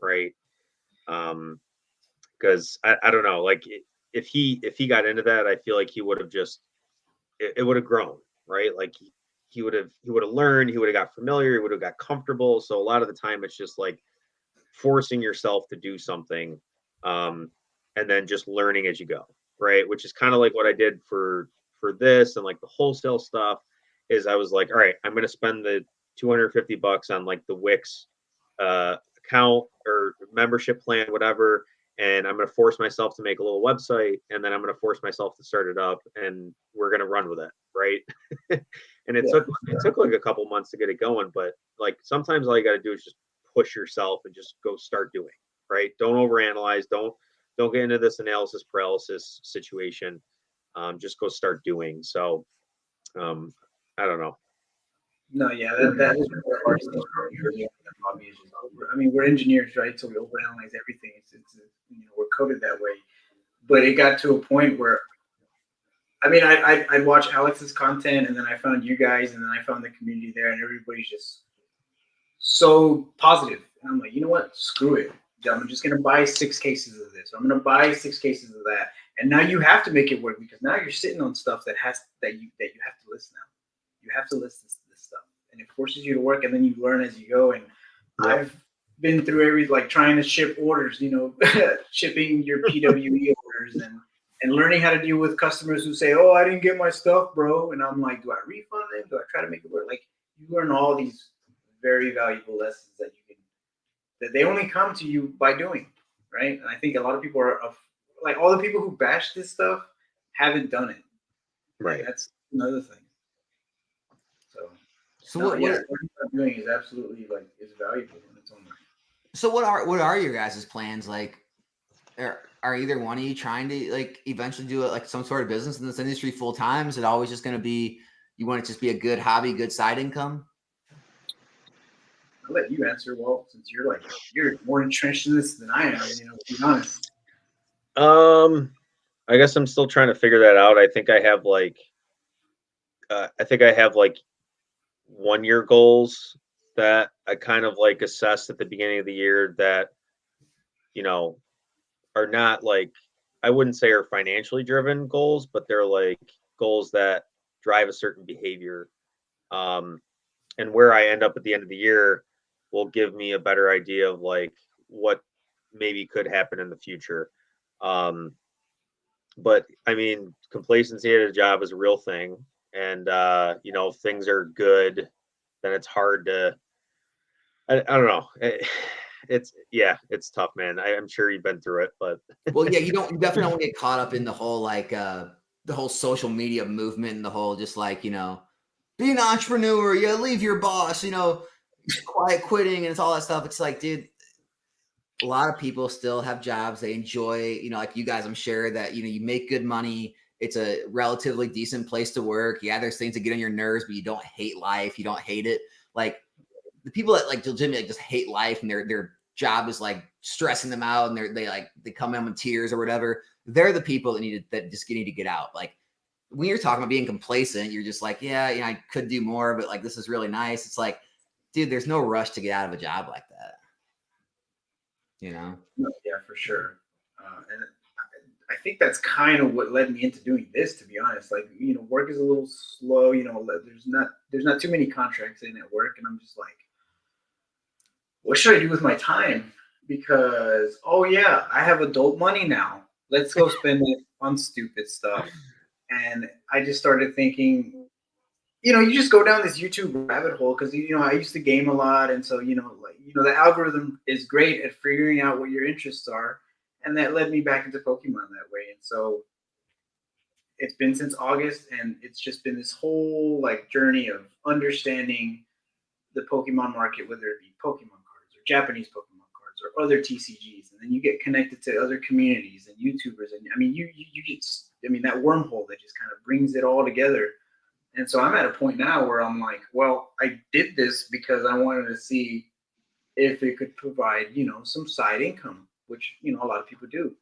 right? Because I don't know, like if he got into that, I feel like he would have it would have grown, right? Like he would have learned, he would have got familiar, he would have got comfortable. So a lot of the time, it's just like forcing yourself to do something, and then just learning as you go, right? Which is kind of like what I did for this and like the wholesale stuff. Is I was like, all right, I'm going to spend the $250 on like the Wix account or membership plan, whatever, and I'm going to force myself to make a little website, and then I'm going to force myself to start it up, and we're going to run with it, right? And it took like a couple months to get it going, but like sometimes all you got to do is just push yourself and just go start doing, right? Don't overanalyze. Don't get into this analysis paralysis situation. Just go start doing. So, I don't know. No, yeah, that is the hardest thing. I mean, we're engineers, right? So we overanalyze everything. It's we're coded that way. But it got to a point where, I mean, I'd watch Alex's content, and then I found you guys, and then I found the community there, and everybody's just so positive. And I'm like, you know what? Screw it. I'm just going to buy 6 cases of this. I'm going to buy 6 cases of that. And now you have to make it work, because now you're sitting on stuff that you have to list now. You have to list this stuff, and it forces you to work, and then you learn as you go. And I've been through trying to ship orders, shipping your PWE orders, and learning how to deal with customers who say, "Oh, I didn't get my stuff, bro." And I'm like, do I refund them? Do I try to make it work? Like, you learn all these very valuable lessons that they only come to you by doing, right? And I think a lot of people are like, all the people who bash this stuff haven't done it. Right. And that's another thing. So what you're doing is absolutely is valuable in its own way. So what are your guys' plans? Like, are either one of you trying to like eventually do like some sort of business in this industry full time? Is it always just going to be, you want it to just be a good hobby, good side income? I'll let you answer, Walt, since you're more entrenched in this than I am. To be honest. I guess I'm still trying to figure that out. I think I have like 1-year goals that I kind of like assessed at the beginning of the year that, are not like, I wouldn't say are financially driven goals, but they're like goals that drive a certain behavior. And where I end up at the end of the year will give me a better idea of like what maybe could happen in the future. But I mean, complacency at a job is a real thing. And, if things are good, then it's hard to, I don't know. It's tough, man. I'm sure you've been through it, but. Well, yeah, you definitely don't get caught up in the whole, the whole social media movement and the whole, just like, be an entrepreneur, leave your boss, quiet quitting and it's all that stuff. It's like, dude, a lot of people still have jobs they enjoy, like you guys, I'm sure that, you make good money. It's a relatively decent place to work. Yeah, there's things that get on your nerves, but you don't hate life. You don't hate it. Like the people that like legitimately just hate life and their job is like stressing them out and they come in with tears or whatever. They're the people that just need to get out. Like when you're talking about being complacent, you're just like, yeah, I could do more, but like, this is really nice. It's like, dude, there's no rush to get out of a job like that. Yeah, for sure. And I think that's kind of what led me into doing this, to be honest. Like, work is a little slow, there's not too many contracts in at work. And I'm just like, what should I do with my time? Because, oh yeah, I have adult money now. Let's go spend it on stupid stuff. And I just started thinking, you just go down this YouTube rabbit hole because, I used to game a lot. And so, the algorithm is great at figuring out what your interests are. And that led me back into Pokemon that way. And so it's been since August, and it's just been this whole like journey of understanding the Pokemon market, whether it be Pokemon cards or Japanese Pokemon cards or other TCGs. And then you get connected to other communities and YouTubers. And I mean, you get, that wormhole that just kind of brings it all together. And so I'm at a point now where I'm like, well, I did this because I wanted to see if it could provide, some side income, which, a lot of people do.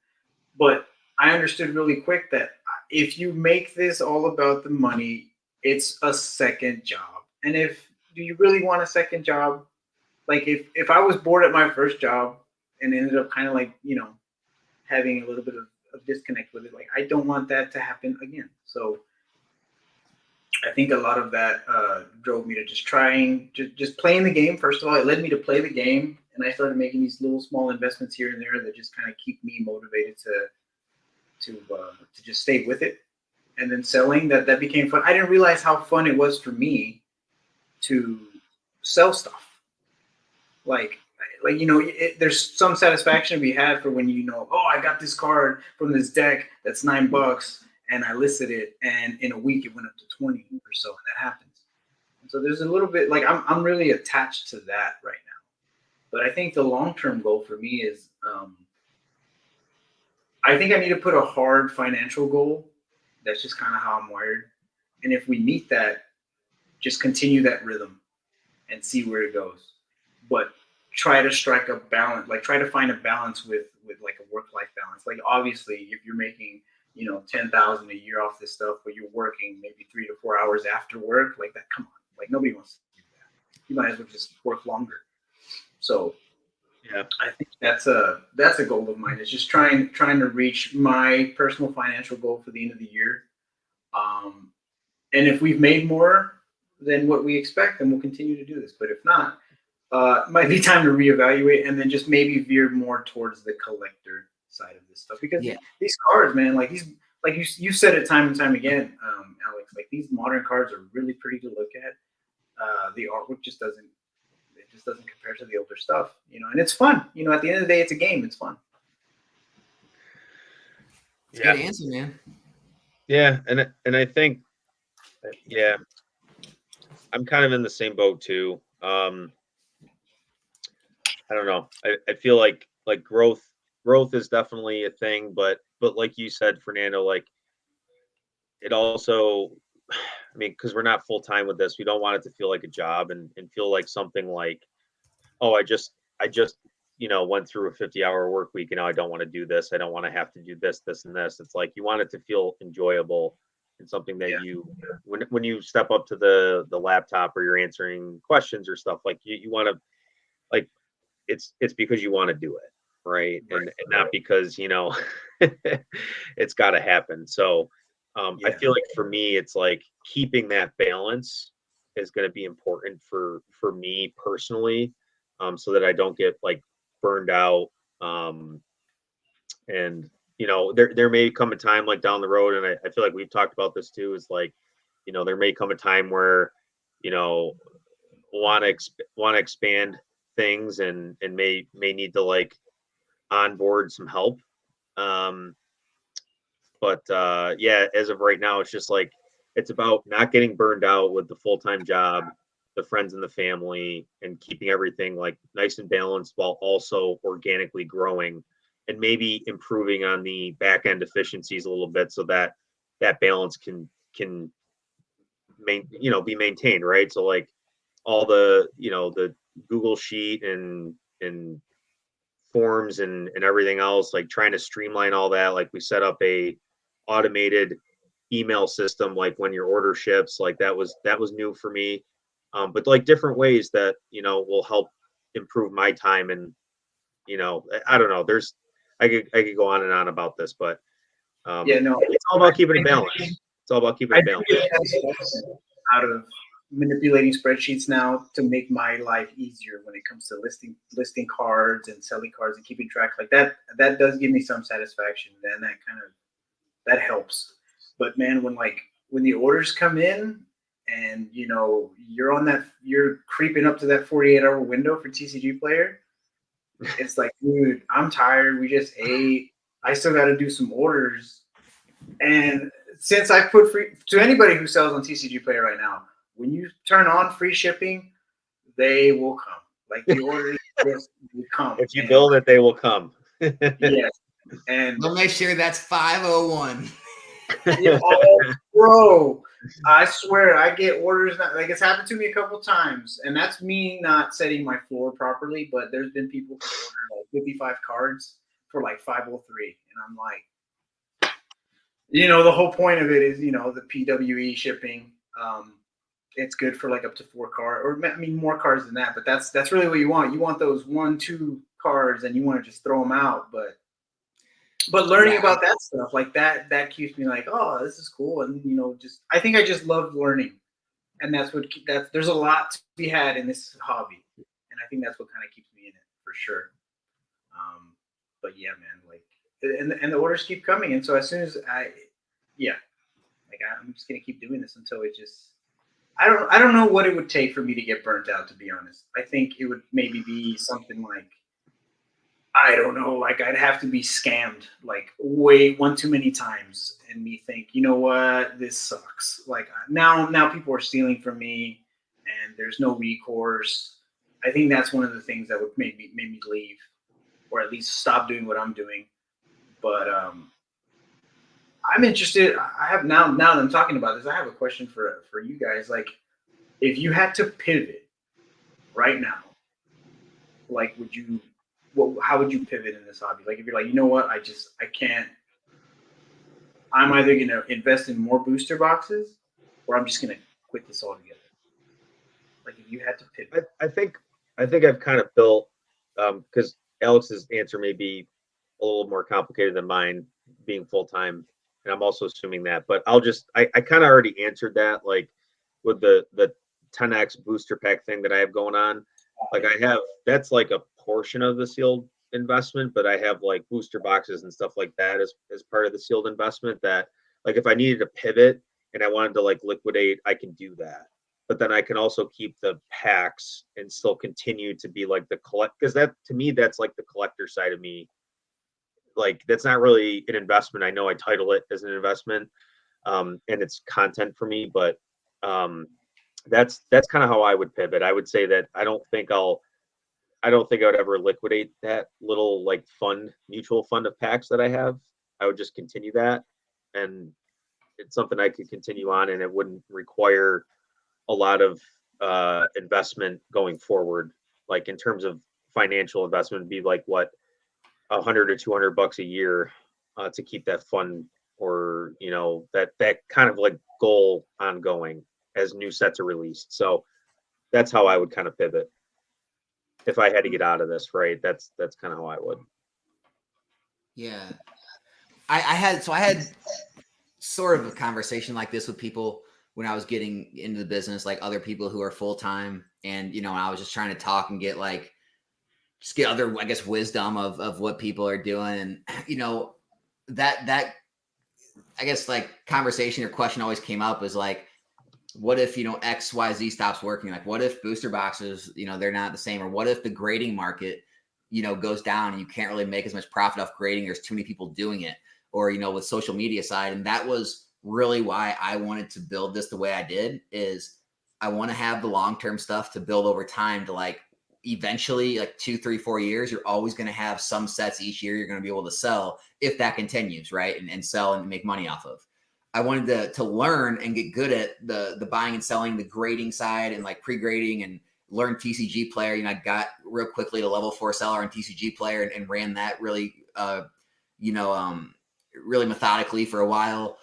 But I understood really quick that if you make this all about the money, it's a second job. And do you really want a second job? Like if I was bored at my first job and ended up kind of like, having a little bit of disconnect with it, like I don't want that to happen again. So I think a lot of that drove me to just playing the game. First of all, it led me to play the game, and I started making these little small investments here and there that just kind of keep me motivated to just stay with it. And then selling, that became fun. I didn't realize how fun it was for me to sell stuff. There's some satisfaction to be had for when oh, I got this card from this deck that's $9. And I listed it, and in a week it went up to 20 or so, and that happens. And so there's a little bit like I'm really attached to that right now. But I think the long-term goal for me is I think I need to put a hard financial goal. That's just kind of how I'm wired. And if we meet that, just continue that rhythm and see where it goes. But try to strike a balance, like try to find a balance with like a work-life balance. Like obviously if you're making 10,000 a year off this stuff, but you're working maybe 3 to 4 hours after work, like that, come on, like nobody wants to do that. You might as well just work longer. So yeah, I think that's a goal of mine, is just trying to reach my personal financial goal for the end of the year. And if we've made more than what we expect, then we'll continue to do this. But if not, it might be time to reevaluate and then just maybe veer more towards the collector side of this stuff, because these cards, man, like these, like you said it time and time again, Alex, like these modern cards are really pretty to look at. The artwork just doesn't compare to the older stuff, and it's fun. At the end of the day, it's a game. It's fun. It's a good answer, man. Yeah, and I think, I'm kind of in the same boat too. I don't know. I feel like growth is definitely a thing, but like you said, Fernando, like it also, I mean, because we're not full time with this, we don't want it to feel like a job and feel like something like, oh, I just went through a 50-hour work week, and now I don't want to do this. I don't want to have to do this, and this. It's like you want it to feel enjoyable and something that you, when you step up to the laptop or you're answering questions or stuff, like you want to, like, it's because you want to do it, right? And not because it's got to happen. So I feel like for me, it's like keeping that balance is going to be important for me personally, so that I don't get like burned out. And there may come a time like down the road, and I feel like we've talked about this too, is like, there may come a time where want to expand things and may need to like onboard some help. But as of right now, it's just like it's about not getting burned out with the full-time job, the friends and the family and keeping everything like nice and balanced while also organically growing and maybe improving on the back end efficiencies a little bit so that that balance can be maintained, right? So like all the the Google Sheet and forms and everything else, like trying to streamline all that. Like we set up a automated email system, like when your order ships, like that was new for me. But like different ways that will help improve my time. And I don't know. I could go on and on about this, but it's all about keeping it balanced. It's all about keeping it balanced. Out of manipulating spreadsheets now to make my life easier when it comes to listing cards and selling cards and keeping track like that. That does give me some satisfaction. Then that helps. But man, when the orders come in and you're creeping up to that 48-hour window for TCG Player, it's like, dude, I'm tired. We just ate. I still got to do some orders. And since I put free to anybody who sells on TCG Player right now, when you turn on free shipping, they will come. Like the orders just will come. If you build it, they will come. Yes. And we'll make sure that's 501. Bro, I swear I get orders like it's happened to me a couple times, and that's me not setting my floor properly. But there's been people who order like 55 cards for like 503, and I'm like, the whole point of it is the PWE shipping. It's good for like up to 4 cards, or I mean more cards than that. But that's really what you want. You want those 1-2 cards, and you want to just throw them out, but learning about that stuff like that keeps me like, oh, this is cool. And I think I just love learning, and there's a lot to be had in this hobby, and I think that's what kind of keeps me in it for sure. But yeah, man, like, and the orders keep coming, and so as soon as I'm just gonna keep doing this until it just. I don't know what it would take for me to get burnt out, to be honest. I think it would maybe be something like, I don't know, like I'd have to be scammed like one too many times and me think, you know what, this sucks. Like now people are stealing from me and there's no recourse. I think that's one of the things that would make me leave, or at least stop doing what I'm doing. But I'm interested. I have now that I'm talking about this, I have a question for you guys. Like, if you had to pivot right now, like how would you pivot in this hobby? Like, if you're like, you know what, I can't. I'm either gonna invest in more booster boxes, or I'm just gonna quit this altogether. Like, if you had to pivot, I think I've kind of built, because Alex's answer may be a little more complicated than mine, being full time, and I'm also assuming that. But I kind of already answered that, like with the 10x booster pack thing that I have going on. Like that's like a portion of the sealed investment, but I have like booster boxes and stuff like that as part of the sealed investment, that like if I needed to pivot and I wanted to like liquidate, I can do that. But then I can also keep the packs and still continue to be like the because that, to me, that's like the collector side of me. Like, that's not really an investment. I know I title it as an investment, and it's content for me, but that's kind of how I would pivot. I would say that I don't think I would ever liquidate that little like mutual fund of packs that I have. I would just continue that, and it's something I could continue on, and it wouldn't require a lot of investment going forward. Like, in terms of financial investment, would be like what, $100 or $200 a year to keep that fund, or that kind of like goal ongoing as new sets are released. So that's how I would kind of pivot if I had to get out of this, right? That's kind of how I would. Yeah. I had sort of a conversation like this with people when I was getting into the business, like other people who are full-time, and I was just trying to talk and get other, I guess, wisdom of what people are doing. And that I guess like conversation or question always came up was like, what if XYZ stops working? Like, what if booster boxes, they're not the same? Or what if the grading market goes down and you can't really make as much profit off grading, there's too many people doing it? Or with social media side. And that was really why I wanted to build this the way I did, is I want to have the long-term stuff to build over time to like eventually like 2, 3, 4 years, you're always going to have some sets each year you're going to be able to sell if that continues, right? And sell and make money off of. I wanted to learn and get good at the buying and selling, the grading side and like pre-grading and learn TCG Player. You know, I got real quickly to level 4 seller on TCG Player and ran that really, really methodically for a while.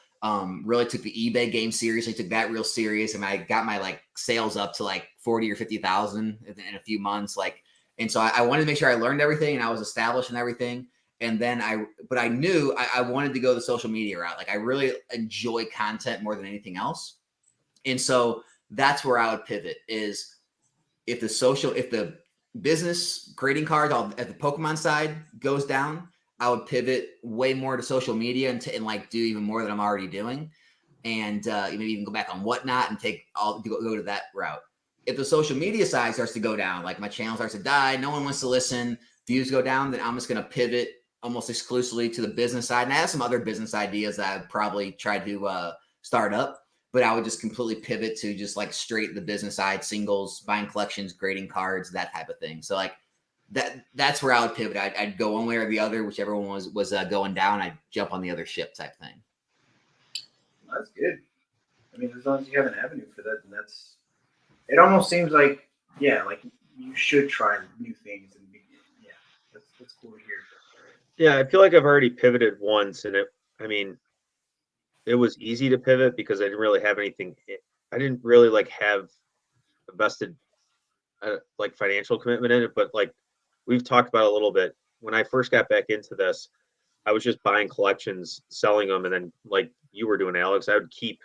Really took the eBay game seriously, took that real serious. And I got my like sales up to like 40 or 50,000 in a few months. Like, and so I wanted to make sure I learned everything and I was established and everything. And then I knew I wanted to go the social media route. Like I really enjoy content more than anything else. And so that's where I would pivot is if the business grading cards at the Pokemon side goes down, I would pivot way more to social media and like do even more than I'm already doing. And maybe even go back on Whatnot and go to that route. If the social media side starts to go down, like my channel starts to die, no one wants to listen, views go down, then I'm just going to pivot almost exclusively to the business side. And I have some other business ideas that I'd probably try to start up, but I would just completely pivot to just like straight the business side, singles, buying collections, grading cards, that type of thing. So like that's where I would pivot. I'd go one way or the other, whichever one was going down, I'd jump on the other ship type thing. That's good. I mean, as long as you have an avenue for that, then it almost seems like, yeah, like you should try new things and that's cool to hear. Yeah, I feel like I've already pivoted once, and it was easy to pivot because I didn't really have anything. I didn't really like have a vested like financial commitment in it, but like we've talked about a little bit. When I first got back into this, I was just buying collections, selling them, and then like you were doing, Alex, I would keep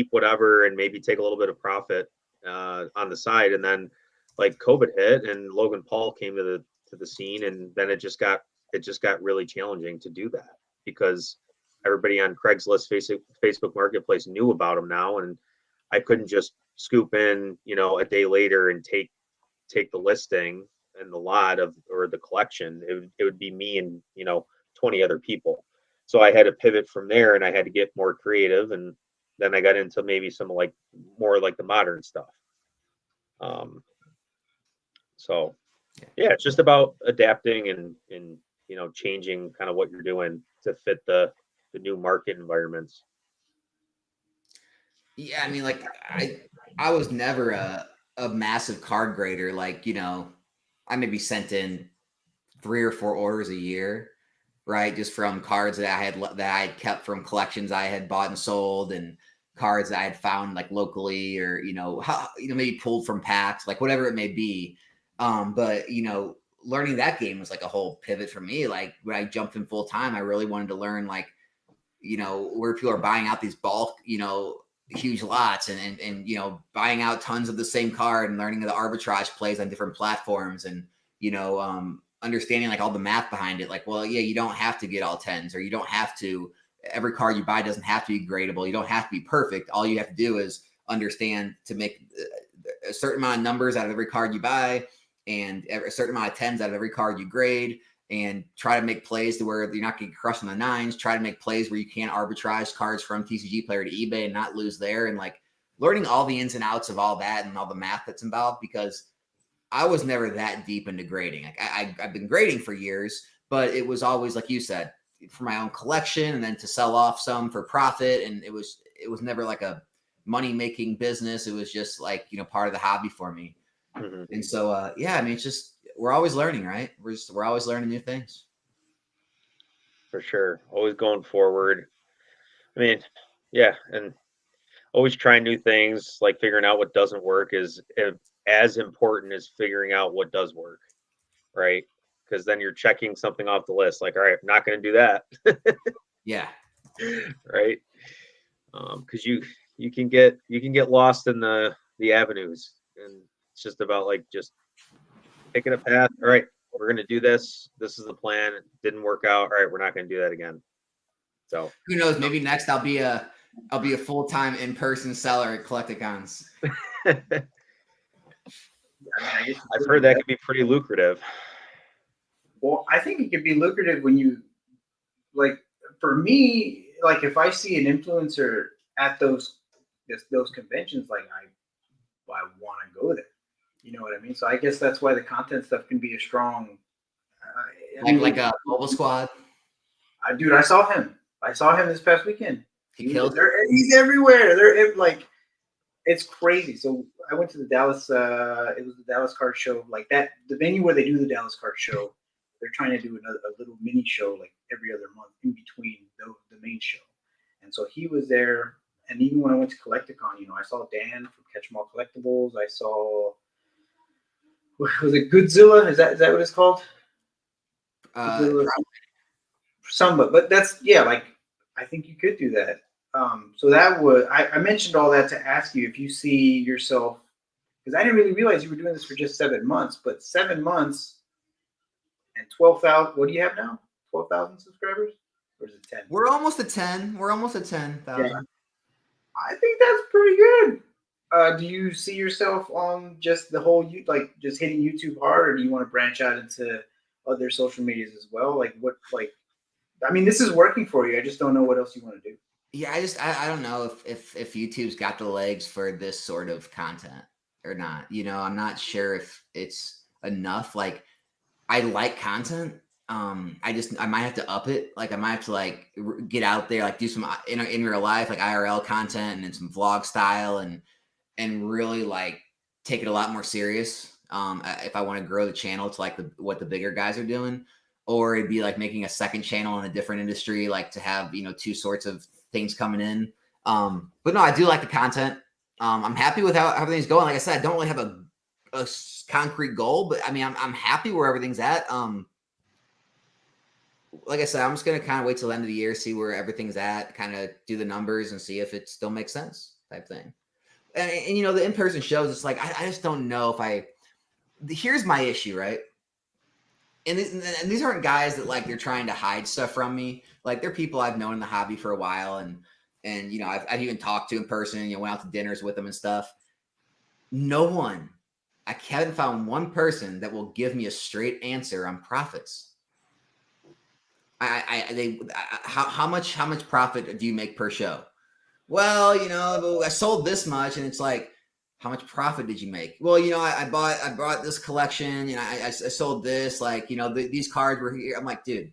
whatever and maybe take a little bit of profit on the side. And then like COVID hit and Logan Paul came to the scene, and then it just got really challenging to do that because everybody on Craigslist, Facebook Marketplace knew about him now, and I couldn't just scoop in, a day later and take the listing and the lot or the collection. It would be me and 20 other people. So I had to pivot from there, and I had to get more creative, and then I got into maybe some like more like the modern stuff. So yeah, it's just about adapting and changing kind of what you're doing to fit the new market environments. Yeah, I mean, like I was never a massive card grader. Like, I maybe sent in 3 or 4 orders a year, right? Just from cards that I had kept from collections I had bought and sold, and cards that I had found like locally, or maybe pulled from packs, like whatever it may be. But learning that game was like a whole pivot for me. Like when I jumped in full time, I really wanted to learn like where people are buying out these bulk, huge lots and buying out tons of the same card and learning the arbitrage plays on different platforms and understanding like all the math behind it. Like, well, yeah, you don't have to get all 10s, or you don't have to, every card you buy doesn't have to be gradable. You don't have to be perfect. All you have to do is understand to make a certain amount of numbers out of every card you buy and a certain amount of 10s out of every card you grade, and try to make plays to where you're not getting crushed on the 9s. Try to make plays where you can't arbitrage cards from TCG Player to eBay and not lose there. And like learning all the ins and outs of all that and all the math that's involved, because I was never that deep into grading. Like I've been grading for years, but it was always, like you said, for my own collection and then to sell off some for profit. And it was never like a money-making business. It was just like, part of the hobby for me. Mm-hmm. And so, yeah, I mean, it's just, we're always learning, right? We're always learning new things. For sure. Always going forward. I mean, yeah. And always trying new things, like figuring out what doesn't work is as important as figuring out what does work. Right. Because then you're checking something off the list. Like, all right, I'm not going to do that. Yeah. Right. Because you can get lost in the avenues, and it's just about like just picking a path. All right, we're going to do this. This is the plan. It didn't work out. All right, we're not going to do that again. So who knows? Maybe next I'll be a full-time in-person seller at Collecticons. I've heard that could be pretty lucrative. Well, I think it could be lucrative when you, like, for me, like if I see an influencer at those just those conventions, like I want to go there. You know what I mean? So I guess that's why the content stuff can be a strong, like a mobile squad. Dude, I saw him. I saw him this past weekend. He's everywhere. They're like, it's crazy. So I went to the Dallas. It was the Dallas Card Show, like that. The venue where they do the Dallas Card Show. They're trying to do a little mini show like every other month in between the main show. And so he was there. And even when I went to Collecticon, you know, I saw Dan from Catch 'em All Collectibles. I saw, was it Godzilla? Is that what it's called? But that's, yeah, like, I think you could do that. So that would, I mentioned all that to ask you if you see yourself, because I didn't really realize you were doing this for just 7 months, but 7 months and 12,000, what do you have now? 12,000 subscribers? Or is it 10? We're almost at 10. We're almost at 10,000. Yeah. I think that's pretty good. Do you see yourself on just the whole, like just hitting YouTube hard, or do you want to branch out into other social medias as well? Like what, like, I mean, this is working for you. I just don't know what else you want to do. Yeah, I don't know if YouTube's got the legs for this sort of content or not. You know, I'm not sure if it's enough. Like, I like content. I might have to up it. Like, I might have to like get out there, like do some in real life, like IRL content and then some vlog style and really like take it a lot more serious. If I want to grow the channel to like what the bigger guys are doing, or it'd be like making a second channel in a different industry, like to have, you know, 2 sorts of things coming in. But no, I do like the content. I'm happy with how everything's going. Like I said, I don't really have a concrete goal, but I mean, I'm happy where everything's at. Like I said, I'm just going to kind of wait till the end of the year, see where everything's at, kind of do the numbers and see if it still makes sense type thing. And you know, the in-person shows, it's like, I just don't know if here's my issue, right? And these aren't guys that like, they're trying to hide stuff from me. Like, they're people I've known in the hobby for a while. And, you know, I've even talked to in person, you know, went out to dinners with them and stuff. I haven't found one person that will give me a straight answer on profits. How much profit do you make per show? Well, you know, I sold this much, and it's like, how much profit did you make? Well, you know, I bought this collection, you know, I sold this, like, you know, these cards were here. I'm like, dude,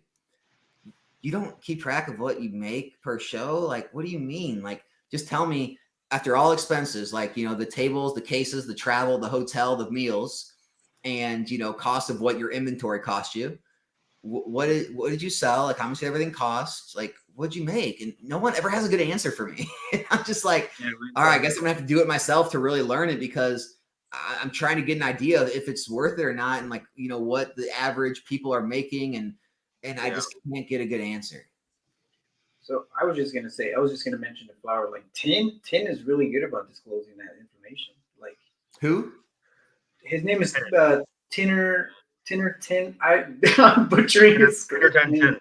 you don't keep track of what you make per show? Like, what do you mean? Like, just tell me after all expenses, like, you know, the tables, the cases, the travel, the hotel, the meals, and, you know, cost of what your inventory cost you. What did you sell? Like, how much did everything cost? Like, what'd you make? And no one ever has a good answer for me. I'm just like, all right, I guess I'm gonna have to do it myself to really learn it, because I'm trying to get an idea of if it's worth it or not, and like, you know, what the average people are making, and I just can't get a good answer. So I was just gonna mention the flower. Like Tin is really good about disclosing that information. Like, who? His name is Tinner 10. I'm butchering his Tinner 10.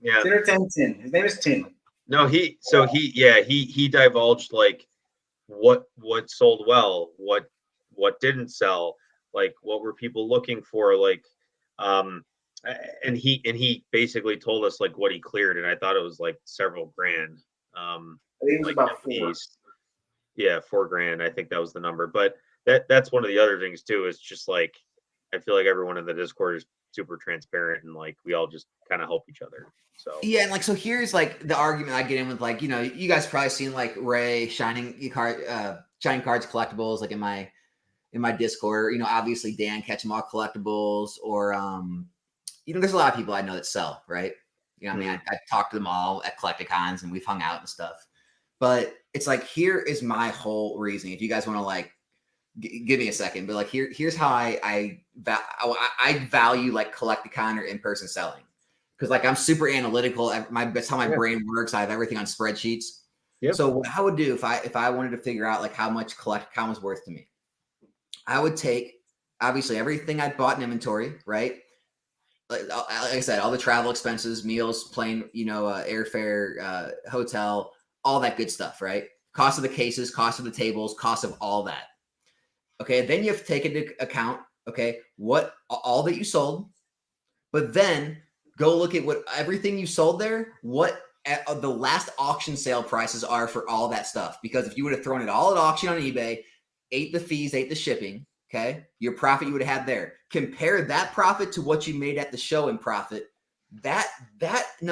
Yeah. Tinner 10. His name is Tin. No, he divulged like what sold well, what didn't sell, like what were people looking for, like and he basically told us like what he cleared, and I thought it was like several grand. I think it was like about 4. Yeah, $4,000. I think that was the number. But that's one of the other things too, is just like, I feel like everyone in the Discord is super transparent, and like we all just kind of help each other. So yeah, and like, so here's like the argument I get in with, like, you know, you guys probably seen like Ray Shining Cards Collectibles, like in my Discord. You know, obviously Dan Catch 'em All Collectibles, or you know, there's a lot of people I know that sell, right? You know, I mean, I talked to them all at Collecticons, and we've hung out and stuff. But it's like, here is my whole reasoning. If you guys want to like give me a second, but like here's how I value like Collecticon or in-person selling, because like I'm super analytical. That's how my brain works. I have everything on spreadsheets. Yep. So what I would do if I wanted to figure out like how much Collecticon was worth to me, I would take obviously everything I bought in inventory, right? Like I said, all the travel expenses, meals, plane, you know, airfare, hotel, all that good stuff, right? Cost of the cases, cost of the tables, cost of all that. Okay, then you have to take into account, okay, what all that you sold, but then go look at what everything you sold there, what the last auction sale prices are for all that stuff. Because if you would have thrown it all at auction on eBay, ate the fees, ate the shipping, okay, your profit you would have had there. Compare that profit to what you made at the show in profit. That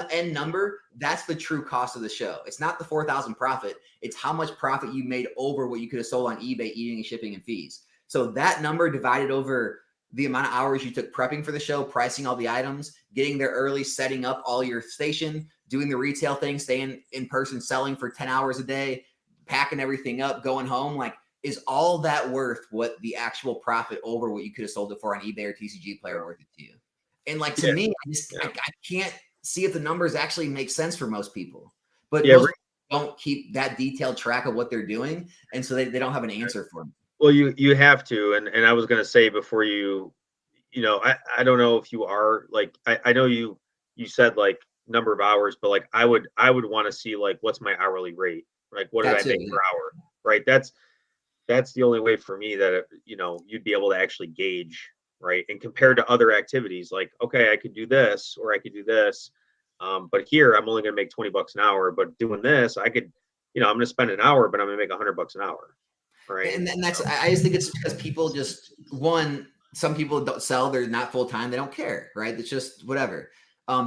end number, that's the true cost of the show. It's not the 4,000 profit. It's how much profit you made over what you could have sold on eBay, eating and shipping and fees. So that number divided over the amount of hours you took prepping for the show, pricing all the items, getting there early, setting up all your station, doing the retail thing, staying in person, selling for 10 hours a day, packing everything up, going home, like, is all that worth what the actual profit over what you could have sold it for on eBay or TCG Player worth it to you? And like, to me, I can't see if the numbers actually make sense for most people. But most people don't keep that detailed track of what they're doing. And so they don't have an answer for them. Well, you have to. And I was going to say before I don't know if you are like, I know you said like number of hours, but like I would want to see like, what's my hourly rate? Like, what did I make per hour? Right. That's the only way for me that, you'd be able to actually gauge, right? And compared to other activities, like, okay, I could do this or I could do this. But here I'm only going to make $20 an hour, but doing this, I could, I'm going to spend an hour, but I'm going to make $100 an hour. Right. And that's, I just think it's because people just, some people don't sell, they're not full-time, they don't care, right? It's just whatever.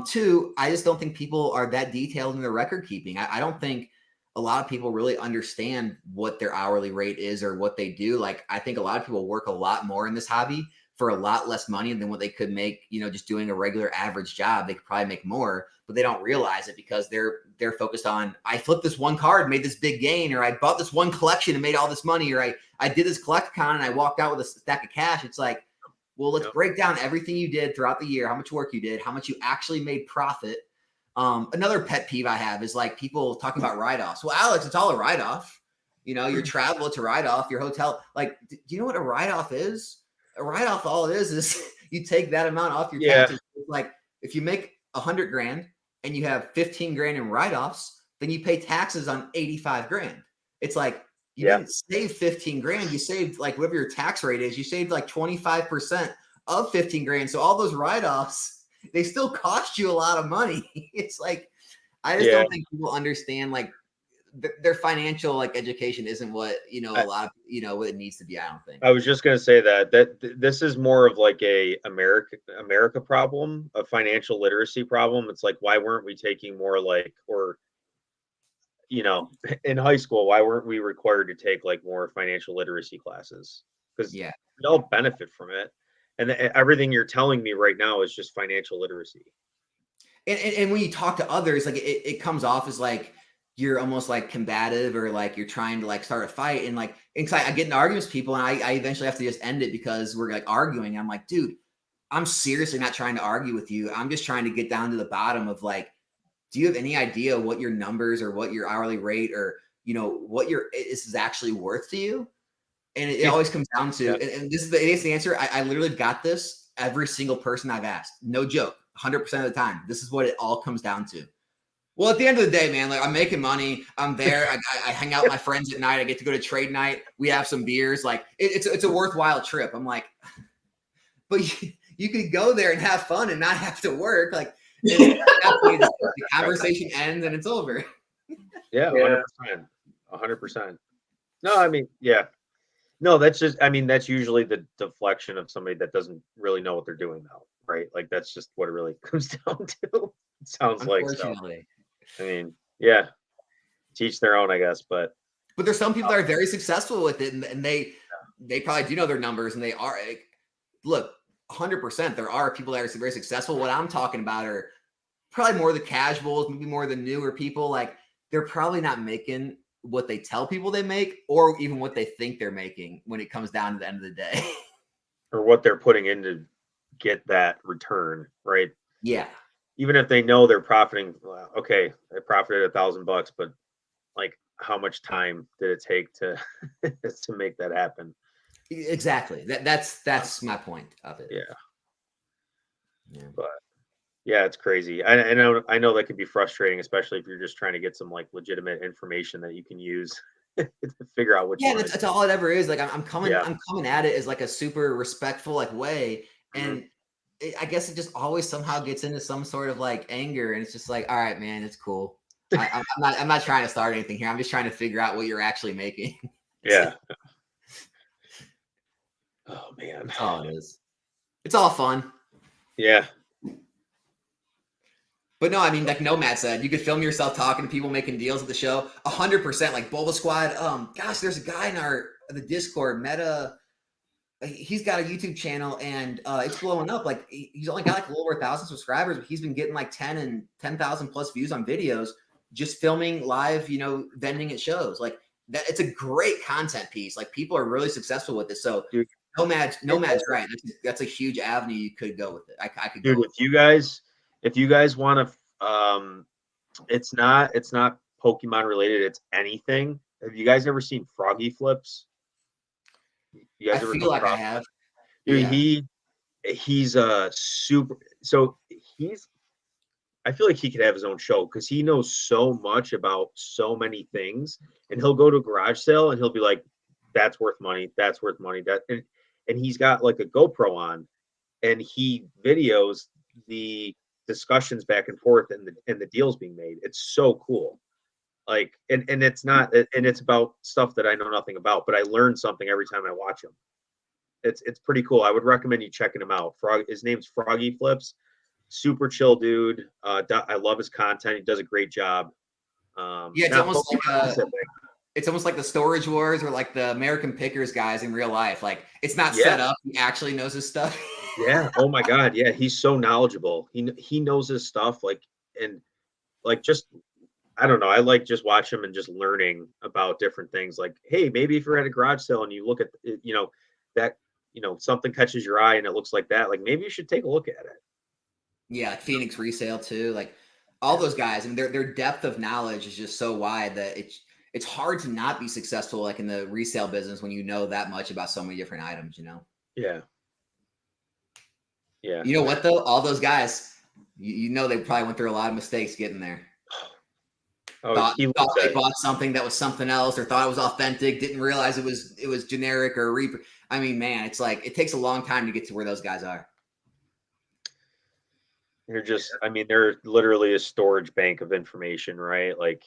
Two, I just don't think people are that detailed in their record keeping. I don't think a lot of people really understand what their hourly rate is or what they do. Like, I think a lot of people work a lot more in this hobby for a lot less money than what they could make, just doing a regular average job. They could probably make more, but they don't realize it because they're focused on, I flipped this one card, made this big gain, or I bought this one collection and made all this money, or I did this collecticon and I walked out with a stack of cash. It's like, well, let's break down everything you did throughout the year, how much work you did, how much you actually made profit. Another pet peeve I have is like people talking about write-offs. Well, Alex, it's all a write-off. Your travel, it's a write-off, your hotel. Like, do you know what a write-off is? A write-off, all it is you take that amount off your taxes. Like, if you make $100,000 and you have 15 grand in write-offs, then you pay taxes on 85 grand. It's like, you didn't save 15 grand. You saved like whatever your tax rate is. You saved like 25% of 15 grand. So all those write-offs, they still cost you a lot of money. It's like, I just don't think people understand like their financial like education isn't what, a lot of, what it needs to be. I don't think. I was just going to say that this is more of like a America problem, a financial literacy problem. It's like, why weren't we taking more like, or, in high school, why weren't we required to take like more financial literacy classes? Because we all benefit from it. And everything you're telling me right now is just financial literacy. And when you talk to others, like it comes off as like you're almost like combative or like you're trying to like start a fight. And like, I get in arguments with people and I eventually have to just end it because we're like arguing. I'm like, dude, I'm seriously not trying to argue with you. I'm just trying to get down to the bottom of like, do you have any idea what your numbers or what your hourly rate or, what this is actually worth to you? And it always comes down to, and this is the answer. I literally got this every single person I've asked. No joke. 100% of the time. This is what it all comes down to. Well, at the end of the day, man, like I'm making money. I'm there. I hang out with my friends at night. I get to go to trade night. We have some beers. Like it's a worthwhile trip. I'm like, but you could go there and have fun and not have to work. Like the conversation ends and it's over. Yeah, 100%. No, I mean, no, that's just, that's usually the deflection of somebody that doesn't really know what they're doing though, right? Like that's just what it really comes down to. It sounds like so. I mean, teach their own, I guess, but there's some people that are very successful with it, and they probably do know their numbers, and they are look 100%. There are people that are very successful. What I'm talking about are probably more the casuals, maybe more the newer people. Like they're probably not making what they tell people they make, or even what they think they're making when it comes down to the end of the day, or what they're putting in to get that return, right? Yeah. Even if they know they're profiting, okay, they profited $1,000, but like how much time did it take to to make that happen? Exactly. That's my point of it. Yeah. But it's crazy. I know that could be frustrating, especially if you're just trying to get some like legitimate information that you can use to figure out what. That's all it ever is. Like I'm coming at it as like a super respectful like way, and I guess it just always somehow gets into some sort of like anger, and it's just like, all right, man, it's cool. I'm not trying to start anything here. I'm just trying to figure out what you're actually making. Yeah. Oh man. That's all it is. It's all fun. Yeah. But no, I mean, like Nomad said, you could film yourself talking to people making deals at the show. 100%. Like Bulba Squad. Gosh, there's a guy in the Discord, Meta. He's got a YouTube channel and it's blowing up. Like he's only got like a little over 1,000 subscribers, but he's been getting like 10,000 plus views on videos just filming live, vending at shows. Like that, it's a great content piece. Like people are really successful with this. So dude, Nomad's right. That's a huge avenue you could go with it. I could dude, go with if you guys want to, it's not Pokemon related. It's anything. Have you guys ever seen Froggy Flips? You guys I ever feel like I have. Dude, yeah. he's a super. So I feel like he could have his own show because he knows so much about so many things, and he'll go to a garage sale and he'll be like, "That's worth money. That's worth money." And he's got like a GoPro on, and he videos the discussions back and forth and the deals being made. It's so cool. Like, and it's not, and it's about stuff that I know nothing about, but I learn something every time I watch him. It's pretty cool. I would recommend you checking him out. His name's Froggy Flips. Super chill dude. I love his content. He does a great job. It's almost like the Storage Wars or like the American Pickers guys in real life. Like it's not set up. He actually knows his stuff. Yeah. Oh my God. Yeah. He's so knowledgeable. He knows his stuff. Like, and like, just, I don't know. I like just watch him and just learning about different things. Like, hey, maybe if you're at a garage sale and you look at, that, something catches your eye and it looks like that, like maybe you should take a look at it. Yeah. Like Phoenix Resale too. Like all those guys, I mean, their depth of knowledge is just so wide that it's hard to not be successful like in the resale business when you know that much about so many different items, Yeah. Yeah. You know what though? All those guys, they probably went through a lot of mistakes getting there. Thought they bought something that was something else or thought it was authentic, didn't realize it was generic or I mean, man, it's like it takes a long time to get to where those guys are. They're literally a storage bank of information, right? Like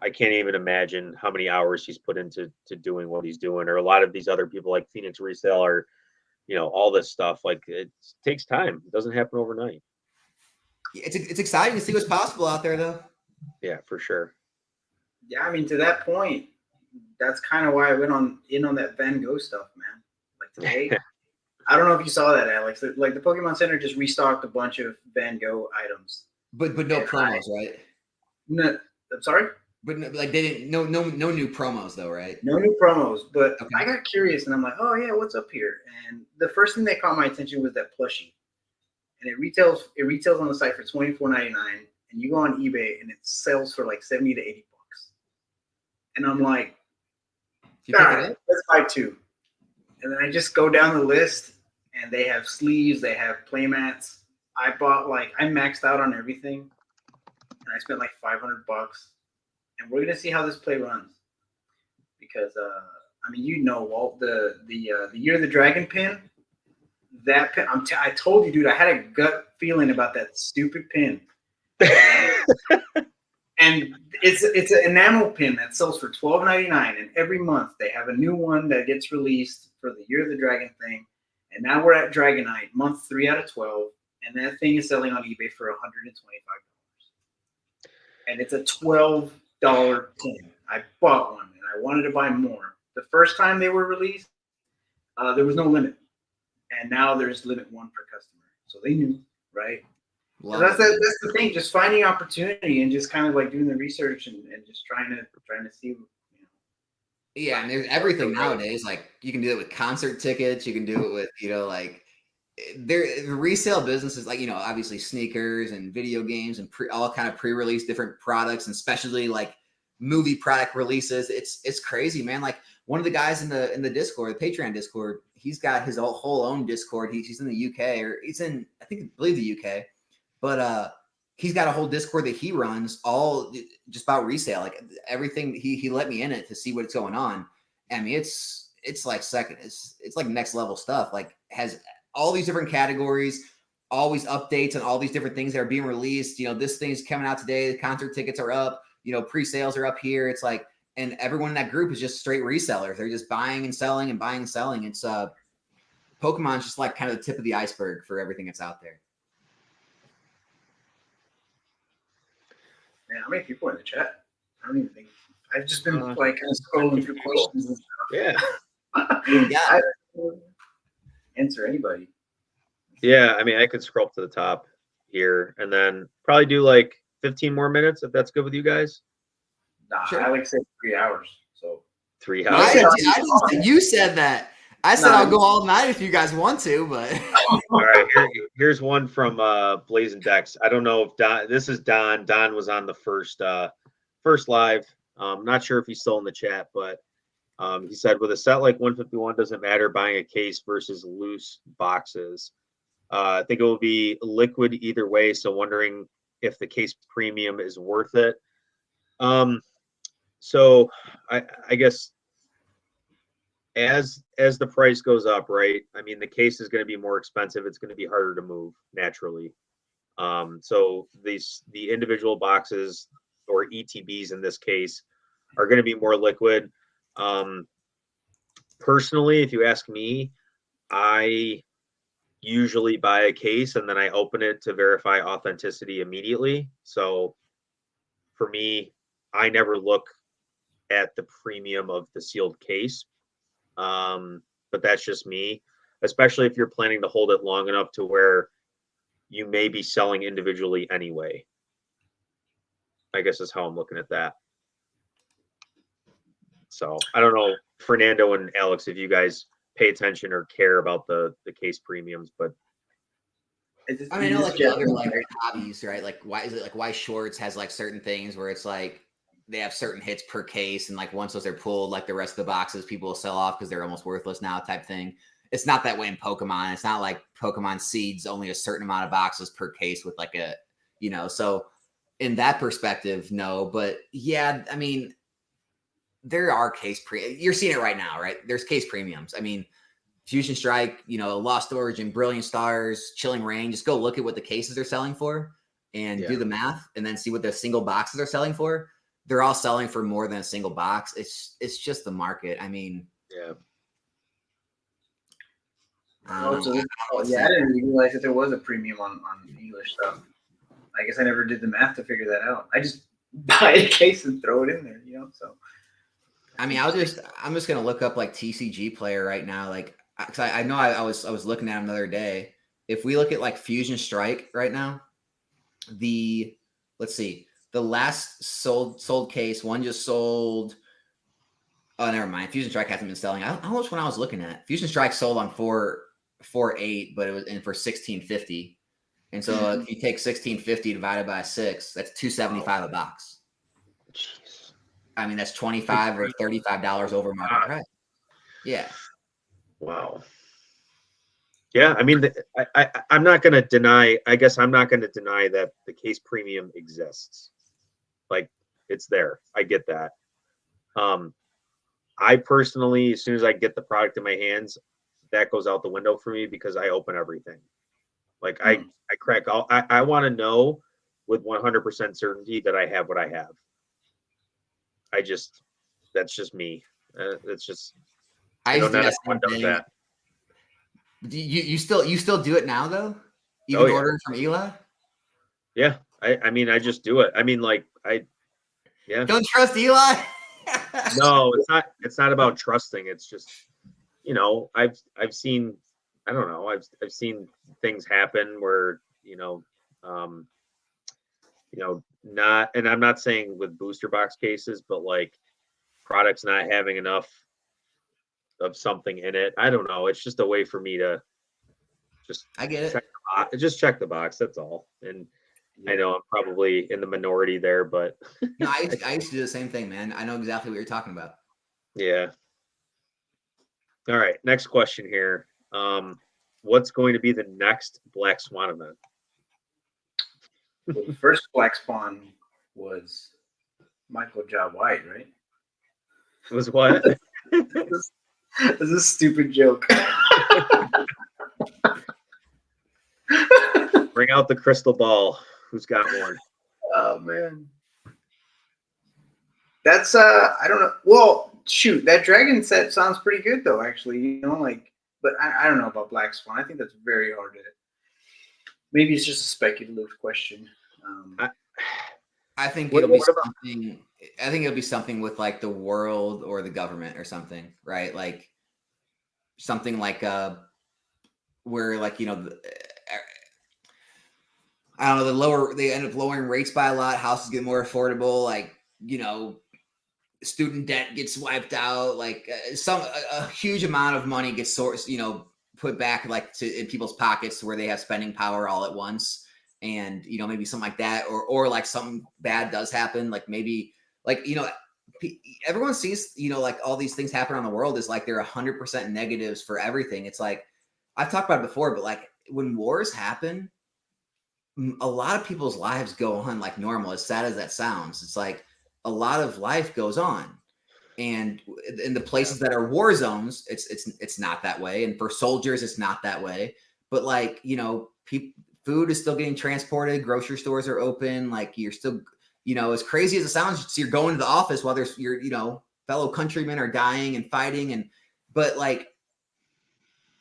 I can't even imagine how many hours he's put into doing what he's doing, or a lot of these other people like Phoenix Resale or, all this stuff. Like it takes time. It doesn't happen overnight. It's exciting to see what's possible out there though. Yeah, for sure. Yeah, I mean, to that point, that's kind of why I went on that Van Gogh stuff, man. Like today, I don't know if you saw that, Alex. Like the Pokemon Center just restocked a bunch of Van Gogh items, but no promos, right? No, I'm sorry. But like they didn't no new promos though, right? No new promos. But okay. I got curious and I'm like, oh yeah, what's up here? And the first thing that caught my attention was that plushie, and it retails on the site for $24.99. And you go on eBay and it sells for like $70 to $80. And I'm like, let's buy two. And then I just go down the list and they have sleeves, they have playmats. I maxed out on everything. And I spent like $500. And we're gonna see how this play runs. Because Walt, the Year of the Dragon pin, that pin, I told you, dude, I had a gut feeling about that stupid pin. And it's an enamel pin that sells for $12.99, and every month they have a new one that gets released for the Year of the Dragon thing. And now we're at Dragonite, month 3 out of 12, and that thing is selling on eBay for $125. And it's a $12 pin. I bought one, and I wanted to buy more. The first time they were released, there was no limit, and now there's limit 1 per customer. So they knew, right? So that's the thing, just finding opportunity and just kind of like doing the research and just trying to see. Yeah, and there's everything nowadays. Like you can do it with concert tickets. You can do it with the resale business is like obviously sneakers and video games and all kind of pre-release different products and especially like movie product releases. It's crazy, man. Like one of the guys in the Discord, the Patreon Discord, he's got his whole own Discord. He's in the UK or he's in I believe the UK. But he's got a whole Discord that he runs all just about resale, like everything. He let me in it to see what's going on. I mean, it's like it's like next level stuff. Like has all these different categories, always updates on all these different things that are being released. You know, this thing's coming out today. The concert tickets are up. You know, pre-sales are up here. It's like, and everyone in that group is just straight resellers. They're just buying and selling and buying and selling. It's Pokemon's just like kind of the tip of the iceberg for everything that's out there. Man, how many people in the chat? I don't even think. I've just been like kind of scrolling through questions and stuff. Yeah. I don't answer anybody. Yeah, I mean, I could scroll up to the top here and then probably do like 15 more minutes if that's good with you guys. Nah, sure. I like say 3 hours. So 3 hours. You said that. I said I'll go all night if you guys want to, but all right. Here's one from Blazing Dex. I don't know if Don. This is Don. Don was on the first live. Not sure if he's still in the chat, but he said with a set like 151, doesn't matter buying a case versus loose boxes. I think it will be liquid either way. So wondering if the case premium is worth it. So I guess as the price goes up, right? I mean, the case is going to be more expensive. It's going to be harder to move naturally. So the individual boxes or ETBs in this case are going to be more liquid. Personally, if you ask me, I usually buy a case and then I open it to verify authenticity immediately. So for me, I never look at the premium of the sealed case. But that's just me, especially if you're planning to hold it long enough to where you may be selling individually anyway. I guess is how I'm looking at that. So I don't know, Fernando and Alex, if you guys pay attention or care about the case premiums, but I mean, I know like the other like hobbies, right? Like why Shorts has like certain things where it's like they have certain hits per case, and like once those are pulled, like the rest of the boxes, people will sell off because they're almost worthless now, type thing. It's not that way in Pokemon. It's not like Pokemon seeds only a certain amount of boxes per case with like a, you know. So in that perspective, no. But yeah, I mean, there are you're seeing it right now, right? There's case premiums. I mean, Fusion Strike, you know, Lost Origin, Brilliant Stars, Chilling Reign. Just go look at what the cases are selling for and do the math, and then see what the single boxes are selling for. They're all selling for more than a single box. It's just the market. I mean, yeah. I didn't realize that there was a premium on English stuff. I guess I never did the math to figure that out. I just buy a case and throw it in there, you know. So, I mean, I'm just gonna look up like TCG Player right now, like because I know I was looking at them the other day. If we look at like Fusion Strike right now, let's see. The last sold case, one just sold. Oh, never mind. Fusion Strike hasn't been selling. I don't know which one I was looking at. Fusion Strike sold on 4.8, but it was in for $16.50. And so if you take $16.50 divided by 6, that's $2.75 a box. Jeez. I mean, that's $25 or $35 over market price. Yeah. Wow. Yeah, I mean, I'm not going to deny. I guess I'm not going to deny that the case premium exists. Like, it's there. I get that. I personally, as soon as I get the product in my hands, that goes out the window for me because I open everything. Like I crack all. I want to know with 100% certainty that I have what I have. That's just me. It's just. I know not everyone does that. You still do it now though? Even ordering from Eli? Yeah, I mean, I just do it. I mean, like yeah. Don't trust Eli. No, it's not about trusting. It's just, you know, I've seen, I don't know, I've seen things happen where, not, and I'm not saying with booster box cases, but like products not having enough of something in it. I don't know. It's just a way for me to just check the box. That's all. And I know I'm probably in the minority there, but no, I used to do the same thing, man. I know exactly what you're talking about. Yeah. All right. Next question here. What's going to be the next Black Swan event? Well, the first Black Swan was Michael Ja White, right? It was what? This is a stupid joke. Bring out the crystal ball. Who's got one? Oh man. That's I don't know. Well, shoot, that dragon set sounds pretty good though, actually. You know, like, but I don't know about Black Swan. I think that's very hard to. Maybe it's just a speculative question. I think it'll be something. I think it'll be something with like the world or the government or something, right? Like something like where like I don't know, they end up lowering rates by a lot. Houses get more affordable. Like student debt gets wiped out. Like a huge amount of money gets put back like in people's pockets where they have spending power all at once. And maybe something like that, or like something bad does happen. Like maybe like everyone sees like all these things happen around the world is like they're 100% negatives for everything. It's like I've talked about it before, but like when wars happen, a lot of people's lives go on like normal. As sad as that sounds, it's like a lot of life goes on, and in the places that are war zones, it's not that way. And for soldiers, it's not that way. But like food is still getting transported. Grocery stores are open. Like you're still, as crazy as it sounds, you're going to the office while there's your, fellow countrymen are dying and fighting. But like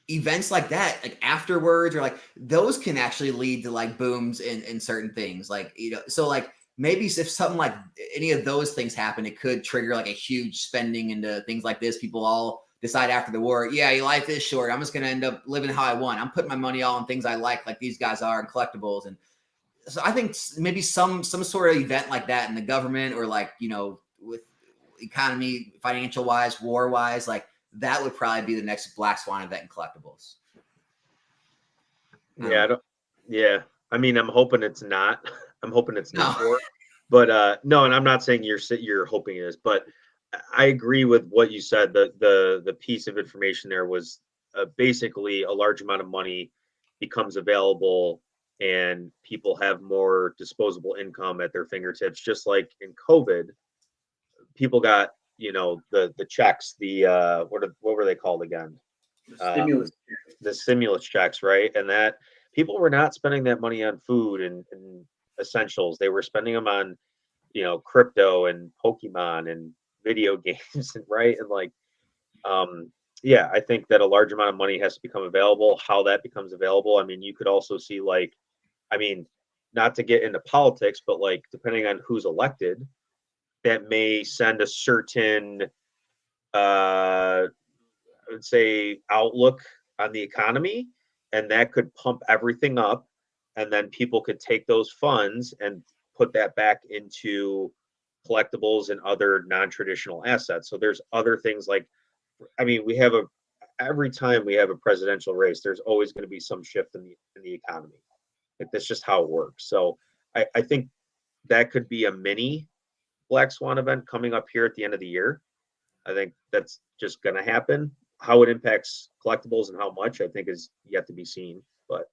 events like that, like afterwards, or like those can actually lead to like booms in certain things. Like, so like maybe if something like any of those things happen, it could trigger like a huge spending into things like this. People all decide after the war, yeah, your life is short. I'm just going to end up living how I want. I'm putting my money all on things I like these guys are, and collectibles. And so I think maybe some sort of event like that in the government, or like, with economy, financial wise, war wise, like that would probably be the next Black Swan event in collectibles. I mean, I'm hoping it's not. I'm hoping it's not war. But no, and I'm not saying you're hoping it is, but I agree with what you said. The piece of information there was basically a large amount of money becomes available, and people have more disposable income at their fingertips. Just like in COVID, people got the checks. The what were they called again? The stimulus checks, right? And that people were not spending that money on food and essentials. They were spending them on crypto and Pokemon and video games, right? And like I think that a large amount of money has to become available. How that becomes available, I mean, you could also see like, I mean, not to get into politics, but like depending on who's elected, that may send a certain I would say outlook on the economy, and that could pump everything up, and then people could take those funds and put that back into collectibles and other non-traditional assets. So there's other things like, I mean, every time we have a presidential race, there's always going to be some shift in the economy. Like that's just how it works. So I think that could be a mini Black Swan event coming up here at the end of the year. I think that's just going to happen. How it impacts collectibles and how much, I think, is yet to be seen. But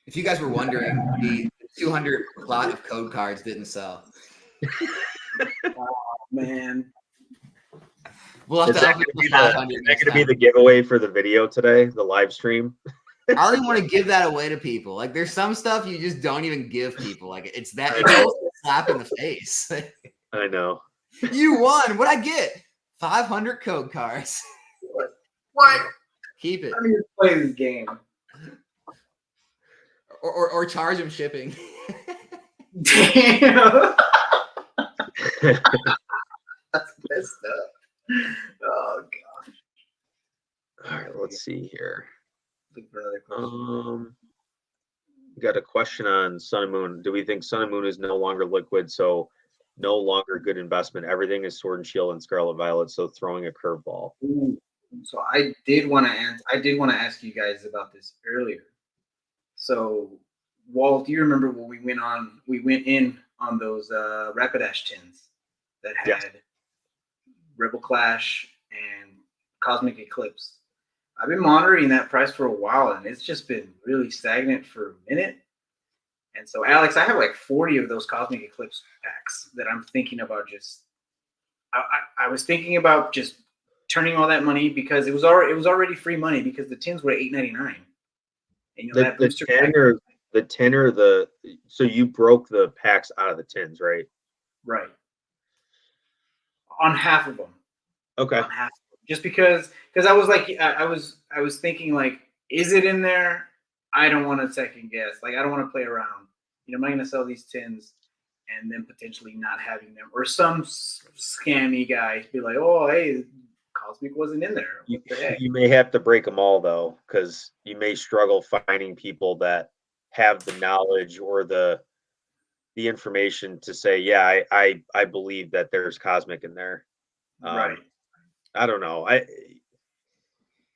if you guys were wondering, the 200 lot of code cards didn't sell. Oh man! We'll have is that going to be the giveaway for the video today, the live stream? I don't even want to give that away to people. Like, there's some stuff you just don't even give people. Like, it's a slap in the face. I know. You won. What'd I get? 500 code cards. What? Keep it. I mean, play this game. Or charge them shipping. Damn. That's messed up. Oh gosh. All right, let's see here. Look for another question. We got a question on Sun and Moon. Do we think Sun and Moon is no longer liquid, so no longer a good investment? Everything is Sword and Shield and Scarlet Violet, so throwing a curveball. So I did want to ask you guys about this earlier. So Walt, do you remember when we went in on those Rapidash tins that had Rebel Clash and Cosmic Eclipse? I've been monitoring that price for a while, and it's just been really stagnant for a minute. And so, Alex, I have like 40 of those Cosmic Eclipse packs that I'm thinking about I was thinking about just turning all that money, because it was already free money, because the tins were $8.99. And the 10 or the 10 or the, so you broke the packs out of the tins, right? Right. On half of them. Okay. On half, just because I was like, I was thinking like, is it in there? I don't want to second guess. Like, I don't want to play around. You know, am I going to sell these tins and then potentially not having them, or some scammy guy be like, oh, hey, Cosmic wasn't in there. What the heck? You may have to break them all though, because you may struggle finding people that have the knowledge or the information to say, yeah, I believe that there's Cosmic in there. Right. I don't know.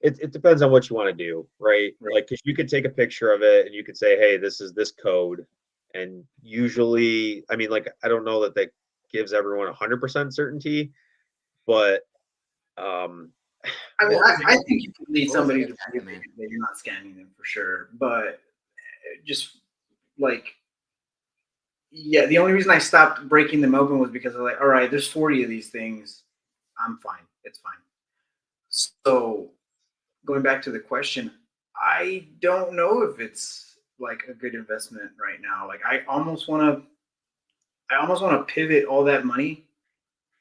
It depends on what you want to do, right? Like, because you could take a picture of it and you could say, hey, this is this code. And usually, I mean, like, I don't know that gives everyone 100% certainty, but I mean, I think you need somebody to prove that you're not scanning them for sure. But just like, yeah, the only reason I stopped breaking them open was because I was like, all right, there's 40 of these things. I'm fine. It's fine. So going back to the question, I don't know if it's like a good investment right now. Like, I almost want to pivot all that money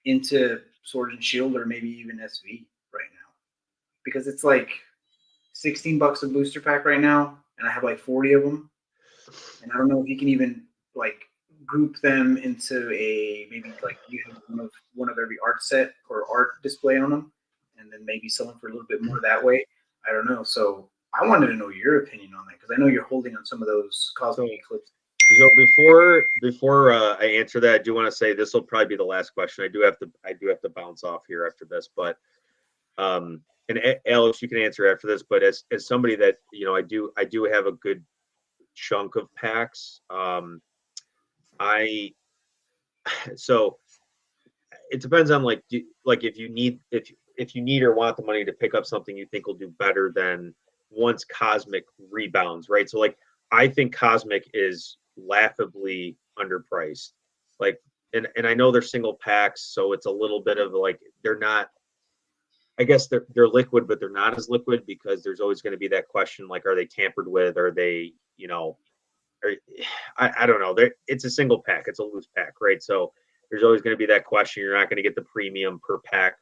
into Sword and Shield, or maybe even SV right now, because it's like $16 a booster pack right now, and I have like 40 of them, and I don't know if you can even like group them into a, maybe like you have one of every art set or art display on them, and then maybe sell them for a little bit more that way. I don't know. So I wanted to know your opinion on that, because I know you're holding on some of those Cosmic Eclipse. So before I answer that, I do want to say this will probably be the last question. I do have to bounce off here after this, but and Alex, you can answer after this. But as somebody that, you know, I do have a good chunk of packs. So it depends on like if you need or want the money to pick up something you think will do better than once Cosmic rebounds, right? So like, I think Cosmic is laughably underpriced. Like, and I know they're single packs, so it's a little bit of like, they're not, I guess they're liquid, but they're not as liquid, because there's always going to be that question, like, are they tampered with? Are they, you know, I don't know. It's a single pack. It's a loose pack, right? So there's always going to be that question. You're not going to get the premium per pack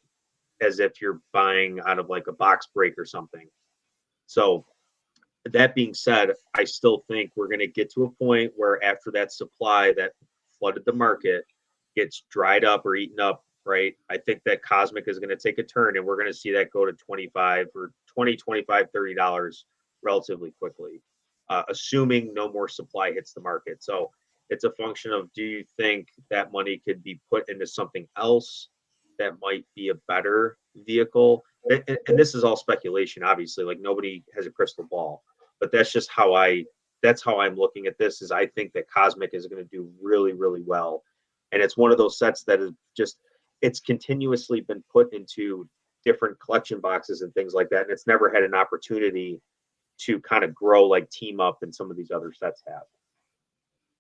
as if you're buying out of like a box break or something. So that being said, I still think we're going to get to a point where after that supply that flooded the market gets dried up or eaten up, right? I think that Cosmic is going to take a turn, and we're going to see that go to 25 or 20, 25, $30 relatively quickly, assuming no more supply hits the market. So it's a function of, do you think that money could be put into something else that might be a better vehicle? And this is all speculation, obviously, like nobody has a crystal ball, but that's just how I'm looking at this. Is I think that Cosmic is going to do really, really well. And it's one of those sets that is just, it's continuously been put into different collection boxes and things like that. And it's never had an opportunity to kind of grow like Team Up and some of these other sets have.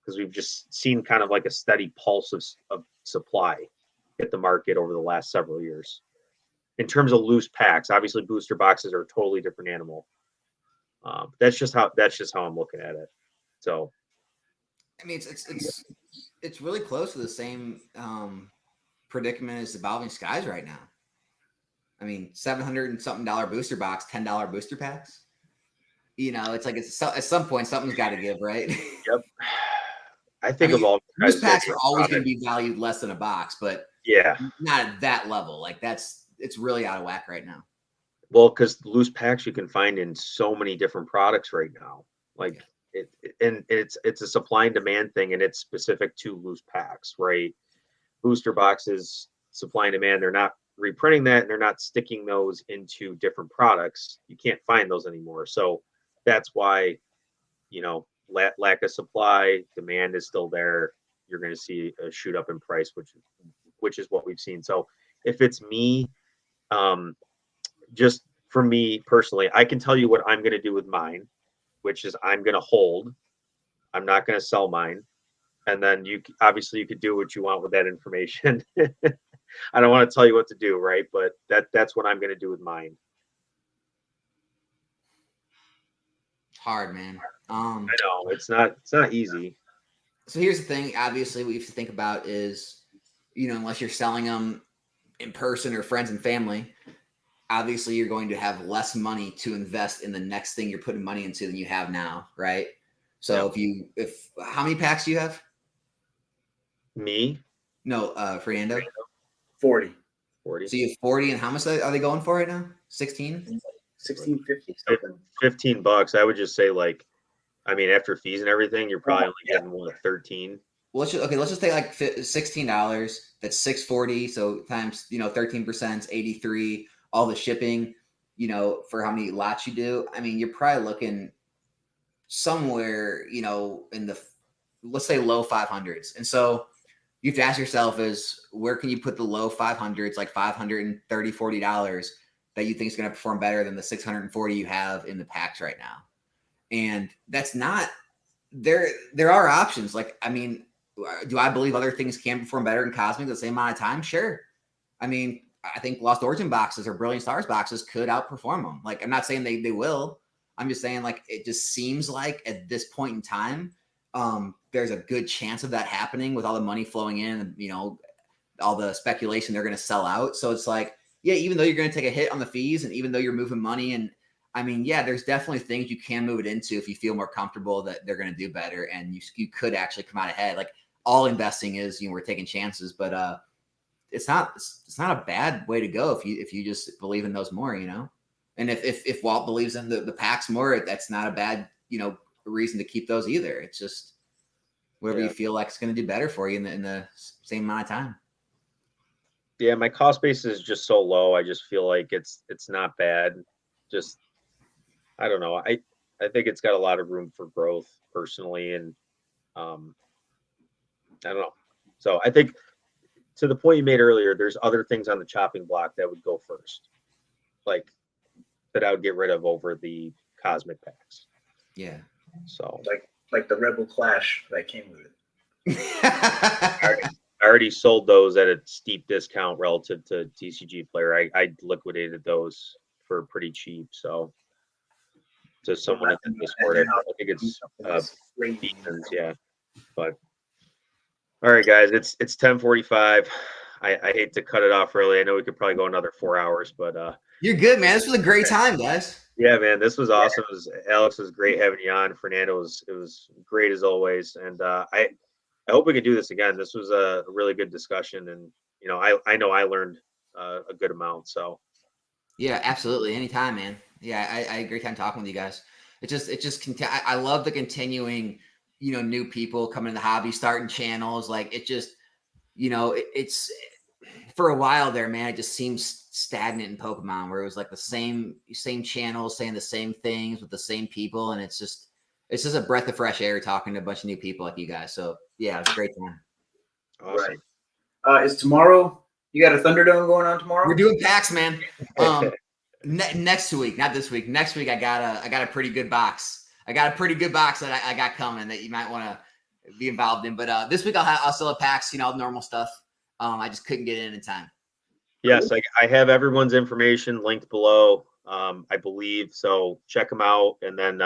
Because we've just seen kind of like a steady pulse of supply hit the market over the last several years. In terms of loose packs, obviously booster boxes are a totally different animal. That's just how I'm looking at it. So, I mean, it's really close to the same predicament as Evolving Skies right now. I mean, $700 and something booster box, $10 booster packs. You know, it's like at some point something's got to give, right? Yep. I think Evolving Skies packs are always going to be valued less than a box, but yeah, not at that level. Like it's really out of whack right now. Well, because loose packs you can find in so many different products right now. Like it's a supply and demand thing, and it's specific to loose packs, right? Booster boxes, supply and demand, they're not reprinting that, and they're not sticking those into different products. You can't find those anymore. So that's why, you know, lack of supply, demand is still there. You're going to see a shoot up in price, which is what we've seen. So if it's me, just for me personally, I can tell you what I'm going to do with mine, which is I'm going to hold. I'm not going to sell mine. And then you could do what you want with that information. I don't want to tell you what to do, right? But that's what I'm going to do with mine. It's hard, man. I know it's not easy. So here's the thing. Obviously, what you have to think about is, unless you're selling them in person or friends and family, obviously you're going to have less money to invest in the next thing you're putting money into than you have now, right? So if how many packs do you have? Me? No, Fernando. 40. So you have 40, and how much are they going for right now? 16? $16.50 something. $15. I would just say after fees and everything, you're probably only getting 13. Well, let's just take like $16. That's $640. So times 13%, 83. All the shipping, for how many lots you do. I mean, you're probably looking somewhere, in the, let's say, low 500s. And so you have to ask yourself is, where can you put the low 500s, like $530, $40 that you think is going to perform better than the 640 you have in the packs right now? And that's not there. There are options. Like, I mean, do I believe other things can perform better in Cosmic at the same amount of time? Sure. I mean, I think Lost Origin boxes or Brilliant Stars boxes could outperform them. Like, I'm not saying they will. I'm just saying, like, it just seems like at this point in time, there's a good chance of that happening with all the money flowing in, all the speculation they're going to sell out. So it's like, yeah, even though you're going to take a hit on the fees and even though you're moving money, and I mean, yeah, there's definitely things you can move it into if you feel more comfortable that they're going to do better and you could actually come out ahead. Like, all investing is, we're taking chances, but it's not a bad way to go if you just believe in those more, And if Walt believes in the packs more, that's not a bad, reason to keep those either. It's just whatever you feel like is going to do better for you in the same amount of time. Yeah, my cost base is just so low. I just feel like it's not bad. Just, I don't know. I think it's got a lot of room for growth personally, and I don't know. So I think, to the point you made earlier, there's other things on the chopping block that would go first, like that I would get rid of over the Cosmic packs. Yeah. So like the Rebel Clash that came with it. I already sold those at a steep discount relative to TCG Player. I liquidated those for pretty cheap. So to someone in the Discord, I think it's Beacons, yeah. But all right, guys, it's 10:45. I hate to cut it off early. I know we could probably go another 4 hours, but you're good, man. This was a great time, guys. Yeah, man, this was awesome. Alex, it was great having you on. Fernando, it was great as always. And I hope we can do this again. This was a really good discussion, and I know I learned a good amount. So yeah, absolutely, anytime, man. Yeah, I had a great time talking with you guys. I love the continuing, new people coming in the hobby, starting channels. Like, it just, it's for a while there, man, it just seems stagnant in Pokemon, where it was like the same channels saying the same things with the same people, and it's just a breath of fresh air talking to a bunch of new people like you guys. So yeah, it's a great time. Awesome. Right. Is tomorrow, you got a Thunderdome going on tomorrow? We're doing packs, man. Next week, not this week. Next week, I got a pretty good box. I got a pretty good box that I got coming that you might want to be involved in. But this week I'll still have packs, normal stuff. I just couldn't get in time. Yes, I have everyone's information linked below, I believe. So check them out, and then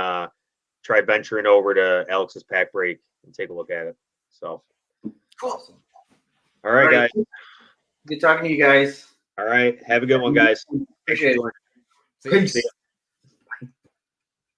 try venturing over to Alex's pack break and take a look at it. So cool. All right, guys. Good talking to you guys. All right. Have a good one, guys. Appreciate it. See you.